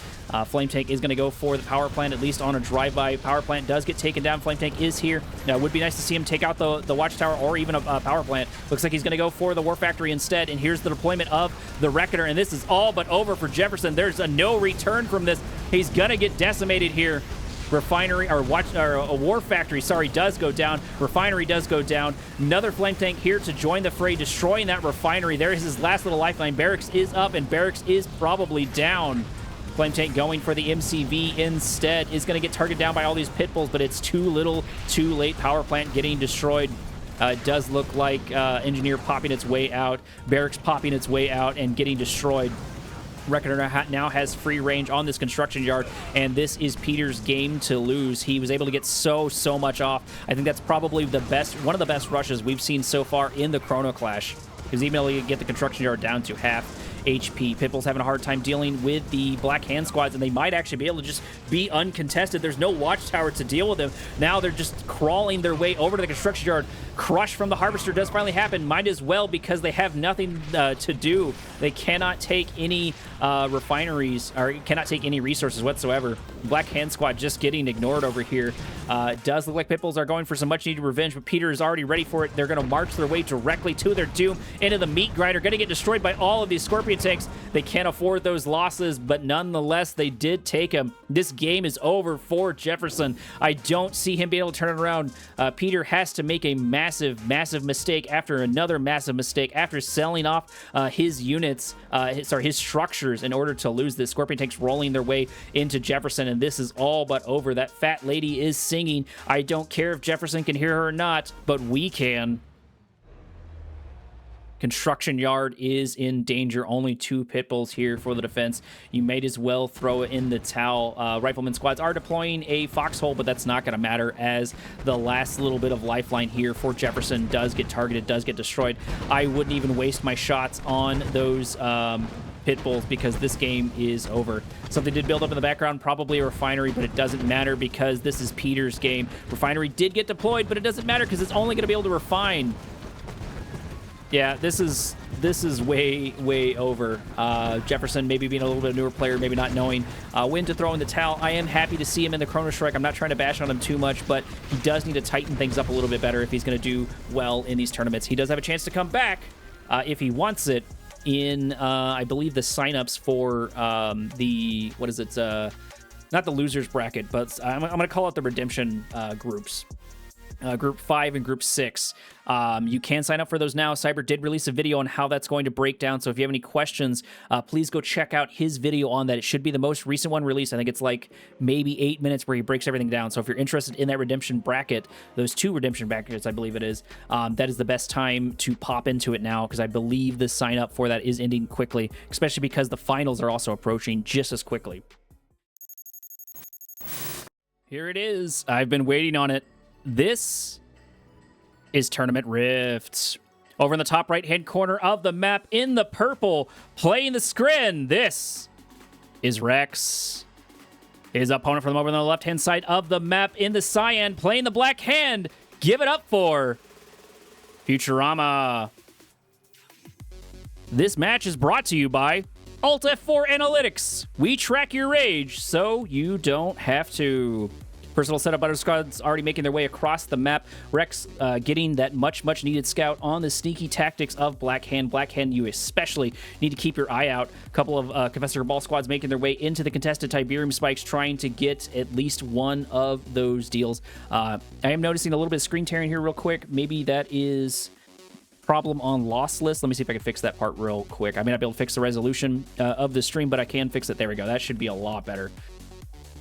Flame Tank is going to go for the power plant, at least on a drive-by. Power plant does get taken down. Flame Tank is here. Now, it would be nice to see him take out the Watchtower or even a power plant. Looks like he's going to go for the War Factory instead, and here's the deployment of the Reckoner, and this is all but over for Jefferson. There's a no return from this. He's going to get decimated here. Refinery, or a War Factory, sorry, does go down. Refinery does go down. Another Flame Tank here to join the fray, destroying that refinery. There is his last little lifeline. Barracks is up, and Barracks is probably down. Flame Tank going for the MCV instead. Is going to get targeted down by all these Pitbulls, but it's too little, too late. Power plant getting destroyed. It does look like Engineer popping its way out. Barracks popping its way out and getting destroyed. Reckoner now has free range on this construction yard, and this is Peter's game to lose. He was able to get so much off. I think that's probably one of the best rushes we've seen so far in the Chrono Clash. He was even able to get the construction yard down to half HP. Pitbull's having a hard time dealing with the Black Hand Squads, and they might actually be able to just be uncontested. There's no Watchtower to deal with them. Now they're just crawling their way over to the construction yard. Crush from the Harvester does finally happen. Might as well, because they have nothing to do. They cannot take any refineries, or cannot take any resources whatsoever. Black Hand Squad just getting ignored over here. It does look like Pitbulls are going for some much-needed revenge, but Peter is already ready for it. They're going to march their way directly to their doom into the meat grinder. Going to get destroyed by all of these Scorpion tanks. They can't afford those losses, but nonetheless, they did take him. This game is over for Jefferson. I don't see him being able to turn it around. Peter has to make a massive mistake after another massive mistake after selling off his units, his structures in order to lose this. Scorpion tanks rolling their way into Jefferson, and this is all but over. That fat lady is singing. I don't care if Jefferson can hear her or not, but we can. Construction yard is in danger. Only 2 Pitbulls here for the defense. You might as well throw it in the towel. Rifleman squads are deploying a foxhole, but that's not going to matter as the last little bit of lifeline here for Jefferson does get targeted, does get destroyed. I wouldn't even waste my shots on those Pitbulls because this game is over. Something did build up in the background, probably a refinery, but it doesn't matter because this is Peter's game. Refinery did get deployed, but it doesn't matter because it's only going to be able to refine. Yeah, this is way over. Jefferson maybe being a little bit newer player, maybe not knowing when to throw in the towel. I am happy to see him in the Chrono Strike. I'm not trying to bash on him too much, but he does need to tighten things up a little bit better if he's going to do well in these tournaments. He does have a chance to come back if he wants it in, I believe, the signups for the, what is it? Not the losers bracket, but I'm going to call it the redemption groups. Group 5 and Group 6. You can sign up for those now. Cyber did release a video on how that's going to break down, so if you have any questions, please go check out his video on that. It should be the most recent one released. I think it's like maybe 8 minutes where he breaks everything down. So if you're interested in that redemption bracket, those 2 redemption brackets, I believe it is, that is the best time to pop into it now, because I believe the sign up for that is ending quickly, especially because the finals are also approaching just as quickly. Here it is. I've been waiting on it. This is Tournament Rift. Over in the top right-hand corner of the map, in the purple, playing the screen, this is Rex. His opponent from over on the left-hand side of the map, in the cyan, playing the black hand. Give it up for Futurama. This match is brought to you by Alt F4 Analytics. We track your rage so you don't have to. Personal setup butter squads already making their way across the map. Rex getting that much needed scout on the sneaky tactics of Black Hand. Black Hand, you especially need to keep your eye out. A couple of Confessor Ball squads making their way into the contested Tiberium spikes, trying to get at least one of those deals. I am noticing a little bit of screen tearing here real quick. Maybe that is problem on loss list. Let me see if I can fix that part real quick. I may not be able to fix the resolution of the stream, but I can fix it. There we go. That should be a lot better.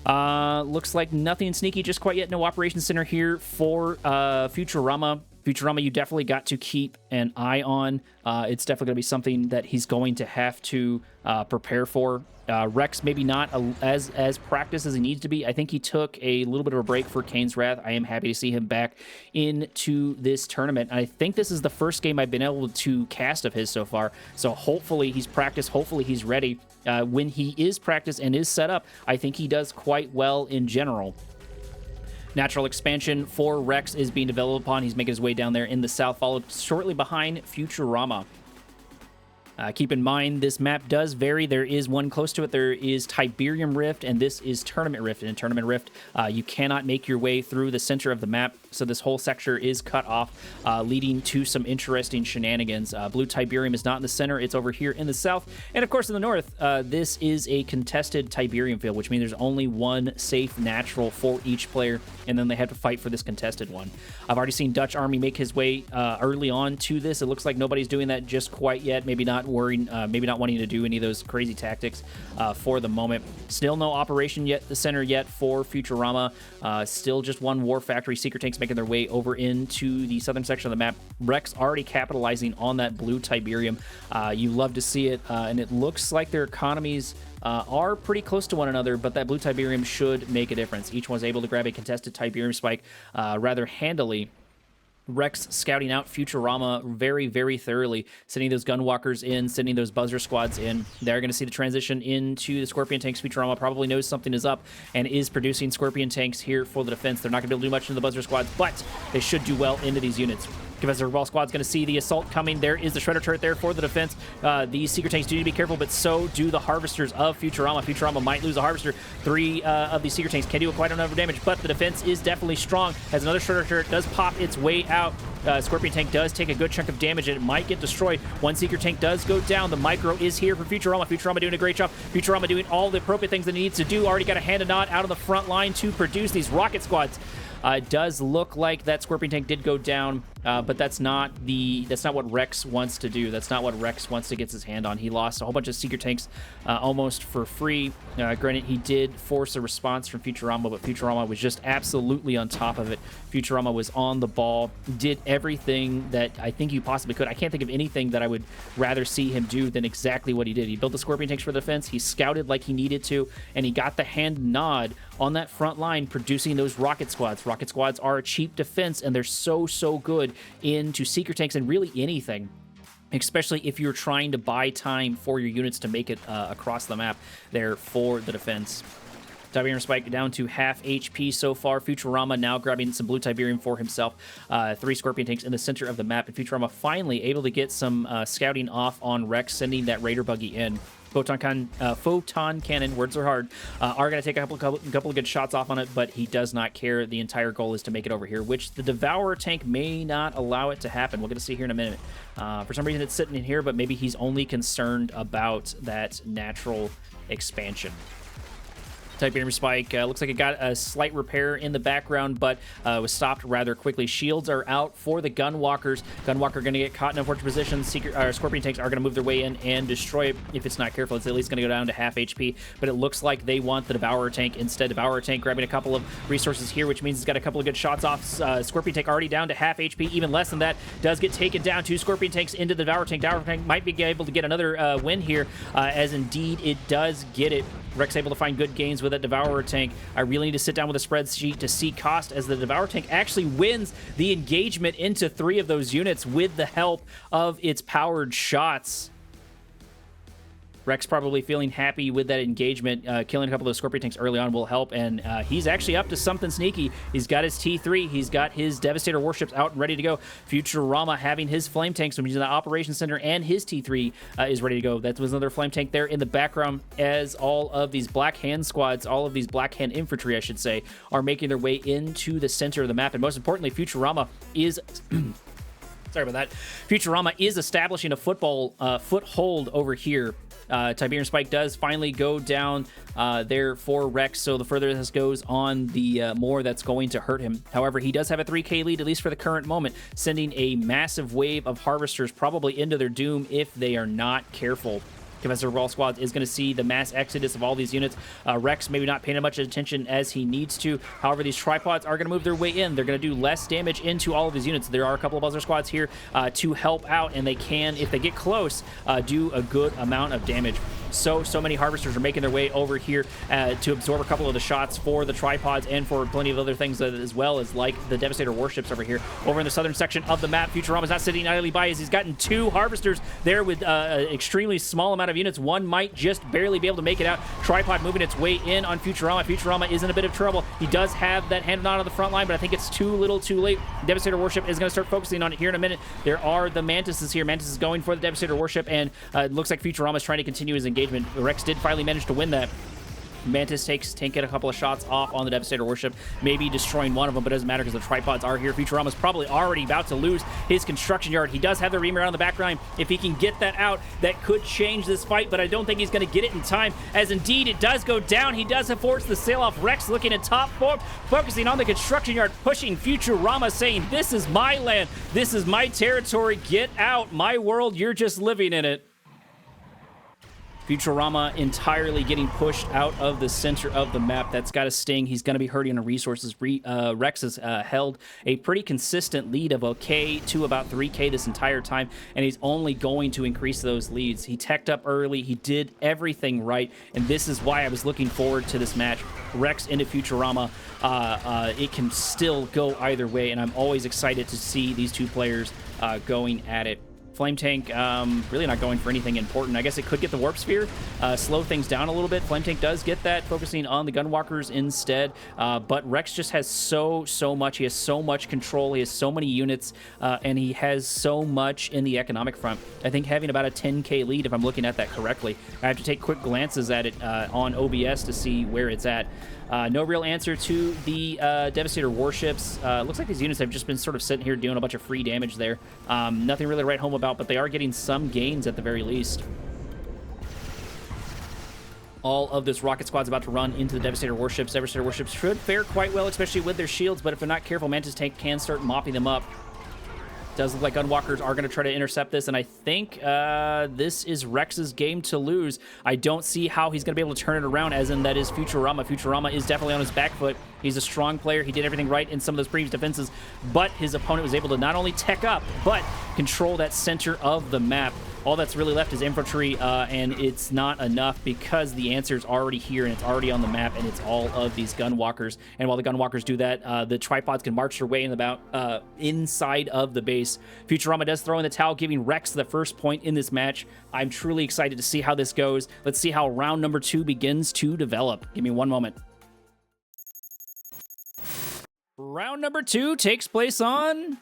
Looks like nothing sneaky just quite yet. No operations center here for Futurama. Futurama, you definitely got to keep an eye on. It's definitely going to be something that he's going to have to prepare for. Rex maybe not as practiced as he needs to be. I think he took a little bit of a break for Kane's Wrath. I am happy to see him back into this tournament. I think this is the first game I've been able to cast of his so far. So hopefully he's practiced. Hopefully he's ready. When he is practiced and is set up, I think he does quite well in general. Natural expansion for Rex is being developed upon. He's making his way down there in the south, followed shortly behind Futurama. Keep in mind, this map does vary. There is one close to it. There is Tiberium Rift, and this is Tournament Rift. And in Tournament Rift, you cannot make your way through the center of the map, so this whole sector is cut off, leading to some interesting shenanigans. Blue Tiberium is not in the center. It's over here in the south. And, of course, in the north, this is a contested Tiberium field, which means there's only one safe natural for each player, and then they have to fight for this contested one. I've already seen Dutch Army make his way early on to this. It looks like nobody's doing that just quite yet. Maybe not worried, maybe not wanting to do any of those crazy tactics for the moment. Still no operation yet, the center yet for Futurama. Still just one war factory. Secret tanks making their way over into the southern section of the map. Rex already capitalizing on that blue Tiberium. You love to see it, and it looks like their economies are pretty close to one another, but that blue Tiberium should make a difference. Each one's able to grab a contested Tiberium spike rather handily. Rex scouting out Futurama very thoroughly, sending those gunwalkers in, sending those buzzer squads in. They're going to see the transition into the Scorpion tanks. Futurama probably knows something is up and is producing Scorpion tanks here for the defense. They're not going to be able to do much into the buzzer squads, but they should do well into these units. Confessor Ball Squad's going to see the assault coming. There is the Shredder turret there for the defense. These Secret tanks do need to be careful, but so do the Harvesters of Futurama. Futurama might lose a Harvester. 3 of these Secret tanks can do quite enough damage, but the defense is definitely strong, as another Shredder turret does pop its way out. Scorpion tank does take a good chunk of damage, and it might get destroyed. One Secret tank does go down. The micro is here for Futurama. Futurama doing a great job. Futurama doing all the appropriate things that it needs to do. Already got a hand and nod out on the front line to produce these rocket squads. It does look like that Scorpion tank did go down, but that's not what Rex wants to do. That's not what Rex wants to get his hand on. He lost a whole bunch of Secret tanks almost for free. Granted, he did force a response from Futurama, but Futurama was just absolutely on top of it. Futurama was on the ball, did everything that I think you possibly could. I can't think of anything that I would rather see him do than exactly what he did. He built the Scorpion tanks for the defense, he scouted like he needed to, and he got the hand nod on that front line, producing those rocket squads. Rocket squads are a cheap defense, and they're so good into Secret tanks and really anything, especially if you're trying to buy time for your units to make it across the map there for the defense. Tiberium spike down to half HP so far. Futurama now grabbing some blue Tiberium for himself. 3 Scorpion tanks in the center of the map, and Futurama finally able to get some scouting off on Rex, sending that Raider buggy in. Photon cannon, words are hard, are going to take a couple of good shots off on it, but he does not care. The entire goal is to make it over here, which the Devourer tank may not allow it to happen. We're going to see here in a minute. For some reason, it's sitting in here, but maybe he's only concerned about that natural expansion. Tiberium Spike looks like it got a slight repair in the background, but was stopped rather quickly. Shields are out for the Gunwalkers. Gunwalker going to get caught in a fortunate position. Scorpion tanks are going to move their way in and destroy it. If it's not careful, it's at least going to go down to half HP, but it looks like they want the Devourer tank instead. Devourer tank grabbing a couple of resources here, which means it's got a couple of good shots off. Scorpion tank already down to half HP, even less than that. Does get taken down. 2 Scorpion tanks into the Devourer tank. Devourer tank might be able to get another win here, as indeed it does get it. Rex able to find good gains with that Devourer tank. I really need to sit down with a spreadsheet to see cost, as the Devourer tank actually wins the engagement into 3 of those units with the help of its powered shots. Rex probably feeling happy with that engagement. Killing a couple of those Scorpion tanks early on will help, and he's actually up to something sneaky. He's got his T3. He's got his Devastator warships out and ready to go. Futurama having his Flame tanks from using the Operations Center, and his T3 is ready to go. That was another Flame tank there in the background, as all of these Black Hand squads, all of these Black Hand infantry, I should say, are making their way into the center of the map. And most importantly, Futurama is... Sorry about that. Futurama is establishing a foothold over here. Tiberium Spike does finally go down there for Rex, so the further this goes on, the more that's going to hurt him. However, he does have a 3k lead, at least for the current moment, sending a massive wave of Harvesters probably into their doom if they are not careful. Professor Raw Squad is going to see the mass exodus of all these units. Rex maybe not paying as much attention as he needs to. However, these tripods are going to move their way in. They're going to do less damage into all of these units. There are a couple of other squads here to help out, and they can, if they get close, do a good amount of damage. So many Harvesters are making their way over here to absorb a couple of the shots for the tripods and for plenty of other things as well, as like the Devastator warships over here. Over in the southern section of the map, Futurama's not sitting idly by, as he's gotten 2 Harvesters there with an extremely small amount of units. One might just barely be able to make it out. Tripod moving its way in on Futurama. Futurama is in a bit of trouble. He does have that hand on the front line, but I think it's too little too late. Devastator warship is going to start focusing on it here in a minute. There are the Mantises here. Mantis is going for the Devastator warship, and it looks like Futurama is trying to continue his engagement. Rex did finally manage to win that. Mantis tank a couple of shots off on the Devastator warship, maybe destroying one of them, but it doesn't matter because the tripods are here. Futurama's probably already about to lose his construction yard. He does have the Reamer on the background. If he can get that out, that could change this fight, but I don't think he's going to get it in time, as indeed it does go down. He does force the sail off. Rex looking at top form, focusing on the construction yard, pushing Futurama, saying, "This is my land. This is my territory. Get out. My world. You're just living in it." Futurama entirely getting pushed out of the center of the map. That's got to sting. He's going to be hurting on resources. Rex has held a pretty consistent lead of a K to about 3k this entire time, and he's only going to increase those leads. He teched up early. He did everything right, and this is why I was looking forward to this match. Rex into Futurama. It can still go either way, and I'm always excited to see these two players going at it. Flame Tank really not going for anything important. I guess it could get the Warp Sphere, slow things down a little bit. Flame Tank does get that, focusing on the Gunwalkers instead. But Rex just has so much. He has so much control. He has so many units, and he has so much in the economic front. I think having about a 10k lead, if I'm looking at that correctly. I have to take quick glances at it on OBS to see where it's at. No real answer to the Devastator warships. Looks like these units have just been sort of sitting here doing a bunch of free damage there. Nothing really to write home about, but they are getting some gains at the very least. All of this rocket squad's about to run into the Devastator warships. Devastator warships should fare quite well, especially with their shields, but if they're not careful, Mantis tank can start mopping them up. Does look like Gunwalkers are going to try to intercept this, and I think this is Rex's game to lose. I don't see how he's going to be able to turn it around, as in that is Futurama. Futurama is definitely on his back foot. He's a strong player. He did everything right in some of those previous defenses, but his opponent was able to not only tech up, but control that center of the map. All that's really left is infantry, and it's not enough because the answer's already here, and it's already on the map, and it's all of these Gunwalkers. And while the Gunwalkers do that, the tripods can march their way inside of the base. Futurama does throw in the towel, giving Rex the first point in this match. I'm truly excited to see how this goes. Let's see how round number 2 begins to develop. Give me one moment. Round number 2 takes place on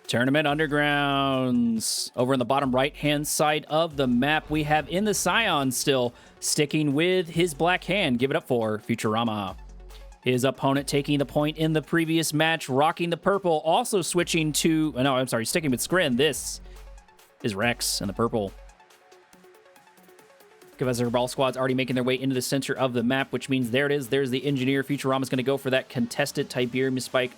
Tournament Undergrounds. Over in the bottom right-hand side of the map, we have in the Scion still sticking with his black hand. Give it up for Futurama. His opponent taking the point in the previous match, rocking the purple, also switching to... No, I'm sorry, sticking with Skrin. This is Rex in the purple. Professor Ball Squad's already making their way into the center of the map, which means there it is. There's the engineer. Futurama's going to go for that contested Tiberium spike.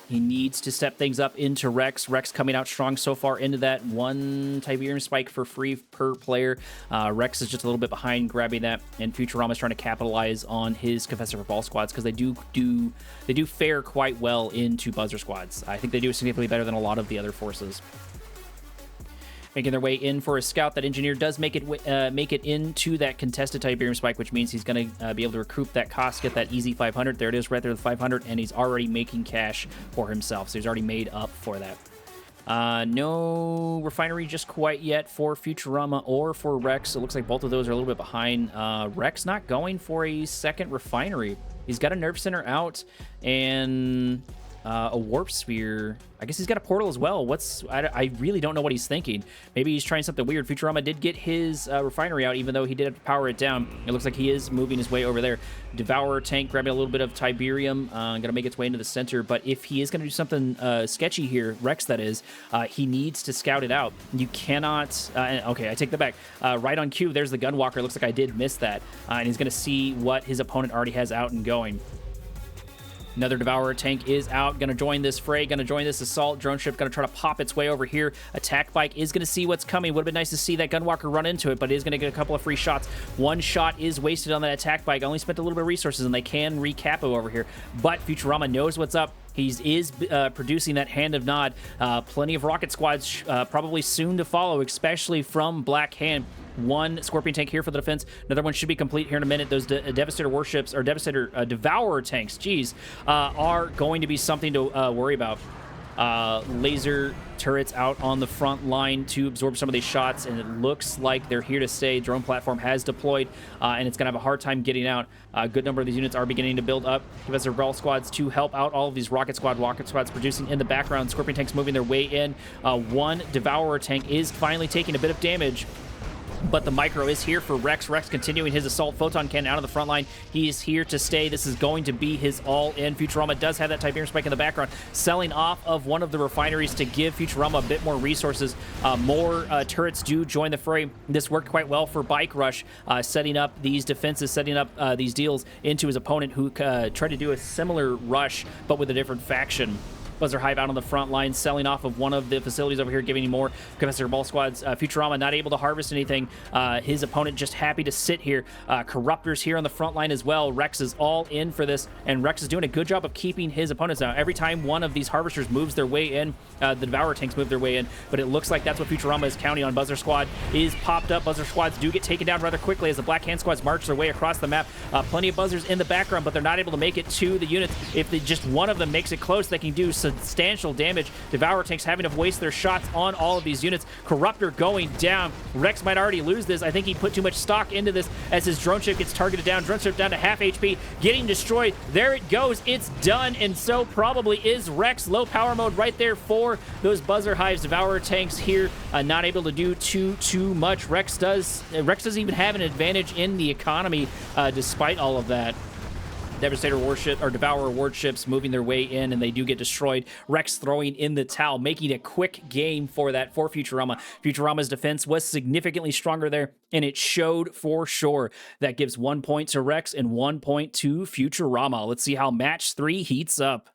He needs to step things up into Rex. Rex coming out strong so far into that one Tiberium spike for free per player. Rex is just a little bit behind grabbing that, and Futurama's trying to capitalize on his Confessor for Ball Squads because they do fare quite well into Buzzer Squads. I think they do significantly better than a lot of the other forces. Making their way in for a scout. That engineer does make it into that contested Tiberium spike, which means he's going to be able to recoup that cost, get that easy 500. There it is, right there, the 500, and he's already making cash for himself. So he's already made up for that. No refinery just quite yet for Futurama or for Rex. It looks like both of those are a little bit behind. Rex not going for a second refinery. He's got a nerve center out and a warp sphere. I guess he's got a portal as well. I really don't know what he's thinking. Maybe he's trying something weird. Futurama did get his refinery out, even though he did have to power it down. It looks like he is moving his way over there. Devourer tank grabbing a little bit of Tiberium, gonna make its way into the center. But if he is gonna do something sketchy here, Rex that is, he needs to scout it out. You cannot. Okay, I take that back. Right on cue, there's the Gunwalker. Looks like I did miss that, and he's gonna see what his opponent already has out and going. Another Devourer tank is out, going to join this fray, going to join this assault. Drone ship going to try to pop its way over here. Attack bike is going to see what's coming. Would have been nice to see that Gunwalker run into it, but it is going to get a couple of free shots. One shot is wasted on that attack bike. Only spent a little bit of resources, and they can recapo over here. But Futurama knows what's up. He is producing that Hand of Nod. Plenty of rocket squads probably soon to follow, especially from Black Hand. One Scorpion tank here for the defense. Another one should be complete here in a minute. Those Devastator warships, or Devastator Devourer tanks, geez, are going to be something to worry about. Laser turrets out on the front line to absorb some of these shots, and it looks like they're here to stay. Drone platform has deployed, and it's going to have a hard time getting out. A good number of these units are beginning to build up. Professor Ball Squads to help out all of these rocket squads producing in the background. Scorpion tanks moving their way in. One Devourer tank is finally taking a bit of damage, but the micro is here for Rex. Rex continuing his assault. Photon cannon out of the front line. He is here to stay. This is going to be his all-in. Futurama does have that Tiberium spike in the background, selling off of one of the refineries to give Futurama a bit more resources. More turrets do join the fray. This worked quite well for Bike Rush, setting up these defenses, setting up these deals into his opponent, who tried to do a similar rush, but with a different faction. Buzzer Hive out on the front line, selling off of one of the facilities over here, giving him more Confessor Ball Squads. Futurama not able to harvest anything. His opponent just happy to sit here. Corruptors here on the front line as well. Rex is all in for this, and Rex is doing a good job of keeping his opponents down. Every time one of these harvesters moves their way in, the Devourer tanks move their way in, but it looks like that's what Futurama is counting on. Buzzer Squad is popped up. Buzzer Squads do get taken down rather quickly as the Black Hand Squads march their way across the map. Plenty of Buzzers in the background, but they're not able to make it to the units. If just one of them makes it close, they can do substantial damage. Devourer tanks having to waste their shots on all of these units. Corruptor going down. Rex might already lose this. I think he put too much stock into this as his drone ship gets targeted down. Drone ship down to half HP, getting destroyed. There it goes. It's done, and so probably is Rex. Low power mode right there for those Buzzer Hives. Devourer tanks here not able to do too much. Rex doesn't even have an advantage in the economy despite all of that. Devastator warship or Devourer warships moving their way in, and they do get destroyed. Rex throwing in the towel, making a quick game for Futurama. Futurama's defense was significantly stronger there, and it showed for sure. That gives 1 point to Rex and 1 point to Futurama. Let's see how match 3 heats up.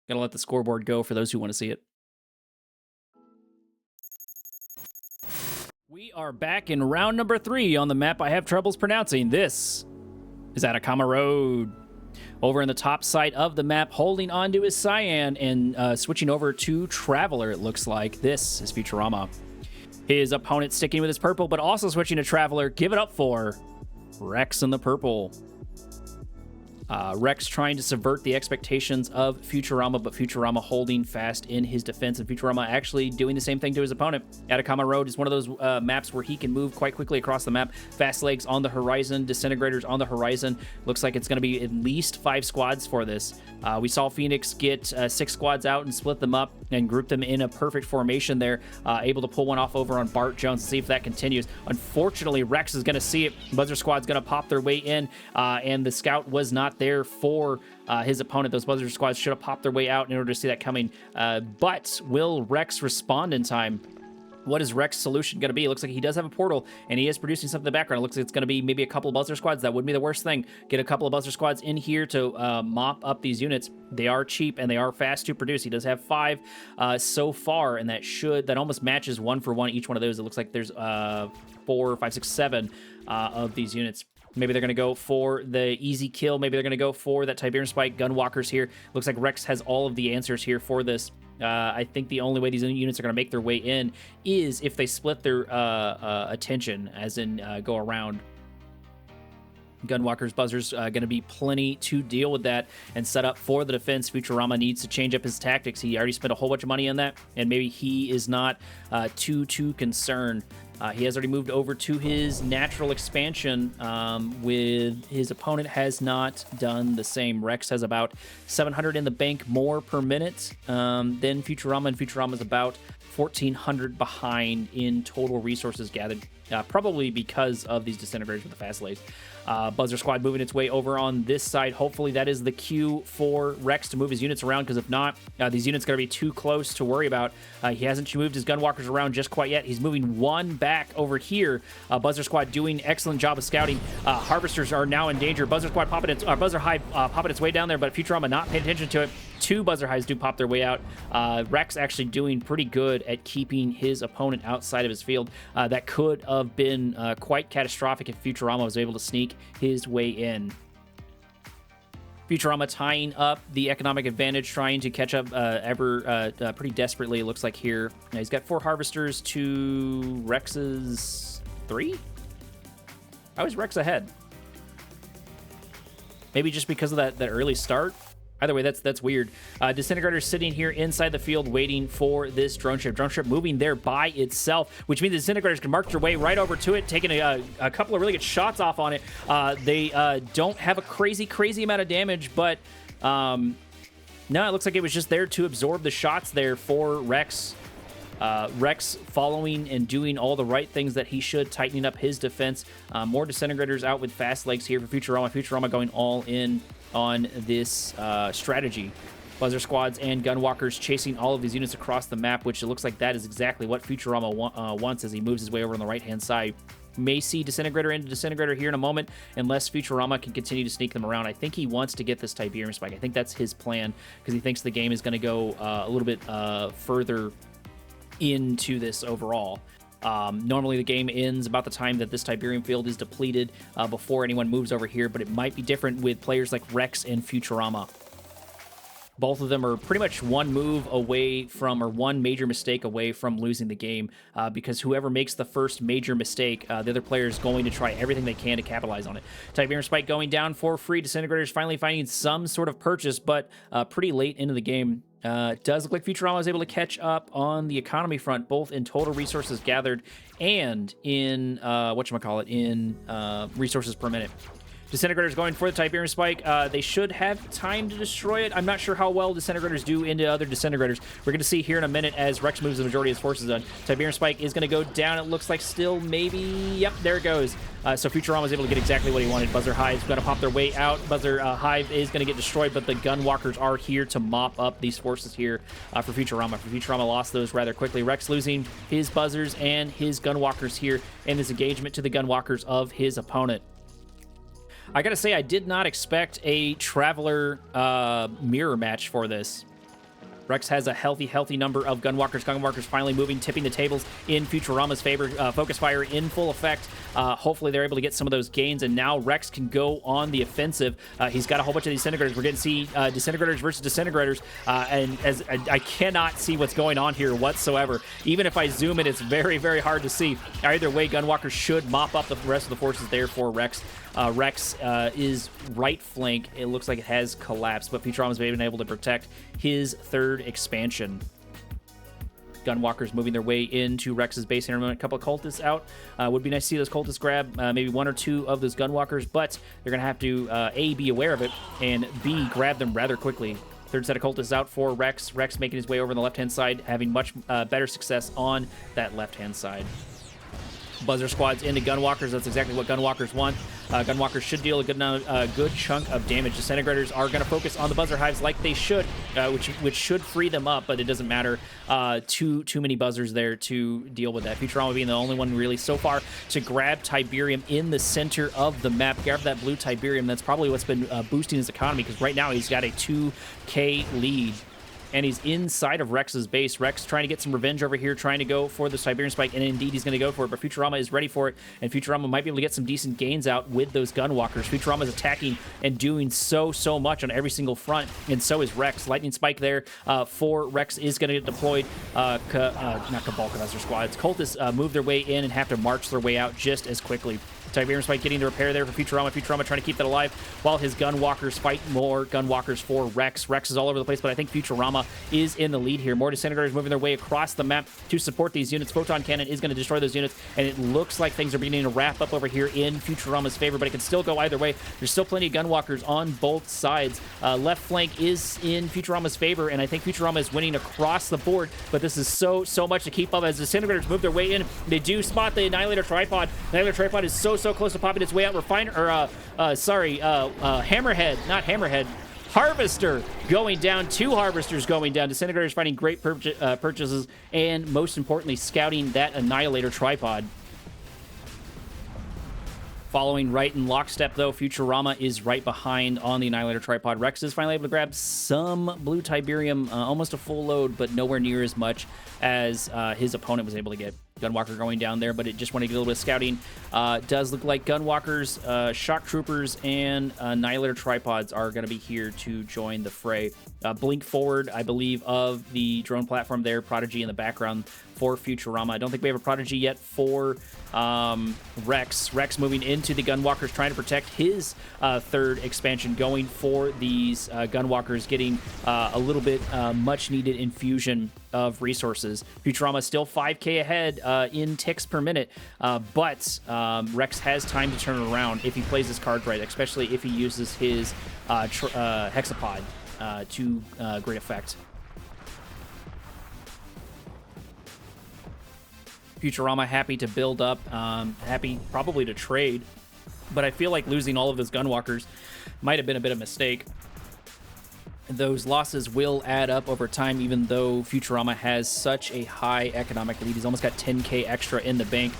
Gotta let the scoreboard go for those who want to see it. We are back in round number 3 on the map I have troubles pronouncing. This is Atacama Road. Over in the top side of the map, holding onto his Cyan and switching over to Traveler, it looks like. This is Futurama. His opponent sticking with his purple, but also switching to Traveler. Give it up for Rex in the purple. Rex trying to subvert the expectations of Futurama, but Futurama holding fast in his defense, and Futurama actually doing the same thing to his opponent. Atacama Road is one of those maps where he can move quite quickly across the map. Fast legs on the horizon, disintegrators on the horizon. Looks like it's going to be at least 5 squads for this. We saw Phoenix get 6 squads out and split them up and group them in a perfect formation there, able to pull one off over on Bart Jones and see if that continues. Unfortunately, Rex is going to see it. Buzzer Squad's going to pop their way in, and the scout was not there for his opponent. Those Buzzer Squads should have popped their way out in order to see that coming. But will Rex respond in time? What is Rex's solution going to be? It looks like he does have a portal, and he is producing something in the background. It looks like it's going to be maybe a couple of Buzzer Squads. That wouldn't be the worst thing. Get a couple of Buzzer Squads in here to mop up these units. They are cheap, and they are fast to produce. He does have 5 so far, and that almost matches 1 for 1 each one of those. It looks like there's 4, 5, 6, 7 of these units. Maybe they're going to go for the easy kill. Maybe they're going to go for that Tiberium Spike. Gunwalkers here. Looks like Rex has all of the answers here for this. I think the only way these units are going to make their way in is if they split their attention, as in go around. Gunwalkers, Buzzers, going to be plenty to deal with that and set up for the defense. Futurama needs to change up his tactics. He already spent a whole bunch of money on that, and maybe he is not too concerned. He has already moved over to his natural expansion, with his opponent has not done the same. Rex has about 700 in the bank more per minute than Futurama, and Futurama is about 1,400 behind in total resources gathered, probably because of these disintegrators with the fast lays. Buzzer Squad moving its way over on this side. Hopefully that is the cue for Rex to move his units around, because if not, these units are going to be too close to worry about. He hasn't moved his Gunwalkers around just quite yet. He's moving 1 back over here. Buzzer Squad doing excellent job of scouting. Harvesters are now in danger. Buzzer Squad Buzzer Hive popping its way down there, but Futurama not paying attention to it. 2 Buzzer Hives do pop their way out. Rex actually doing pretty good at keeping his opponent outside of his field. That could have been quite catastrophic if Futurama was able to sneak his way in. Futurama tying up the economic advantage, trying to catch up pretty desperately, it looks like here. Now, he's got 4 Harvesters to Rex's 3? How is Rex ahead? Maybe just because of that early start? Either way, that's weird. Disintegrators sitting here inside the field waiting for this drone ship. Drone ship moving there by itself, which means the disintegrators can march their way right over to it, taking a couple of really good shots off on it. They don't have a crazy amount of damage, but no, it looks like it was just there to absorb the shots there for Rex. Rex following and doing all the right things that he should, tightening up his defense. More disintegrators out with fast legs here for Futurama. Futurama going all in on this strategy. Buzzer Squads and Gunwalkers chasing all of these units across the map, which it looks like that is exactly what Futurama wants as he moves his way over on the right-hand side. May see Disintegrator into Disintegrator here in a moment, unless Futurama can continue to sneak them around. I think he wants to get this Tiberium Spike. I think that's his plan, because he thinks the game is going to go a little bit further into this overall. Normally the game ends about the time that this Tiberium field is depleted before anyone moves over here, but it might be different with players like Rex and Futurama. Both of them are pretty much one move away from, or one major mistake away from losing the game, because whoever makes the first major mistake, the other player is going to try everything they can to capitalize on it. Tiberium Spike going down for free. Disintegrators finally finding some sort of purchase, but pretty late into the game. Does look like Futurama was able to catch up on the economy front, both in total resources gathered and in, resources per minute. Disintegrators going for the Tiberium Spike. They should have time to destroy it. I'm not sure how well Disintegrators do into other Disintegrators. We're going to see here in a minute as Rex moves the majority of his forces on. Tiberium Spike is going to go down. It looks like still maybe... Yep, there it goes. So Futurama was able to get exactly what he wanted. Buzzer Hive's going to pop their way out. Buzzer Hive is going to get destroyed, but the Gunwalkers are here to mop up these forces here for Futurama. Futurama lost those rather quickly. Rex losing his Buzzers and his Gunwalkers here in this engagement to the Gunwalkers of his opponent. I gotta say, I did not expect a Traveler mirror match for this. Rex has a healthy number of Gunwalkers. Gunwalkers finally moving, tipping the tables in Futurama's favor. Focus fire in full effect. Hopefully they're able to get some of those gains, and now Rex can go on the offensive. He's got a whole bunch of Disintegrators. We're going to see Disintegrators versus Disintegrators, and as I cannot see what's going on here whatsoever. Even if I zoom in, it's very hard to see. Either way, Gunwalkers should mop up the rest of the forces there for Rex. Rex is right flank. It looks like it has collapsed, but Futurama's been able to protect his third expansion. Gunwalkers moving their way into Rex's base here. A couple of cultists out. Would be nice to see those cultists grab maybe 1 or 2 of those Gunwalkers, but they're going to have to, A, be aware of it, and B, grab them rather quickly. Third set of cultists out for Rex. Rex making his way over on the left-hand side, having much better success on that left-hand side. Buzzer squads into Gunwalkers. That's exactly what Gunwalkers want. Gunwalkers should deal a good chunk of damage. Disintegrators are going to focus on the Buzzer Hives like they should, which should free them up, but it doesn't matter. Too many Buzzers there to deal with that. Futurama being the only one really so far to grab Tiberium in the center of the map. Grab that blue Tiberium. That's probably what's been boosting his economy, because right now he's got a 2K lead. And he's inside of Rex's base. Rex trying to get some revenge over here, trying to go for the Siberian Spike, and indeed he's going to go for it, but Futurama is ready for it, and Futurama might be able to get some decent gains out with those Gunwalkers. Futurama is attacking and doing so much on every single front, and so is Rex. Lightning Spike there for Rex is going to get deployed. Not Cabal Buzzer squads. Cultists move their way in and have to march their way out just as quickly. Tiberium Spike getting the repair there for Futurama. Futurama trying to keep that alive while his Gunwalkers fight more Gunwalkers for Rex. Rex is all over the place, but I think Futurama is in the lead here. More Disintegrators moving their way across the map to support these units. Photon Cannon is going to destroy those units, and it looks like things are beginning to wrap up over here in Futurama's favor, but it can still go either way. There's still plenty of Gunwalkers on both sides. Left flank is in Futurama's favor, and I think Futurama is winning across the board, but this is so much to keep up as Disintegrators move their way in. They do spot the Annihilator Tripod. Annihilator Tripod is so close to popping its way out. Hammerhead, not Hammerhead. Harvester going down. 2 Harvesters going down. Disintegrators finding great purchases, and most importantly, scouting that Annihilator Tripod. Following right in lockstep, though, Futurama is right behind on the Annihilator Tripod. Rex is finally able to grab some blue Tiberium, almost a full load, but nowhere near as much as his opponent was able to get. Gunwalker going down there, but it just wanted to get a little bit of scouting. Does look like Gunwalkers, Shock Troopers, and Annihilator Tripods are going to be here to join the fray. Blink forward, I believe, of the drone platform there. Prodigy in the background for Futurama. I don't think we have a Prodigy yet for Rex. Rex moving into the Gunwalkers, trying to protect his third expansion, going for these Gunwalkers, getting a little bit much needed infusion of resources. Futurama still 5k ahead in ticks per minute, but Rex has time to turn it around if he plays his cards right, especially if he uses his Hexapod to great effect. Futurama happy to build up, happy probably to trade, but I feel like losing all of those Gunwalkers might have been a bit of a mistake. Those losses will add up over time, even though Futurama has such a high economic lead. He's almost got 10k extra in the bank.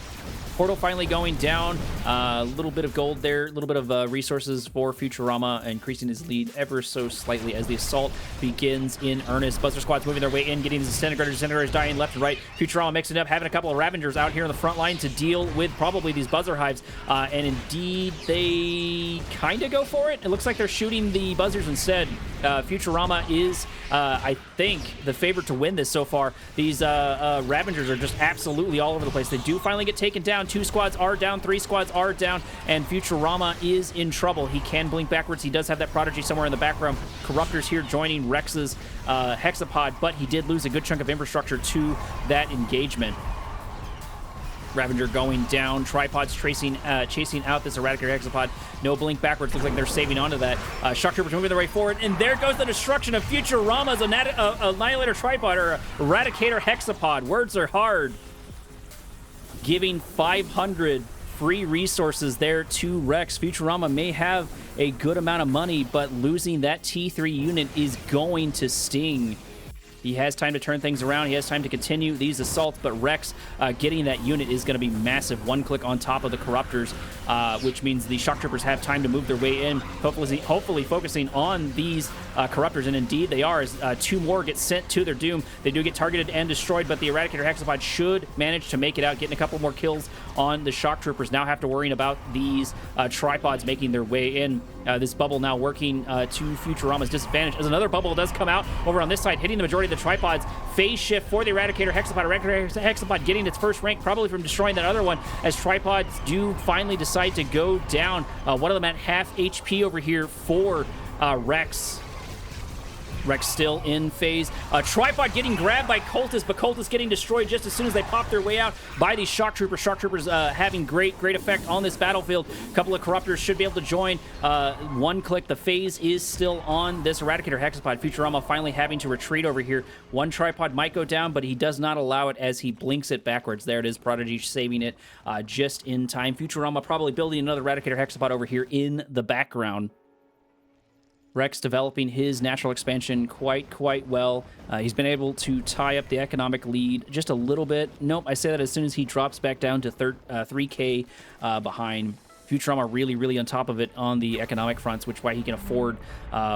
Portal finally going down. A little bit of gold there, a little bit of resources for Futurama, increasing his lead ever so slightly as the assault begins in earnest. Buzzer squads moving their way in, getting Disintegrators dying left and right. Futurama mixing up, having a couple of Ravengers out here on the front line to deal with probably these Buzzer Hives. And indeed, they kind of go for it. It looks like they're shooting the Buzzers instead. Futurama is, I think, the favorite to win this so far. These Ravengers are just absolutely all over the place. They do finally get taken down. 2 squads are down, 3 squads are down, and Futurama is in trouble. He can blink backwards. He does have that Prodigy somewhere in the background. Corruptors here joining Rex's Hexapod, but he did lose a good chunk of infrastructure to that engagement. Ravenger going down. Tripods chasing out this Eradicator Hexapod. No blink backwards. Looks like they're saving onto that. Shock Troopers moving their way forward. And there goes the destruction of Futurama's Annihilator Tripod, or Eradicator Hexapod. Words are hard. Giving 500 free resources there to Rex. Futurama may have a good amount of money, but losing that T3 unit is going to sting. He has time to turn things around. He has time to continue these assaults, but Rex getting that unit is going to be massive. 1 click on top of the Corruptors, which means the Shock Troopers have time to move their way in, hopefully focusing on these Corruptors, and indeed they are, as 2 more get sent to their doom. They do get targeted and destroyed, but the Eradicator Hexapod should manage to make it out, getting a couple more kills on the Shock Troopers. Now have to worry about these Tripods making their way in. This bubble now working to Futurama's disadvantage, as another bubble does come out over on this side, hitting the majority of the Tripods. Phase shift for the Eradicator Hexapod. Eradicator Hexapod getting its first rank, probably from destroying that other one, as Tripods do finally decide to go down. One of them at half HP over here for Rex. Rex still in phase. Tripod getting grabbed by Cultist, but Cultist getting destroyed just as soon as they pop their way out by these Shock Troopers. Shock Troopers having great effect on this battlefield. A couple of Corruptors should be able to join. One click, the phase is still on this Eradicator Hexapod. Futurama finally having to retreat over here. One Tripod might go down, but he does not allow it as he blinks it backwards. There it is, Prodigy saving it just in time. Futurama probably building another Eradicator Hexapod over here in the background. Rex developing his natural expansion quite well. He's been able to tie up the economic lead just a little bit. Nope, I say that as soon as he drops back down to 3K behind. Futurama really on top of it on the economic fronts, which why he can afford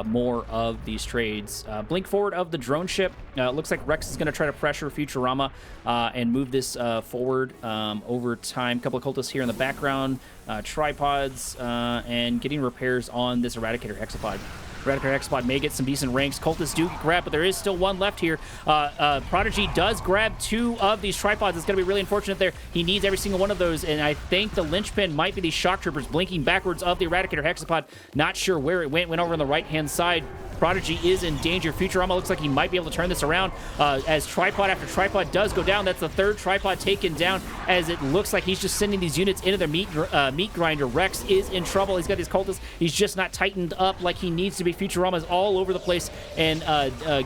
more of these trades. Blink forward of the drone ship. Looks like Rex is going to try to pressure Futurama and move this forward over time. A couple of cultists here in the background, tripods, and getting repairs on this Eradicator Hexapod. Eradicator Hexapod may get some decent ranks. Cultists do get grabbed, but there is still one left here. Prodigy does grab 2 of these tripods. It's going to be really unfortunate there. He needs every single one of those, and I think the linchpin might be these Shock Troopers blinking backwards of the Eradicator Hexapod. Not sure where it went over on the right-hand side. Prodigy is in danger. Futurama looks like he might be able to turn this around as tripod after tripod does go down. That's the 3rd tripod taken down as it looks like he's just sending these units into their meat grinder. Rex is in trouble. He's got these cultists. He's just not tightened up like he needs to be. Futurama's all over the place and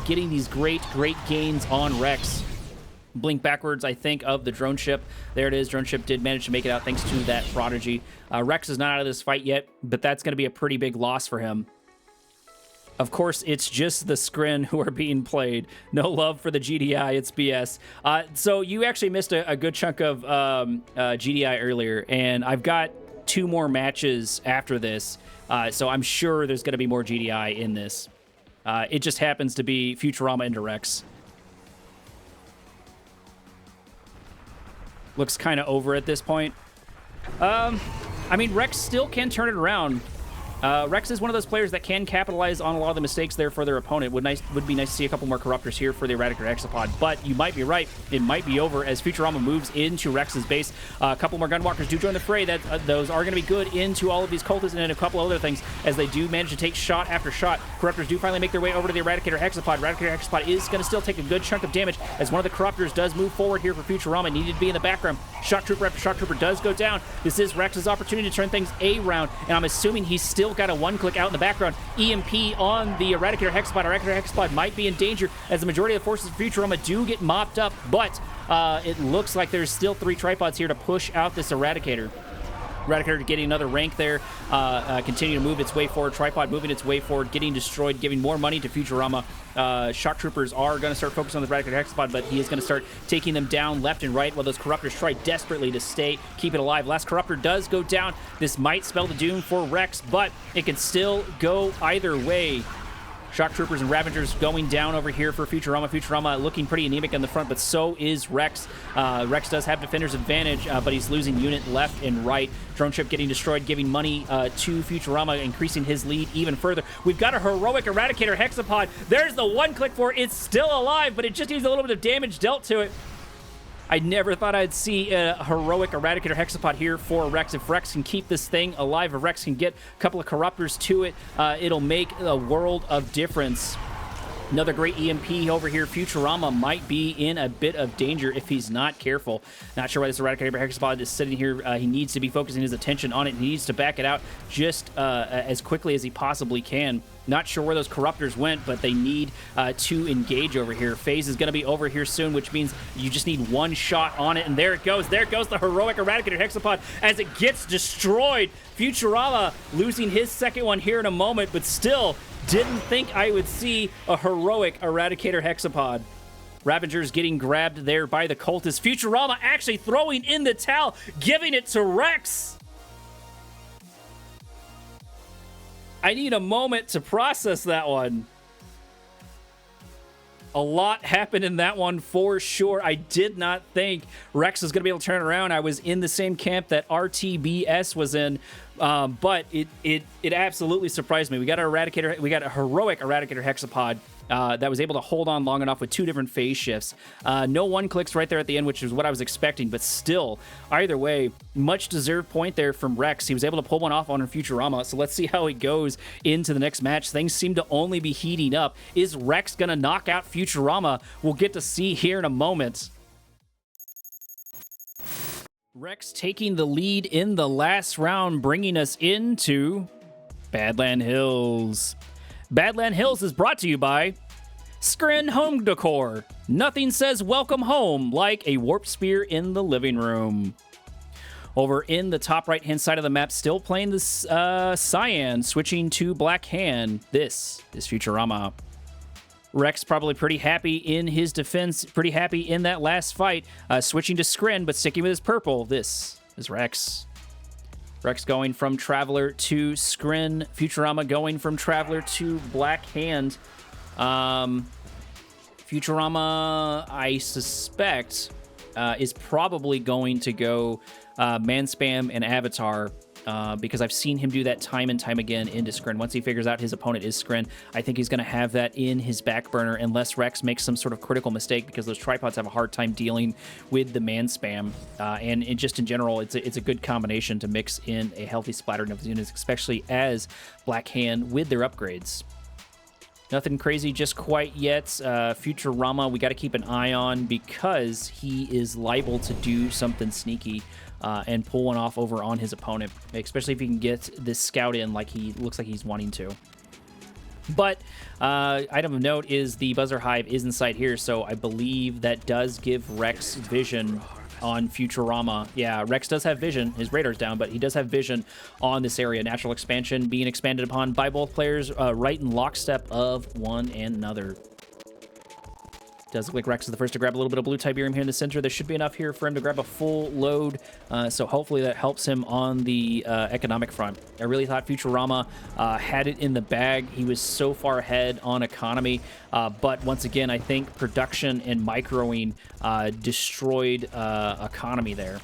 getting these great gains on Rex. Blink backwards, I think, of the drone ship. There it is. Drone ship did manage to make it out thanks to that Prodigy. Rex is not out of this fight yet, but that's going to be a pretty big loss for him. Of course, it's just the Skrin who are being played. No love for the GDI. It's BS. So you actually missed a good chunk of GDI earlier, and I've got 2 more matches after this, so I'm sure there's going to be more GDI in this. It just happens to be Futurama into Rex. Looks kind of over at this point. I mean, Rex still can turn it around. Rex is one of those players that can capitalize on a lot of the mistakes there for their opponent. Would be nice to see a couple more Corruptors here for the Eradicator Hexapod, but you might be right. It might be over as Futurama moves into Rex's base. A couple more Gunwalkers do join the fray. Those are going to be good into all of these cultists and then a couple other things as they do manage to take shot after shot. Corruptors do finally make their way over to the Eradicator Hexapod. Eradicator Hexapod is going to still take a good chunk of damage as one of the Corruptors does move forward here for Futurama. Needed to be in the background. Shock Trooper after Shock Trooper does go down. This is Rex's opportunity to turn things around, and I'm assuming he's still got a 1-click out in the background. EMP on the Eradicator Hexapod. Eradicator Hexapod might be in danger as the majority of the forces of Futurama do get mopped up, but it looks like there's still 3 tripods here to push out this Eradicator. Eradicator getting another rank there, continue to move its way forward. Tripod moving its way forward, getting destroyed, giving more money to Futurama. Shock Troopers are going to start focusing on the Eradicator Hexapod, but he is going to start taking them down left and right while those Corruptors try desperately to keep it alive. Last Corruptor does go down. This might spell the doom for Rex, but it can still go either way. Shock Troopers and Ravagers going down over here for Futurama. Futurama looking pretty anemic in the front, but so is Rex. Rex does have defender's advantage, but he's losing unit left and right. Drone ship getting destroyed, giving money to Futurama, increasing his lead even further. We've got a heroic Eradicator Hexapod. There's the 1-click for it. It's still alive, but it just needs a little bit of damage dealt to it. I never thought I'd see a heroic Eradicator Hexapod here for Rex. If Rex can keep this thing alive, if Rex can get a couple of Corruptors to it, it'll make a world of difference. Another great EMP over here. Futurama might be in a bit of danger if he's not careful. Not sure why this Eradicator Hexapod is sitting here. He needs to be focusing his attention on it. He needs to back it out just as quickly as he possibly can. Not sure where those Corruptors went, but they need to engage over here. Phase is going to be over here soon, which means you just need 1 shot on it, and there it goes. There goes the heroic Eradicator Hexapod as it gets destroyed. Futurama losing his second one here in a moment, but still didn't think I would see a heroic Eradicator Hexapod. Ravagers getting grabbed there by the cultists. Futurama actually throwing in the towel, giving it to Rex. I need a moment to process that one. A lot happened in that one for sure. I did not think Rex was going to be able to turn it around. I was in the same camp that RTBS was in, but it absolutely surprised me. We got a heroic Eradicator Hexapod that was able to hold on long enough with 2 different phase shifts. No one clicks right there at the end, which is what I was expecting, but still, either way, much deserved point there from Rex. He was able to pull one off on Futurama, so let's see how he goes into the next match. Things seem to only be heating up. Is Rex going to knock out Futurama? We'll get to see here in a moment. Rex taking the lead in the last round, bringing us into Badland Hills. Badland Hills is brought to you by Skrin Home Decor. Nothing says welcome home like a warp spear in the living room. Over in the top right-hand side of the map, still playing this Cyan, switching to Black Hand. This is Futurama. Rex probably pretty happy in his defense, pretty happy in that last fight, switching to Skrin, but sticking with his purple. This is Rex. Rex going from Traveler to Skrin. Futurama going from Traveler to Black Hand. Futurama, I suspect, is probably going to go Man Spam and Avatar, because I've seen him do that time and time again into Skrin. Once he figures out his opponent is Skrin, I think he's going to have that in his back burner unless Rex makes some sort of critical mistake, because those tripods have a hard time dealing with the man spam. And just in general, it's a good combination to mix in a healthy splattering of the units, especially as Black Hand with their upgrades. Nothing crazy just quite yet. Futurama, we got to keep an eye on because he is liable to do something sneaky and pull one off over on his opponent, especially if he can get this scout in like he looks like he's wanting to. But item of note is the Buzzer Hive is inside here, so I believe that does give Rex vision on Futurama. Yeah, Rex does have vision. His radar's down, but he does have vision on this area. Natural expansion being expanded upon by both players right in lockstep of one another. Does look like Rex is the first to grab a little bit of blue Tiberium here in the center. There should be enough here for him to grab a full load, so hopefully that helps him on the economic front. I really thought Futurama had it in the bag. He was so far ahead on economy, but once again, I think production and microing destroyed economy there.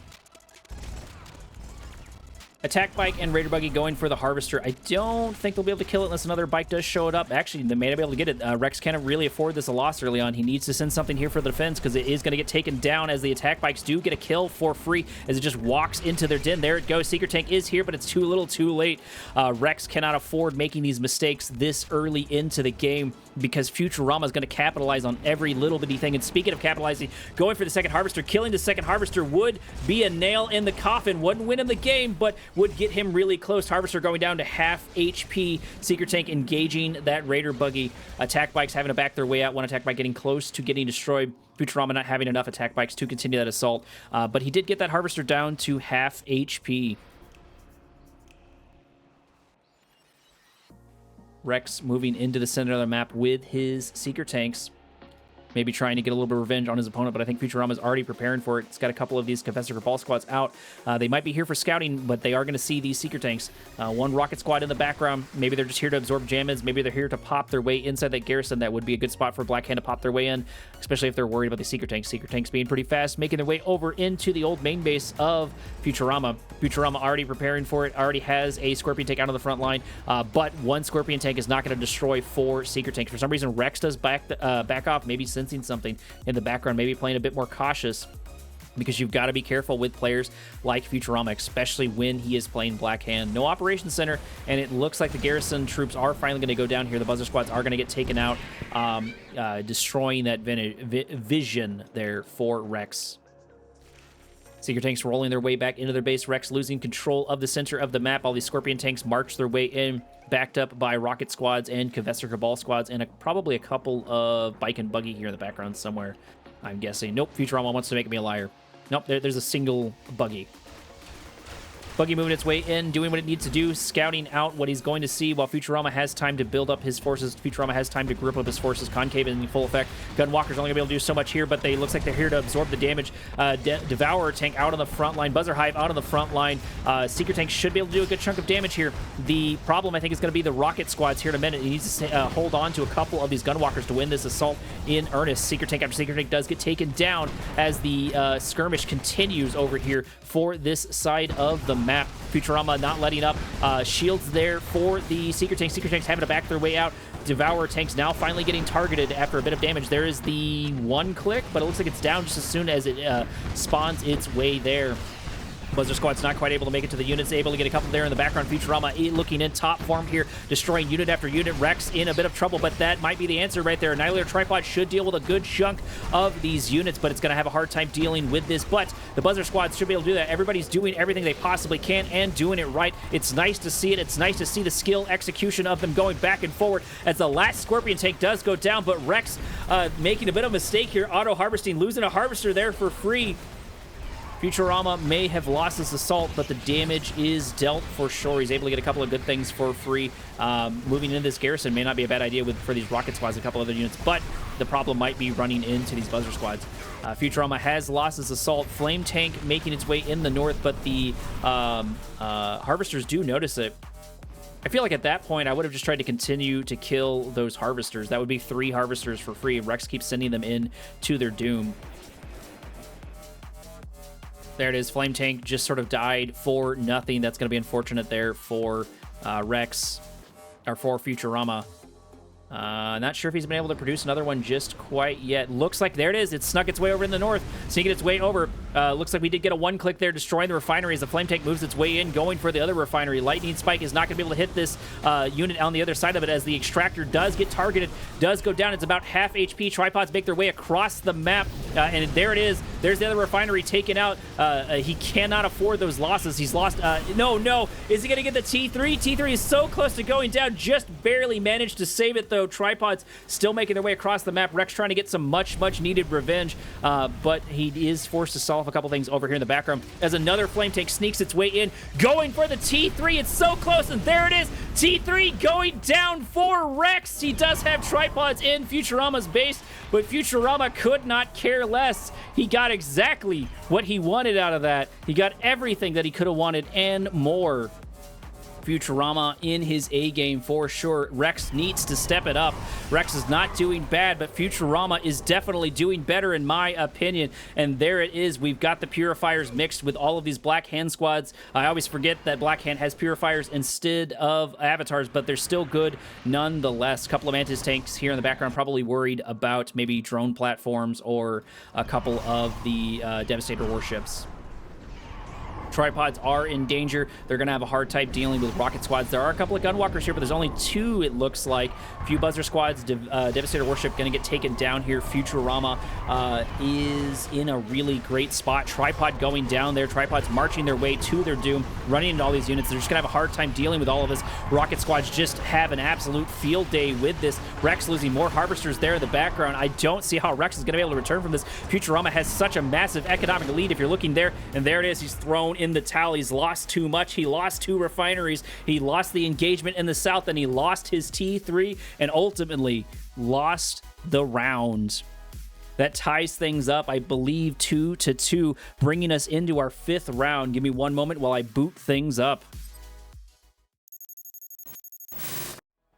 Attack Bike and Raider Buggy going for the Harvester. I don't think they'll be able to kill it unless another bike does show it up. Actually, they may not be able to get it. Rex can't really afford this a loss early on. He needs to send something here for the defense because it is going to get taken down as the Attack Bikes do get a kill for free as it just walks into their den. There it goes. Secret Tank is here, but it's too little too late. Rex cannot afford making these mistakes this early into the game because Futurama is going to capitalize on every little bitty thing. And speaking of capitalizing, going for the second Harvester, killing the second Harvester would be a nail in the coffin. Wouldn't win him the game, but would get him really close. Harvester going down to half HP. Secret Tank engaging that Raider Buggy. Attack Bikes having to back their way out. One Attack Bike getting close to getting destroyed. Futurama not having enough Attack Bikes to continue that assault. But he did get that Harvester down to half HP. Rex moving into the center of the map with his Seeker Tanks. Maybe trying to get a little bit of revenge on his opponent, but I think Futurama's already preparing for it. It's got a couple of these Confessor Cabal squads out. They might be here for scouting, but they are going to see these Seeker Tanks. One Rocket Squad in the background. Maybe they're just here to absorb Jamids. Maybe they're here to pop their way inside that garrison. That would be a good spot for Black Hand to pop their way in, especially if they're worried about the Seeker Tanks. Seeker Tanks being pretty fast, making their way over into the old main base of Futurama. Futurama already preparing for it, already has a Scorpion Tank out on the front line, but one Scorpion Tank is not going to destroy 4 Seeker Tanks. For some reason, Rex does back off, maybe sensing something in the background, maybe playing a bit more cautious, because you've got to be careful with players like Futurama, especially when he is playing Black Hand. No Operations Center, and it looks like the garrison troops are finally going to go down here. The Buzzer Squads are going to get taken out, destroying that vision there for Rex. Seeker Tanks rolling their way back into their base. Rex losing control of the center of the map. All these Scorpion Tanks march their way in, backed up by Rocket Squads and Confessor Cabal Squads, and probably a couple of Bike and Buggy here in the background somewhere, I'm guessing. Nope, Futurama wants to make me a liar. Nope, there's a single Buggy. Buggy moving its way in, doing what it needs to do, scouting out what he's going to see while Futurama has time to build up his forces. Futurama has time to group up his forces. Concave in full effect. Gunwalker's only going to be able to do so much here, but they looks like they're here to absorb the damage. Devourer Tank out on the front line. Buzzer Hive out on the front line. Seeker Tank should be able to do a good chunk of damage here. The problem, I think, is going to be the Rocket Squads here in a minute. He needs to hold on to a couple of these Gunwalkers to win this assault in earnest. Seeker Tank after Seeker Tank does get taken down as the skirmish continues over here for this side of the map. Futurama not letting up. Shields there for the Seeker Tanks. Seeker Tanks having to back their way out. Devourer tanks now finally getting targeted after a bit of damage. There is the one click, but it looks like it's down just as soon as it spawns its way there. Buzzer Squad's not quite able to make it to the units, able to get a couple there in the background. Futurama looking in top form here, destroying unit after unit. Rex in a bit of trouble, but that might be the answer right there. Annihilator Tripod should deal with a good chunk of these units, but it's going to have a hard time dealing with this. But the Buzzer Squad should be able to do that. Everybody's doing everything they possibly can and doing it right. It's nice to see it. It's nice to see the skill execution of them going back and forward as the last Scorpion tank does go down, but Rex making a bit of a mistake here. Auto-harvesting, losing a harvester there for free. Futurama may have lost his assault, but the damage is dealt for sure. He's able to get a couple of good things for free. Moving into this garrison may not be a bad idea for these rocket squads, a couple other units, but the problem might be running into these buzzer squads. Futurama has lost his assault. Flame tank making its way in the north, but the harvesters do notice it. I feel like at that point, I would have just tried to continue to kill those harvesters. That would be 3 harvesters for free. Rex keeps sending them in to their doom. There it is. Flame tank just sort of died for nothing. That's going to be unfortunate there for Rex, or for Futurama. Not sure if he's been able to produce another one just quite yet. Looks like there it is. It snuck its way over in the north, sneaking its way over. Looks like we did get a one click there, destroying the refinery as the flame tank moves its way in, going for the other refinery. Lightning Spike is not going to be able to hit this unit on the other side of it as the extractor does get targeted, does go down. It's about half HP. Tripods make their way across the map, and there it is. There's the other refinery taken out. He cannot afford those losses. He's lost. No. Is he going to get the T3? T3 is so close to going down. Just barely managed to save it, though. Tripods still making their way across the map. Rex trying to get some much needed revenge, but he is forced to solve a couple things over here in the background as another flame tank sneaks its way in, going for the T3. It's so close, and there it is. T3 going down for Rex. He does have tripods in Futurama's base, but Futurama could not care less. He got exactly what he wanted out of that. He got everything that he could have wanted and more. Futurama in his A game for sure. Rex needs to step it up. Rex is not doing bad, but Futurama is definitely doing better in my opinion. And there it is. We've got the Purifiers mixed with all of these Black Hand squads. I always forget that Black Hand has Purifiers instead of Avatars, but they're still good nonetheless. A couple of Mantis tanks here in the background, probably worried about maybe drone platforms or a couple of the Devastator warships. Tripods are in danger. They're going to have a hard time dealing with rocket squads. There are a couple of gunwalkers here, but there's only 2, it looks like. A few buzzer squads. Devastator warship going to get taken down here. Futurama is in a really great spot. Tripod going down there. Tripods marching their way to their doom, running into all these units. They're just going to have a hard time dealing with all of this. Rocket squads just have an absolute field day with this. Rex losing more harvesters there in the background. I don't see how Rex is going to be able to return from this. Futurama has such a massive economic lead if you're looking there, and there it is. He's thrown in the towel. He's lost too much. He lost 2 refineries. He lost the engagement in the south, and he lost his T3, and ultimately lost the round. That ties things up, I believe, 2-2, bringing us into our 5th round. Give me one moment while I boot things up.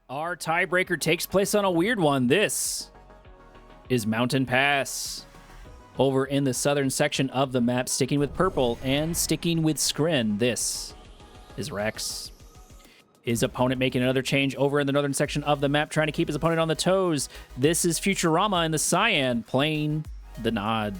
Our tiebreaker takes place on a weird one. This is Mountain Pass. Over in the southern section of the map, sticking with purple and sticking with Skrin, this is Rex. His opponent making another change over in the northern section of the map, trying to keep his opponent on the toes. This is Futurama in the cyan, playing the nod.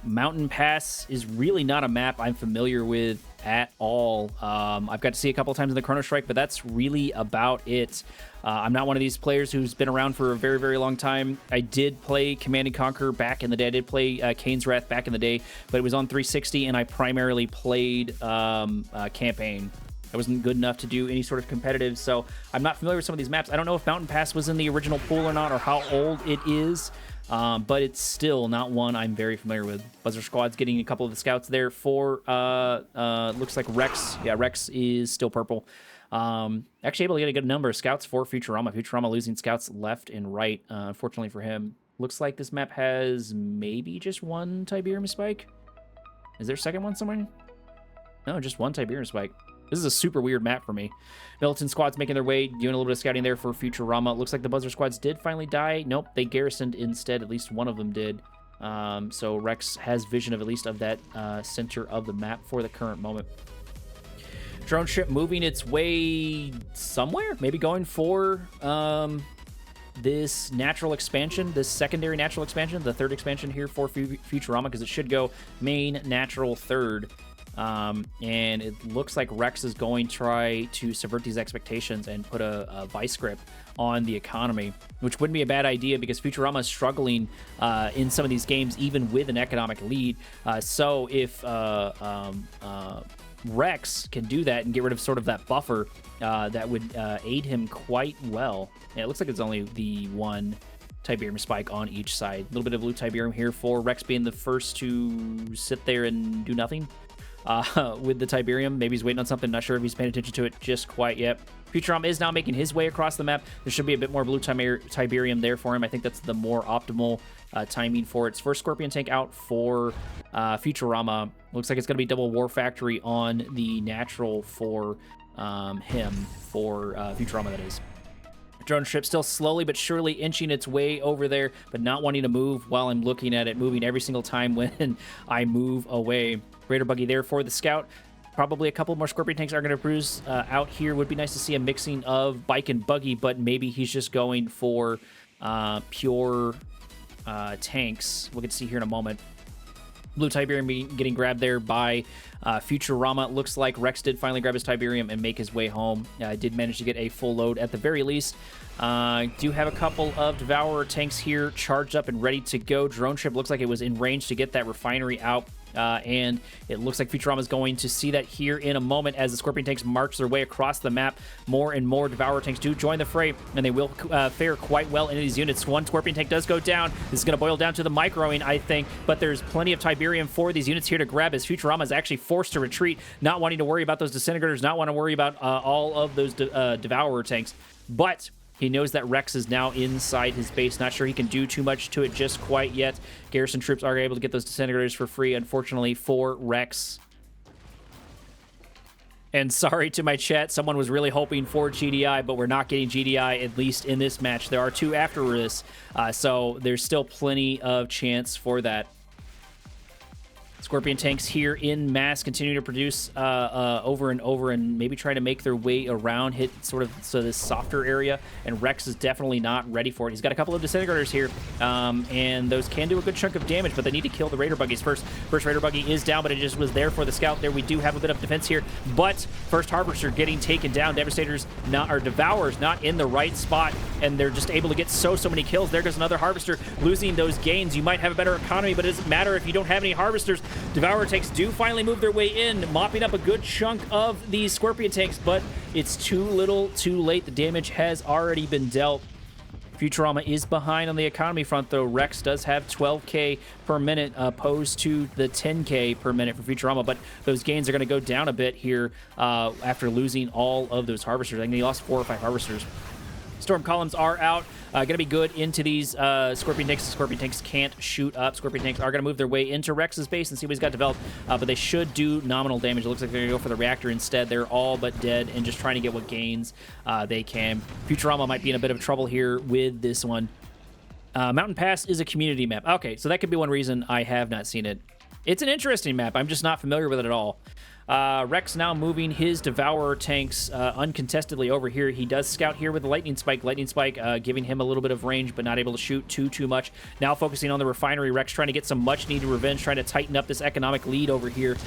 Mountain Pass is really not a map I'm familiar with at all. I've got to see a couple times in the Chrono Strike, but that's really about it. I'm not one of these players who's been around for a very, very long time. I did play Command & Conquer back in the day. I did play Kane's Wrath back in the day, but it was on 360, and I primarily played campaign. I wasn't good enough to do any sort of competitive, so I'm not familiar with some of these maps. I don't know if Mountain Pass was in the original pool or not, or how old it is. But it's still not one I'm very familiar with. Buzzer Squad's getting a couple of the scouts there for, looks like Rex. Yeah, Rex is still purple. Actually able to get a good number of scouts for Futurama. Futurama losing scouts left and right, unfortunately for him. Looks like this map has maybe just one Tiberium Spike. Is there a second one somewhere? No, just one Tiberium Spike. This is a super weird map for me. Militant squads making their way, doing a little bit of scouting there for Futurama. Looks like the Buzzer squads did finally die. Nope, they garrisoned instead. At least one of them did. So Rex has vision of at least of that center of the map for the current moment. Drone ship moving its way somewhere, maybe going for this natural expansion, this secondary natural expansion, the third expansion here for Futurama, because it should go main, natural, third. And it looks like Rex is going to try to subvert these expectations and put a vice grip on the economy, which wouldn't be a bad idea because Futurama is struggling in some of these games, even with an economic lead. So if Rex can do that and get rid of sort of that buffer, that would aid him quite well. Yeah, it looks like it's only the one Tiberium spike on each side. A little bit of blue Tiberium here for Rex being the first to sit there and do nothing with the Tiberium. Maybe he's waiting on something. Not sure if he's paying attention to it just quite yet. Futurama is now making his way across the map. There should be a bit more blue Tiberium there for him. I think that's the more optimal timing for its first Scorpion tank out for Futurama. Looks like it's going to be double War Factory on the natural for him, for Futurama, that is. Drone ship still slowly but surely inching its way over there, but not wanting to move while I'm looking at it, moving every single time when I move away. Raider buggy there for the scout. Probably a couple more Scorpion tanks are going to cruise out here. Would be nice to see a mixing of bike and buggy, but maybe he's just going for pure tanks. We'll get to see here in a moment. Blue Tiberium getting grabbed there by Futurama. Looks like Rex did finally grab his Tiberium and make his way home. Did manage to get a full load at the very least. Do have a couple of Devourer tanks here charged up and ready to go. Drone ship looks like it was in range to get that refinery out. And it looks like Futurama is going to see that here in a moment as the Scorpion tanks march their way across the map. More and more Devourer tanks do join the fray, and they will fare quite well into these units. One Scorpion tank does go down. This is going to boil down to the microing, I think, but there's plenty of Tiberium for these units here to grab as Futurama is actually forced to retreat, not wanting to worry about those disintegrators, not want to worry about all of those Devourer tanks. But he knows that Rex is now inside his base. Not sure he can do too much to it just quite yet. Garrison troops are able to get those disintegrators for free, unfortunately, for Rex. And sorry to my chat, someone was really hoping for GDI, but we're not getting GDI, at least in this match. There are two after this, so there's still plenty of chance for that. Scorpion tanks here in mass continue to produce over and over and maybe try to make their way around, hit sort of this softer area, and Rex is definitely not ready for it. He's got a couple of disintegrators here, and those can do a good chunk of damage, but they need to kill the Raider buggies first. First Raider buggy is down, but it just was there for the scout. There we do have a bit of defense here, but first Harvester getting taken down. Devastators not, or Devourers not in the right spot, and they're just able to get so many kills. There goes another Harvester losing those gains. You might have a better economy, but it doesn't matter if you don't have any Harvesters. Devourer tanks do finally move their way in, mopping up a good chunk of these Scorpion tanks, but it's too little, too late. The damage has already been dealt. Futurama is behind on the economy front, though. Rex does have 12k per minute opposed to the 10k per minute for Futurama, but those gains are going to go down a bit here after losing all of those Harvesters. I think he lost 4 or 5 Harvesters. Storm columns are out. Going to be good into these Scorpion tanks. Scorpion tanks can't shoot up. Scorpion tanks are going to move their way into Rex's base and see what he's got developed, but they should do nominal damage. It looks like they're going to go for the reactor instead. They're all but dead and just trying to get what gains they can. Futurama might be in a bit of trouble here with this one. Mountain Pass is a community map. Okay, so that could be one reason I have not seen it. It's an interesting map. I'm just not familiar with it at all. Rex now moving his Devourer tanks uncontestedly over here. He does scout here with the Lightning Spike. Lightning Spike giving him a little bit of range, but not able to shoot too much. Now focusing on the refinery. Rex trying to get some much-needed revenge, trying to tighten up this economic lead over here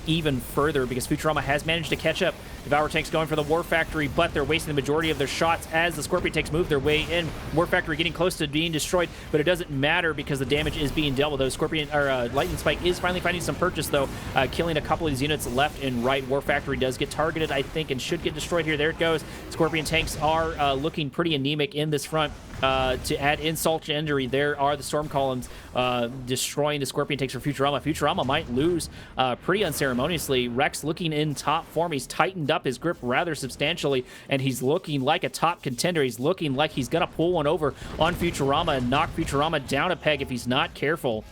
even further because Futurama has managed to catch up. Devourer tanks going for the War Factory, but they're wasting the majority of their shots as the Scorpion tanks move their way in. War Factory getting close to being destroyed, but it doesn't matter because the damage is being dealt with. Those Scorpion or Lightning Spike is finally finding some purchase, though, killing a couple of these units left and right. War Factory does get targeted, I think, and should get destroyed here. There it goes. Scorpion tanks are looking pretty anemic in this front. To add insult to injury, there are the Storm columns destroying the Scorpion tanks for Futurama. Futurama might lose pretty unceremoniously. Rex looking in top form. He's tightened up his grip rather substantially, and he's looking like a top contender. He's looking like he's going to pull one over on Futurama and knock Futurama down a peg if he's not careful.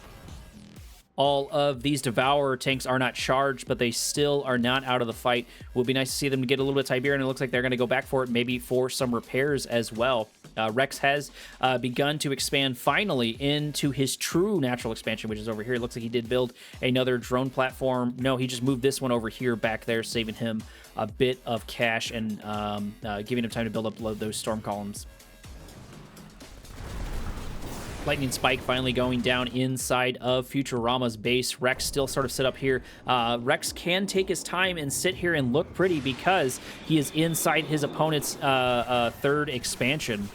All of these Devourer tanks are not charged, but they still are not out of the fight. Would be nice to see them get a little bit of Tiberium. It looks like they're going to go back for it, maybe for some repairs as well. Rex has begun to expand finally into his true natural expansion, which is over here. It looks like he did build another drone platform. No, he just moved this one over here back there, saving him a bit of cash and giving him time to build up those storm columns. Lightning Spike finally going down inside of Futurama's base. Rex still sort of sit up here. Rex can take his time and sit here and look pretty because he is inside his opponent's third expansion.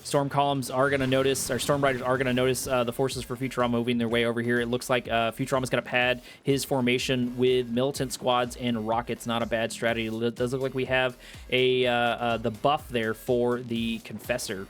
Storm columns are going to notice, or Storm Riders are going to notice the forces for Futurama moving their way over here. It looks like Futurama's going to pad his formation with militant squads and rockets. Not a bad strategy. It does look like we have the buff there for the Confessor.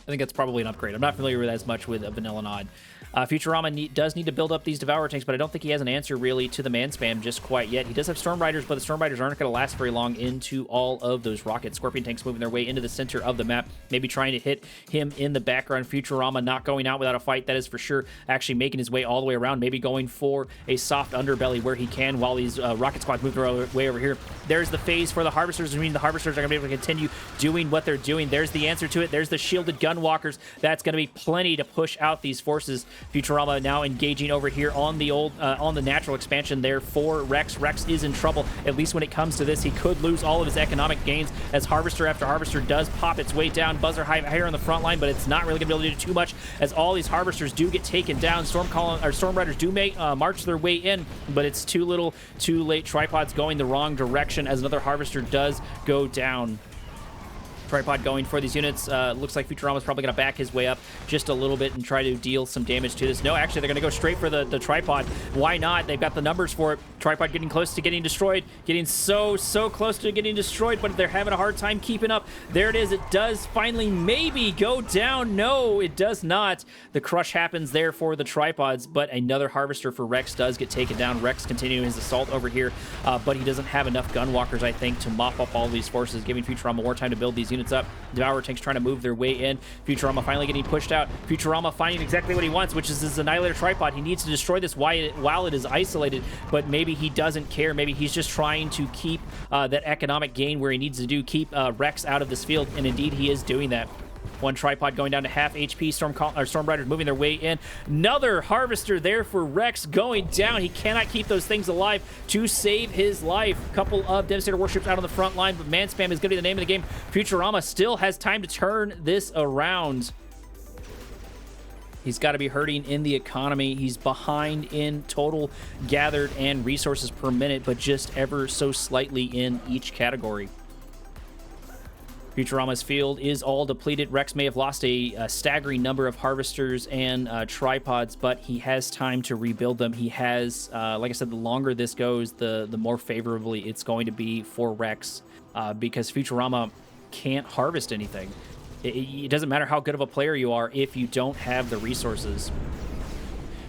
I think that's probably an upgrade. I'm not familiar with as much with a Vanilla Nod. Futurama does need to build up these Devourer tanks, but I don't think he has an answer really to the man spam just quite yet. He does have Storm Riders, but the Storm Riders aren't going to last very long into all of those rockets. Scorpion tanks moving their way into the center of the map, maybe trying to hit him in the background. Futurama not going out without a fight, that is for sure. Actually making his way all the way around, maybe going for a soft underbelly where he can while these rocket squads move their way over here. There's the phase for the Harvesters, meaning the Harvesters are going to be able to continue doing what they're doing. There's the answer to it. There's the shielded Gunwalkers. That's going to be plenty to push out these forces. Futurama now engaging over here on the on the natural expansion there for Rex. Rex is in trouble, at least when it comes to this. He could lose all of his economic gains as Harvester after Harvester does pop its way down. Buzzer higher on the front line, but it's not really going to be able to do too much as all these Harvesters do get taken down. Storm Riders do march their way in, but it's too little, too late. Tripods going the wrong direction as another Harvester does go down. Tripod going for these units. Looks like Futurama's probably going to back his way up just a little bit and try to deal some damage to this. No, actually, they're going to go straight for the Tripod. Why not? They've got the numbers for it. Tripod getting close to getting destroyed. Getting so close to getting destroyed, but they're having a hard time keeping up. There it is. It does finally maybe go down. No, it does not. The crush happens there for the Tripods, but another Harvester for Rex does get taken down. Rex continuing his assault over here, but he doesn't have enough Gunwalkers, I think, to mop up all these forces, giving Futurama more time to build these units up. Devourer tanks trying to move their way in. Futurama finally getting pushed out. Futurama finding exactly what he wants, which is his Annihilator Tripod. He needs to destroy this while it is isolated, but maybe he doesn't care. Maybe he's just trying to keep that economic gain where he needs to do, keep Rex out of this field, and indeed he is doing that. One Tripod going down to half HP. Storm Riders moving their way in. Another Harvester there for Rex going down. He cannot keep those things alive to save his life. Couple of Devastator warships out on the front line, but man spam is going to be the name of the game. Futurama still has time to turn this around. He's got to be hurting in the economy. He's behind in total gathered and resources per minute, but just ever so slightly in each category. Futurama's field is all depleted. Rex may have lost a staggering number of Harvesters and Tripods, but he has time to rebuild them. He has, like I said, the longer this goes, the more favorably it's going to be for Rex, because Futurama can't harvest anything. It doesn't matter how good of a player you are if you don't have the resources.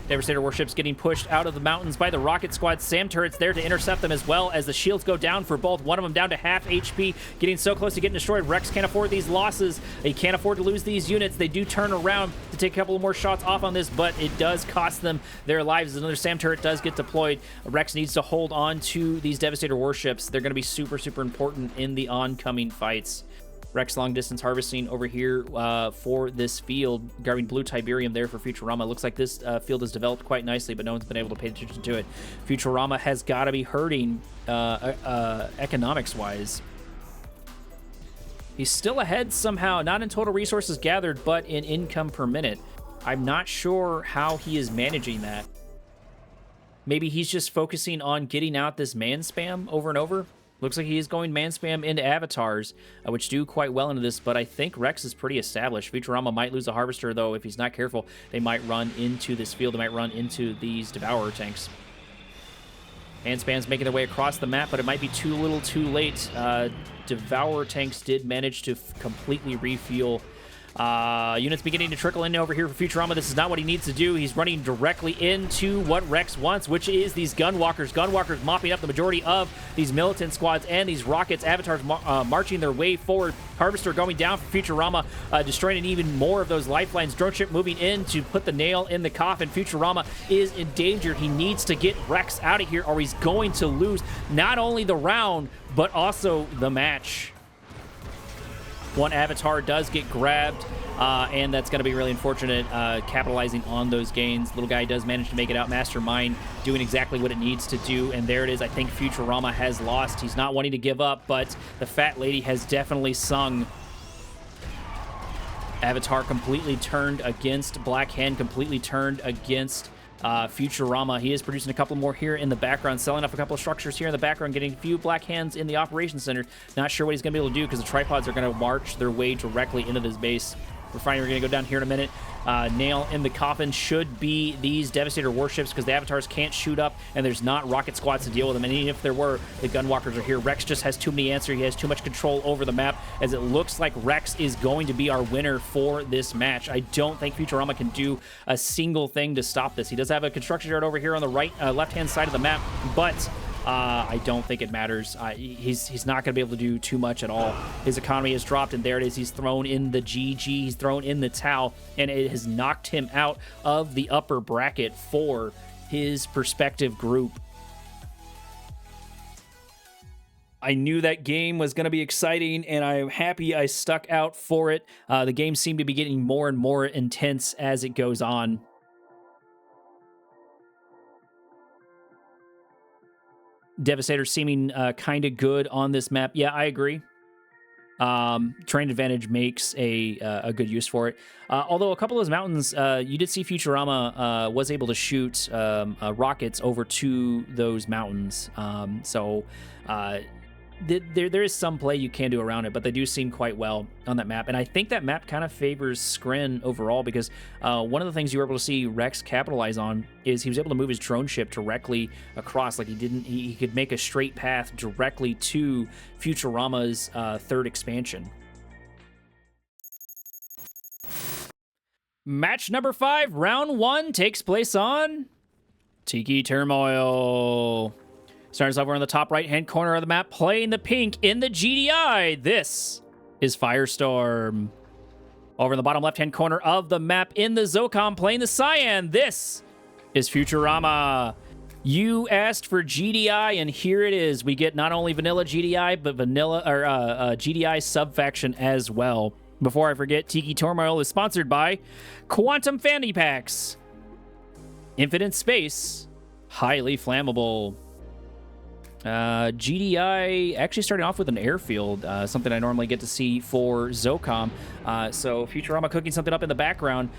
Devastator warships getting pushed out of the mountains by the rocket squad. SAM turrets there to intercept them as well as the shields go down for both. One of them down to half HP, getting so close to getting destroyed. Rex can't afford these losses. They can't afford to lose these units. They do turn around to take a couple more shots off on this, but it does cost them their lives. Another SAM turret does get deployed. Rex needs to hold on to these Devastator warships. They're going to be super important in the oncoming fights. Rex long distance harvesting over here for this field, grabbing blue Tiberium there for Futurama. Looks like this field has developed quite nicely, but no one's been able to pay attention to it. Futurama has got to be hurting economics-wise. He's still ahead somehow, not in total resources gathered, but in income per minute. I'm not sure how he is managing that. Maybe he's just focusing on getting out this man spam over and over. Looks like he is going man spam into avatars, which do quite well into this, but I think Rex is pretty established. Futurama might lose a Harvester, though. If he's not careful, they might run into this field. They might run into these Devourer tanks. Man spam's making their way across the map, but it might be too little too late. Devourer tanks did manage to completely refuel. Units beginning to trickle in over here for Futurama. This is not what he needs to do. He's running directly into what Rex wants, which is these Gunwalkers. Gunwalkers mopping up the majority of these militant squads and these rockets. Avatars marching their way forward. Harvester going down for Futurama, destroying even more of those lifelines. Drone ship moving in to put the nail in the coffin. Futurama is in danger. He needs to get Rex out of here or he's going to lose not only the round, but also the match. One Avatar does get grabbed, and that's going to be really unfortunate, capitalizing on those gains. Little guy does manage to make it out. Mastermind doing exactly what it needs to do, and there it is. I think Futurama has lost. He's not wanting to give up, but the fat lady has definitely sung. Avatar completely turned against Black Hand, completely turned against Futurama. He is producing a couple more here in the background, selling off a couple of structures here in the background, getting a few Black Hands in the operations center. Not sure what he's going to be able to do because the tripods are going to march their way directly into this base. We're finding we're going to go down here in a minute. Nail in the coffin should be these Devastator warships because the Avatars can't shoot up and there's not rocket squads to deal with them. And even if there were, the Gunwalkers are here. Rex just has too many answers. He has too much control over the map as it looks like Rex is going to be our winner for this match. I don't think Futurama can do a single thing to stop this. He does have a construction yard over here on the right, left-hand side of the map, but I don't think it matters. He's not going to be able to do too much at all. His economy has dropped, and there it is. He's thrown in the GG. He's thrown in the towel, and it has knocked him out of the upper bracket for his perspective group. I knew that game was going to be exciting, and I'm happy I stuck out for it. The game seemed to be getting more and more intense as it goes on. Devastator seeming kind of good on this map. Yeah, I agree. Terrain advantage makes a good use for it. Although a couple of those mountains, you did see Futurama was able to shoot rockets over to those mountains. There is some play you can do around it, but they do seem quite well on that map. And I think that map kind of favors Skrin overall because one of the things you were able to see Rex capitalize on is he was able to move his drone ship directly across. Like he could make a straight path directly to Futurama's third expansion. Match number 5, round 1 takes place on Tiki Turmoil. Starts over in the top right-hand corner of the map, playing the pink in the GDI. This is Firestorm. Over in the bottom left-hand corner of the map in the Zocom, playing the cyan. This is Futurama. You asked for GDI, and here it is. We get not only vanilla GDI, but GDI sub-faction as well. Before I forget, Tiki Turmoil is sponsored by Quantum Fanny Packs. Infinite Space. Highly flammable. GDI actually starting off with an airfield, something I normally get to see for Zocom. So Futurama cooking something up in the background,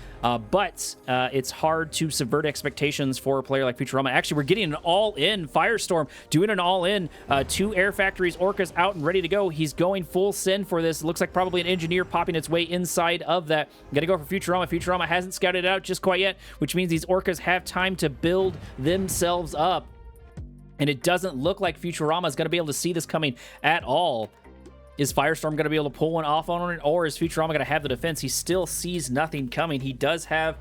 but it's hard to subvert expectations for a player like Futurama. Actually, we're getting an all-in Firestorm, doing an all-in, 2 air factories, Orcas out and ready to go. He's going full send for this. Looks like probably an engineer popping its way inside of that. Gonna go for Futurama. Futurama hasn't scouted it out just quite yet, which means these Orcas have time to build themselves up. And it doesn't look like Futurama is going to be able to see this coming at all. Is Firestorm going to be able to pull one off on it, or is Futurama going to have the defense? He still sees nothing coming. He does have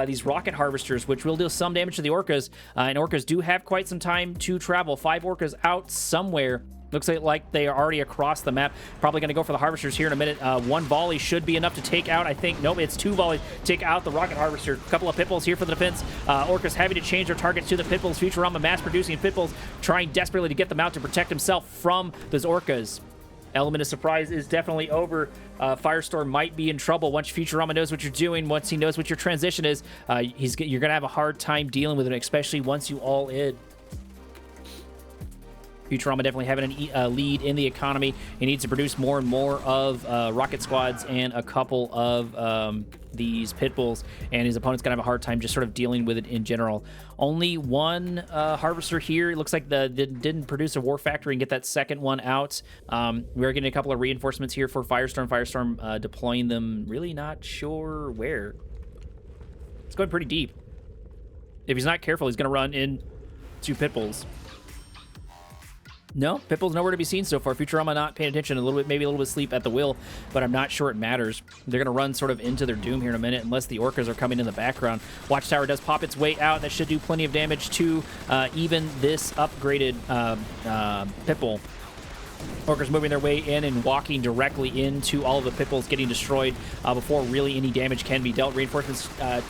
these rocket harvesters, which will deal some damage to the Orcas, and Orcas do have quite some time to travel. 5 Orcas out somewhere. Looks like they are already across the map. Probably going to go for the harvesters here in a minute. 1 volley should be enough to take out, I think. Nope, it's 2 volleys to take out the rocket harvester. A couple of pitbulls here for the defense. Orcas having to change their targets to the pitbulls. Futurama mass-producing pitbulls, trying desperately to get them out to protect himself from those Orcas. Element of surprise is definitely over. Firestorm might be in trouble once Futurama knows what you're doing, once he knows what your transition is. You're going to have a hard time dealing with it, especially once you all in. Futurama definitely having a lead in the economy. He needs to produce more and more of rocket squads and a couple of these pitbulls, and his opponent's gonna have a hard time just sort of dealing with it in general. Only 1 harvester here. It looks like didn't produce a war factory and get that second one out. We are getting a couple of reinforcements here for Firestorm. Firestorm deploying them, really not sure where. It's going pretty deep. If he's not careful, he's gonna run into pitbulls. No, Pitbull's nowhere to be seen so far. Futurama not paying attention, maybe a little bit asleep at the wheel, but I'm not sure it matters. They're going to run sort of into their doom here in a minute unless the Orcas are coming in the background. Watchtower does pop its way out. That should do plenty of damage to even this upgraded Pitbull. Orcas moving their way in and walking directly into all of the pitbulls getting destroyed before really any damage can be dealt. Reinforcements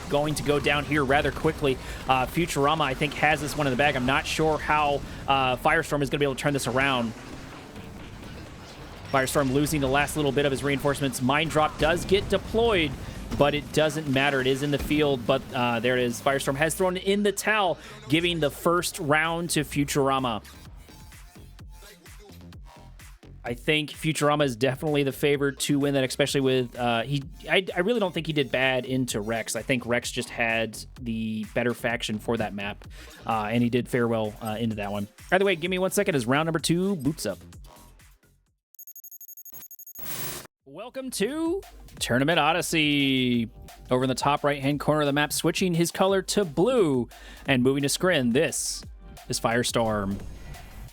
going to go down here rather quickly. Futurama, I think, has this one in the bag. I'm not sure how Firestorm is going to be able to turn this around. Firestorm losing the last little bit of his reinforcements. Mine Drop does get deployed, but it doesn't matter. It is in the field, but there it is. Firestorm has thrown in the towel, giving the first round to Futurama. I think Futurama is definitely the favorite to win that, especially with I really don't think he did bad into Rex. I think Rex just had the better faction for that map, and he did fare well into that one. Either way, give me 1 second as round number 2 boots up. Welcome to Tournament Odyssey. Over in the top right-hand corner of the map, switching his color to blue and moving to screen. This is Firestorm.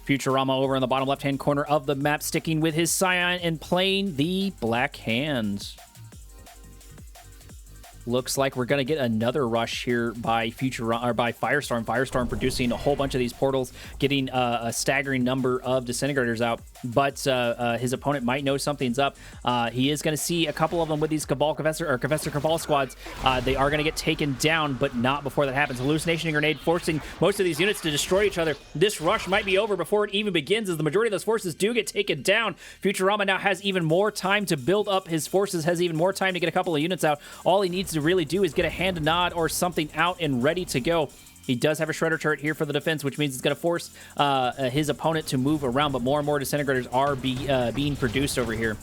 Futurama over in the bottom left-hand corner of the map, sticking with his Scion and playing the Black Hand. Looks like we're going to get another rush here by Firestorm. Firestorm producing a whole bunch of these portals, getting a staggering number of disintegrators out. But his opponent might know something's up. He is going to see a couple of them with these Confessor Cabal squads. They are going to get taken down, but not before that happens. Hallucination and Grenade forcing most of these units to destroy each other. This rush might be over before it even begins, as the majority of those forces do get taken down. Futurama now has even more time to build up his forces, has even more time to get a couple of units out. All he needs to really do is get a hand nod or something out and ready to go. He does have a Shredder turret here for the defense, which means it's going to force his opponent to move around, but more and more disintegrators are being produced over here.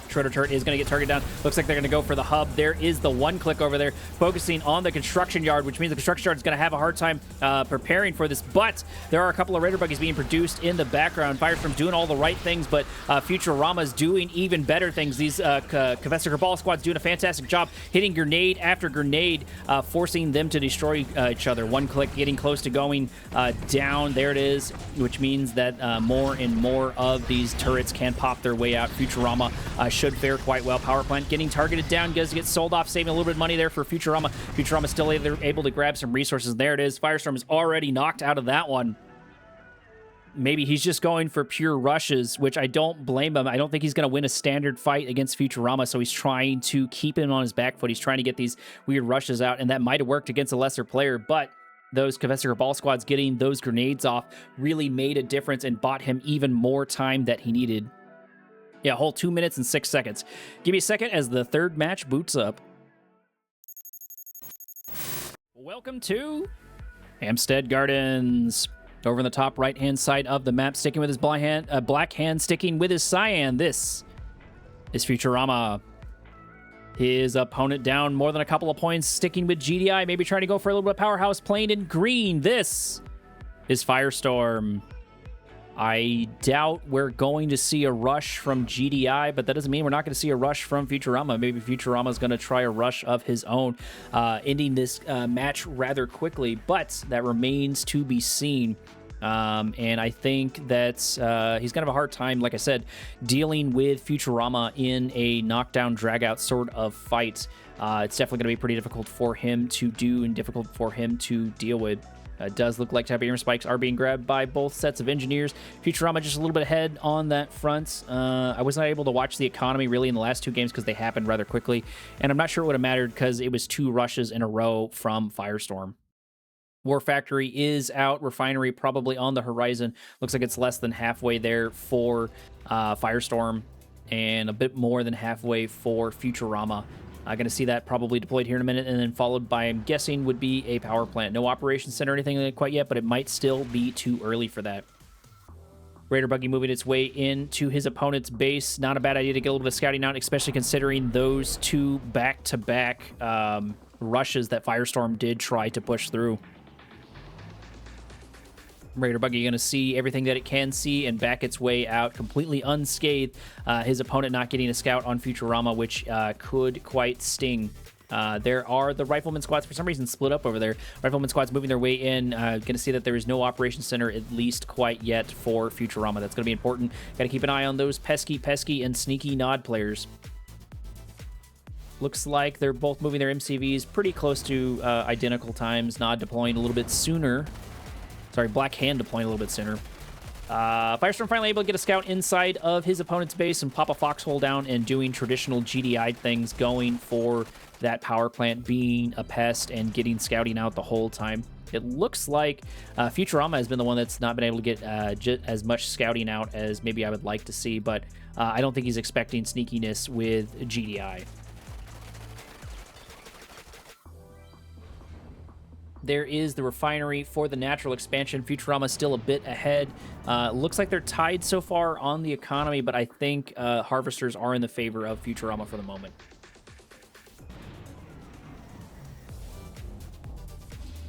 Shredder turret is going to get targeted down. Looks like they're going to go for the hub. There is the one click over there, focusing on the construction yard, which means the construction yard is going to have a hard time preparing for this. But there are a couple of Raider buggies being produced in the background. Firestorm doing all the right things, but Futurama's doing even better things. These Confessor Cabal squads doing a fantastic job, hitting grenade after grenade, forcing them to destroy each other. One click, getting close to going down. There it is, which means that more and more of these turrets can pop their way out. Futurama should fare quite well. Power plant getting targeted down, does get sold off, saving a little bit of money there for Futurama. Futurama still able to grab some resources. There it is. Firestorm is already knocked out of that one. Maybe he's just going for pure rushes, which I don't blame him. I don't think he's going to win a standard fight against Futurama, so he's trying to keep him on his back foot. He's trying to get these weird rushes out, and that might have worked against a lesser player, but those Confessor Cabal squads getting those grenades off really made a difference and bought him even more time that he needed. Yeah, a whole 2 minutes and 6 seconds. Give me a second as the third match boots up. Welcome to Hampstead Gardens. Over in the top right-hand side of the map, sticking with his Black Hand, sticking with his Cyan. This is Futurama. His opponent down more than a couple of points, sticking with GDI, maybe trying to go for a little bit of powerhouse, playing in green. This is Firestorm. I doubt we're going to see a rush from GDI, but that doesn't mean we're not going to see a rush from Futurama. Maybe Futurama is going to try a rush of his own, ending this match rather quickly, but that remains to be seen. And I think that he's going to have a hard time, like I said, dealing with Futurama in a knockdown, drag-out sort of fight. It's definitely going to be pretty difficult for him to do and difficult for him to deal with. It does look like Tiberium spikes are being grabbed by both sets of engineers. Futurama just a little bit ahead on that front. I was not able to watch the economy really in the last two games because they happened rather quickly, and I'm not sure it would have mattered because it was 2 rushes in a row from Firestorm. War Factory is out. Refinery probably on the horizon. Looks like it's less than halfway there for Firestorm and a bit more than halfway for Futurama. I'm going to see that probably deployed here in a minute, and then followed by, I'm guessing, would be a power plant. No operations center or anything like that quite yet, but it might still be too early for that. Raider Buggy moving its way into his opponent's base. Not a bad idea to get a little bit of scouting out, especially considering those 2 back-to-back rushes that Firestorm did try to push through. Raider Buggy going to see everything that it can see and back its way out completely unscathed. His opponent not getting a scout on Futurama, which could quite sting. There are the Rifleman squads for some reason split up over there. Rifleman squads moving their way in. Going to see that there is no operations center, at least quite yet, for Futurama. That's going to be important. Got to keep an eye on those pesky and sneaky nod players. Looks like they're both moving their MCVs pretty close to identical times. Nod deploying a little bit sooner. Sorry, Black Hand deploying a little bit sooner. Firestorm finally able to get a scout inside of his opponent's base and pop a foxhole down and doing traditional GDI things, going for that power plant, being a pest and getting scouting out the whole time. It looks like Futurama has been the one that's not been able to get as much scouting out as maybe I would like to see, but I don't think he's expecting sneakiness with GDI. There is the refinery for the natural expansion. Futurama still a bit ahead. Looks like they're tied so far on the economy, but I think harvesters are in the favor of Futurama for the moment.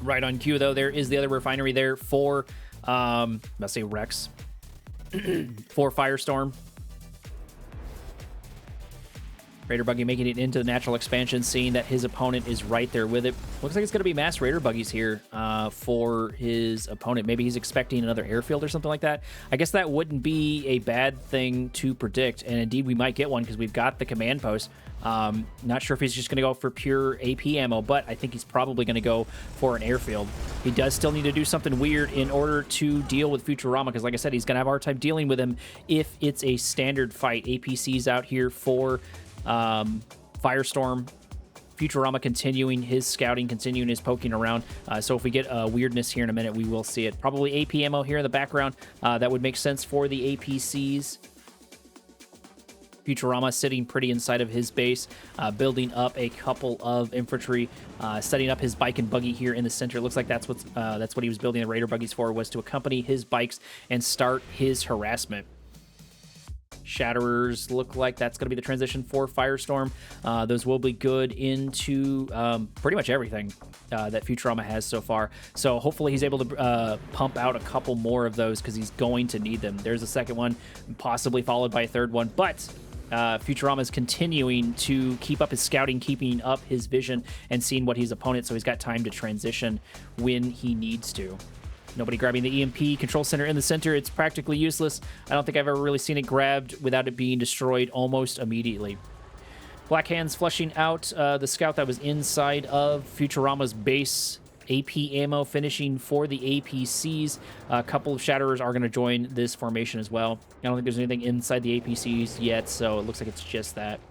Right on cue, though, there is the other refinery there for, let's say Rex, for Firestorm. Raider Buggy making it into the natural expansion, seeing that his opponent is right there with it. Looks like it's going to be mass Raider Buggies here for his opponent. Maybe he's expecting another airfield or something like that. I guess that wouldn't be a bad thing to predict, and indeed we might get one because we've got the command post. Not sure if he's just going to go for pure AP ammo, but I think he's probably going to go for an airfield. He does still need to do something weird in order to deal with Futurama, because like I said, he's going to have a hard time dealing with him if it's a standard fight. APC's out here for Firestorm. Futurama continuing his scouting, continuing his poking around. So if we get weirdness here in a minute, we will see it. Probably AP ammo here in the background. That would make sense for the APCs. Futurama sitting pretty inside of his base, building up a couple of infantry, setting up his bike and buggy here in the center. It looks like that's what he was building the Raider buggies for, was to accompany his bikes and start his harassment. Shatterers look like that's going to be the transition for Firestorm. Those will be good into pretty much everything that Futurama has so far. So hopefully he's able to pump out a couple more of those because he's going to need them. There's a second one, possibly followed by a third one, but Futurama is continuing to keep up his scouting, keeping up his vision, and seeing what his opponent, so he's got time to transition when he needs to. Nobody grabbing the EMP control center in the center. It's practically useless. I don't think I've ever really seen it grabbed without it being destroyed almost immediately. Black Hands flushing out the scout that was inside of Futurama's base. AP ammo finishing for the APCs. A couple of Shatterers are going to join this formation as well. I don't think there's anything inside the APCs yet, so it looks like it's just that.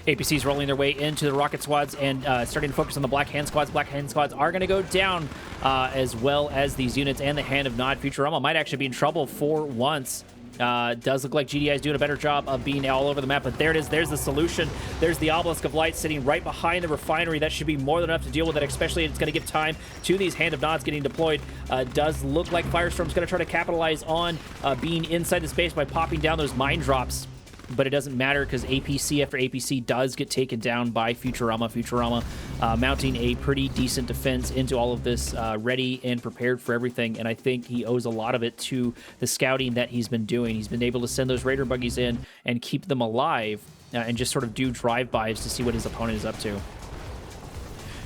APCs rolling their way into the rocket squads and starting to focus on the Black Hand squads. Black Hand squads are going to go down as well as these units and the Hand of Nod. Futurama might actually be in trouble for once. Does look like GDI is doing a better job of being all over the map, but there it is. There's the solution. There's the Obelisk of Light sitting right behind the refinery. That should be more than enough to deal with it, especially it's going to give time to these Hand of Nods getting deployed. Does look like Firestorm's going to try to capitalize on being inside the space by popping down those mine drops. But it doesn't matter because APC after APC does get taken down by Futurama. Futurama mounting a pretty decent defense into all of this, ready and prepared for everything. And I think he owes a lot of it to the scouting that he's been doing. He's been able to send those Raider buggies in and keep them alive and just sort of do drive-bys to see what his opponent is up to.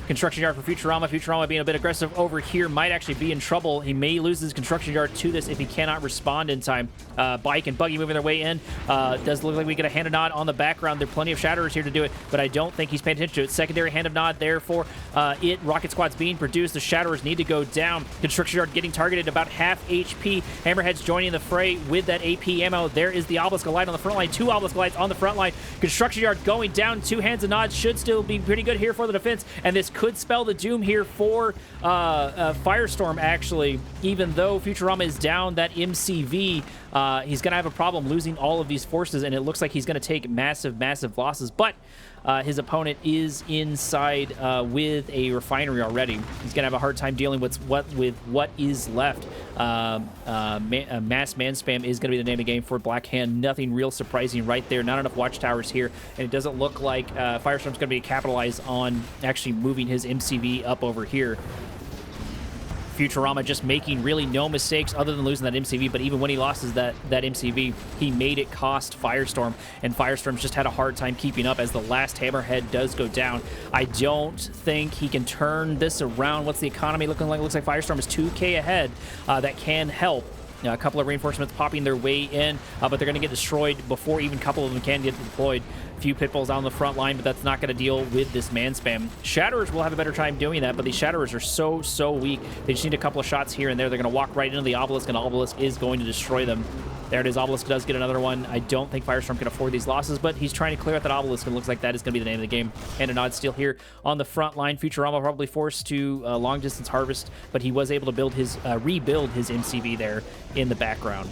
Construction yard for Futurama. Futurama being a bit aggressive over here might actually be in trouble. He may lose his construction yard to this if he cannot respond in time. Bike and buggy moving their way in. Does look like we get a Hand of Nod on the background. There are plenty of Shatterers here to do it, but I don't think he's paying attention to it. Secondary Hand of Nod there for it. Rocket squad's being produced. The Shatterers need to go down. Construction yard getting targeted about half HP. Hammerhead's joining the fray with that AP ammo. There is the Obelisk of Light on the front line. 2 Obelisk of Lights on the front line. Construction yard going down. 2 Hands of Nod should still be pretty good here for the defense, and this could spell the doom here for Firestorm, actually. Even though Futurama is down that MCV, he's going to have a problem losing all of these forces, and it looks like he's going to take massive, massive losses. But his opponent is inside with a refinery already. He's going to have a hard time dealing with what is left. Mass man spam is going to be the name of the game for Black Hand. Nothing real surprising right there. Not enough watchtowers here, and it doesn't look like Firestorm's going to be capitalized on actually moving his MCV up over here. Futurama just making really no mistakes other than losing that MCV, but even when he lost that MCV, he made it cost Firestorm, and Firestorm's just had a hard time keeping up as the last Hammerhead does go down. I don't think he can turn this around. What's the economy looking like? Looks like Firestorm is 2K ahead. That can help. A couple of reinforcements popping their way in, but they're going to get destroyed before even a couple of them can get deployed. A few pit bulls on the front line, but that's not going to deal with this man spam. Shatterers will have a better time doing that, but these Shatterers are so weak. They just need a couple of shots here and there. They're going to walk right into the Obelisk, and the Obelisk is going to destroy them. There it is. Obelisk does get another one. I don't think Firestorm can afford these losses, but he's trying to clear out that Obelisk, and it looks like that is going to be the name of the game. And an odd steal here on the front line. Futurama probably forced to long-distance harvest, but he was able to build his rebuild his MCV there in the background.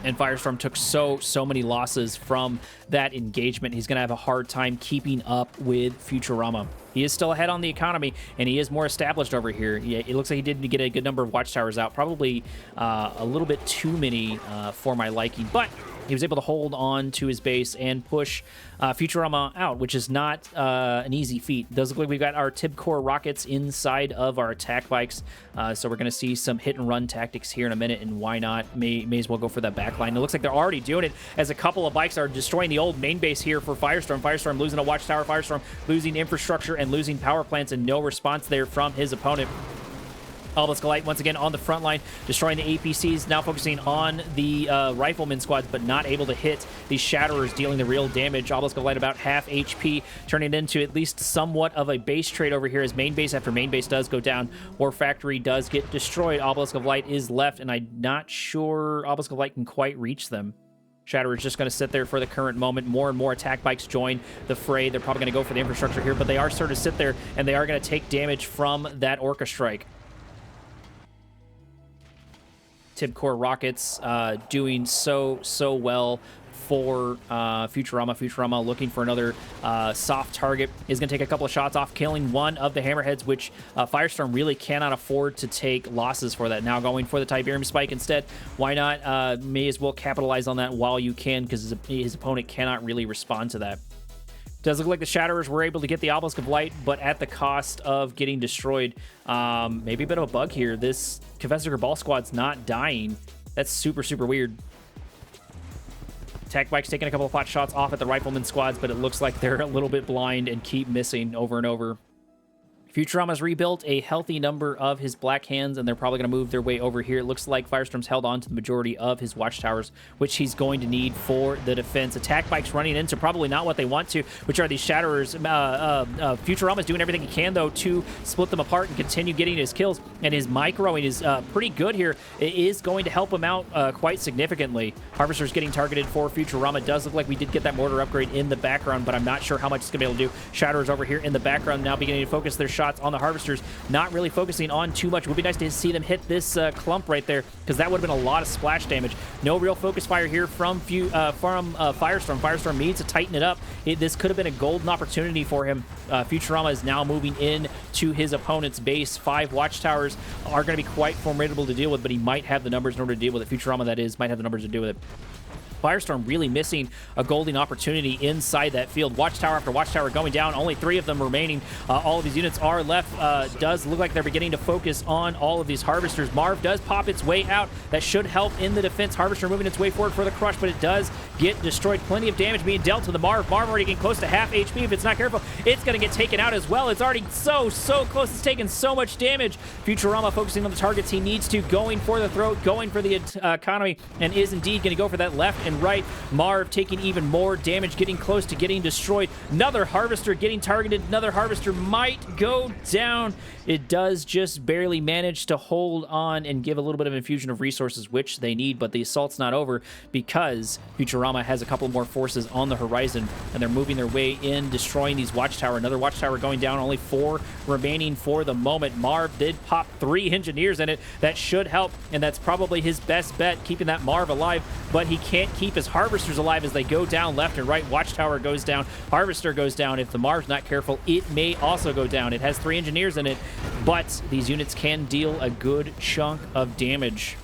And Firestorm took so many losses from that engagement. He's going to have a hard time keeping up with Futurama. He is still ahead on the economy, and he is more established over here. Yeah, it looks like he did get a good number of watchtowers out. Probably a little bit too many for my liking, but he was able to hold on to his base and push Futurama out, which is not an easy feat. It does look like we've got our Tibcore rockets inside of our attack bikes, so we're going to see some hit-and-run tactics here in a minute, and why not? May as well go for that backline. It looks like they're already doing it, as a couple of bikes are destroying the old main base here for Firestorm. Firestorm losing a watchtower, Firestorm losing infrastructure and losing power plants, and no response there from his opponent. Obelisk Light once again on the front line, destroying the APCs, now focusing on the rifleman squads, but not able to hit these Shatterers, dealing the real damage. Obelisk Light about half HP, turning it into at least somewhat of a base trade over here, as main base after main base does go down. War Factory does get destroyed. Obelisk of Light is left, and I'm not sure Obelisk of Light can quite reach them. Shatterer is just going to sit there for the current moment. More and more attack bikes join the fray. They're probably going to go for the infrastructure here, but they are starting to sit there, and they are going to take damage from that Orca Strike. Tibcore rockets doing so well for Futurama. Futurama looking for another soft target. Is going to take a couple of shots off, killing one of the hammerheads, which Firestorm really cannot afford to take losses for that. Now going for the Tiberium Spike instead. Why not? May as well capitalize on that while you can, because his opponent cannot really respond to that. Does look like the Shatterers were able to get the Obelisk of Light, but at the cost of getting destroyed. Maybe a bit of a bug here. This Confessor Cabal squad's not dying. That's super weird. Attack bikes taking a couple of pot shots off at the Rifleman squads, but it looks like they're a little bit blind and keep missing over and over. Futurama's rebuilt a healthy number of his Black Hands, and they're probably going to move their way over here. It looks like Firestorm's held on to the majority of his watchtowers, which he's going to need for the defense. Attack bikes running into probably not what they want to, which are these Shatterers. Futurama's doing everything he can, though, to split them apart and continue getting his kills, and his microing is pretty good here. It is going to help him out quite significantly. Harvester's getting targeted for Futurama. It does look like we did get that mortar upgrade in the background, but I'm not sure how much it's going to be able to do. Shatterers over here in the background now beginning to focus their shots on the Harvesters, not really focusing on too much. It would be nice to see them hit this clump right there, because that would have been a lot of splash damage. No real focus fire here from Firestorm. Firestorm needs to tighten it up. This could have been a golden opportunity for him. Futurama is now moving in to his opponent's base. 5 watchtowers are going to be quite formidable to deal with, but he might have the numbers in order to deal with it. Futurama, that is, might have the numbers to deal with it. Firestorm really missing a golden opportunity inside that field. Watchtower after watchtower going down. Only 3 of them remaining. All of these units are left. Does look like they're beginning to focus on all of these Harvesters. Marv does pop its way out. That should help in the defense. Harvester moving its way forward for the crush, but it does get destroyed. Plenty of damage being dealt to the Marv. Marv already getting close to half HP. If it's not careful, it's going to get taken out as well. It's already so close. It's taken so much damage. Futurama focusing on the targets he needs to. Going for the throat. Going for the economy. And is indeed going to go for that left and right. Marv taking even more damage, getting close to getting destroyed. Another Harvester getting targeted. Another Harvester might go down. It does just barely manage to hold on and give a little bit of infusion of resources, which they need, but the assault's not over because Futurama has a couple more forces on the horizon, and they're moving their way in, destroying these watchtower. Another watchtower going down, only 4 remaining for the moment. Marv did pop 3 engineers in it. That should help, and that's probably his best bet, keeping that Marv alive, but he can't keep his Harvesters alive as they go down left and right. Watchtower goes down. Harvester goes down. If the Marv's not careful, it may also go down. It has 3 engineers in it, but these units can deal a good chunk of damage.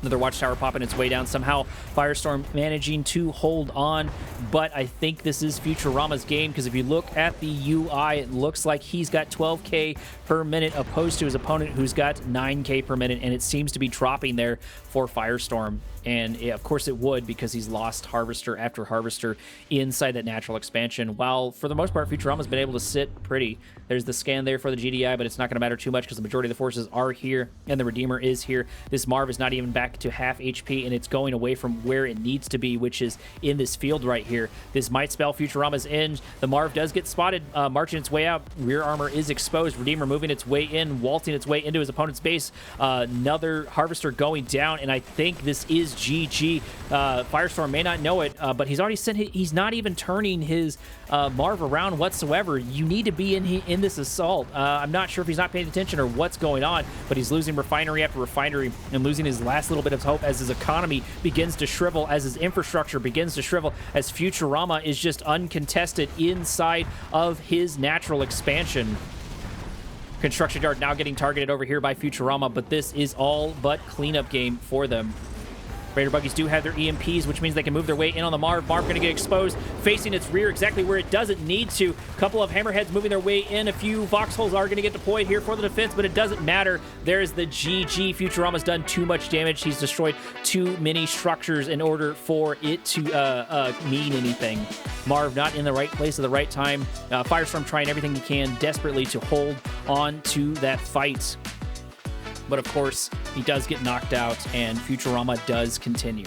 Another watchtower popping its way down. Somehow, Firestorm managing to hold on. But I think this is Futurama's game, because if you look at the UI, it looks like he's got 12k per minute opposed to his opponent, who's got 9k per minute, and it seems to be dropping there for Firestorm. And of course it would, because he's lost Harvester after Harvester inside that natural expansion. While for the most part, Futurama's been able to sit pretty. There's the scan there for the GDI, but it's not going to matter too much because the majority of the forces are here and the Redeemer is here. This Marv is not even back to half HP, and it's going away from where it needs to be, which is in this field right here. This might spell Futurama's end. The Marv does get spotted, marching its way out. Rear armor is exposed. Redeemer moving its way in, waltzing its way into his opponent's base. Another Harvester going down, and I think this is GG. Firestorm may not know it, but he's already sent. He's not even turning his Marv around whatsoever. You need to be in this assault. I'm not sure if he's not paying attention or what's going on, but he's losing refinery after refinery and losing his last little bit of hope as his economy begins to shrivel, as his infrastructure begins to shrivel, as Futurama is just uncontested inside of his natural expansion. Construction yard now getting targeted over here by Futurama, but this is all but cleanup game for them. Raider buggies do have their EMPs, which means they can move their way in on the Marv. Marv going to get exposed, facing its rear exactly where it doesn't need to. A couple of hammerheads moving their way in. A few Voxholes are going to get deployed here for the defense, but it doesn't matter. There's the GG. Futurama's done too much damage. He's destroyed too many structures in order for it to mean anything. Marv not in the right place at the right time. Firestorm trying everything he can desperately to hold on to that fight. But of course, he does get knocked out, and Futurama does continue.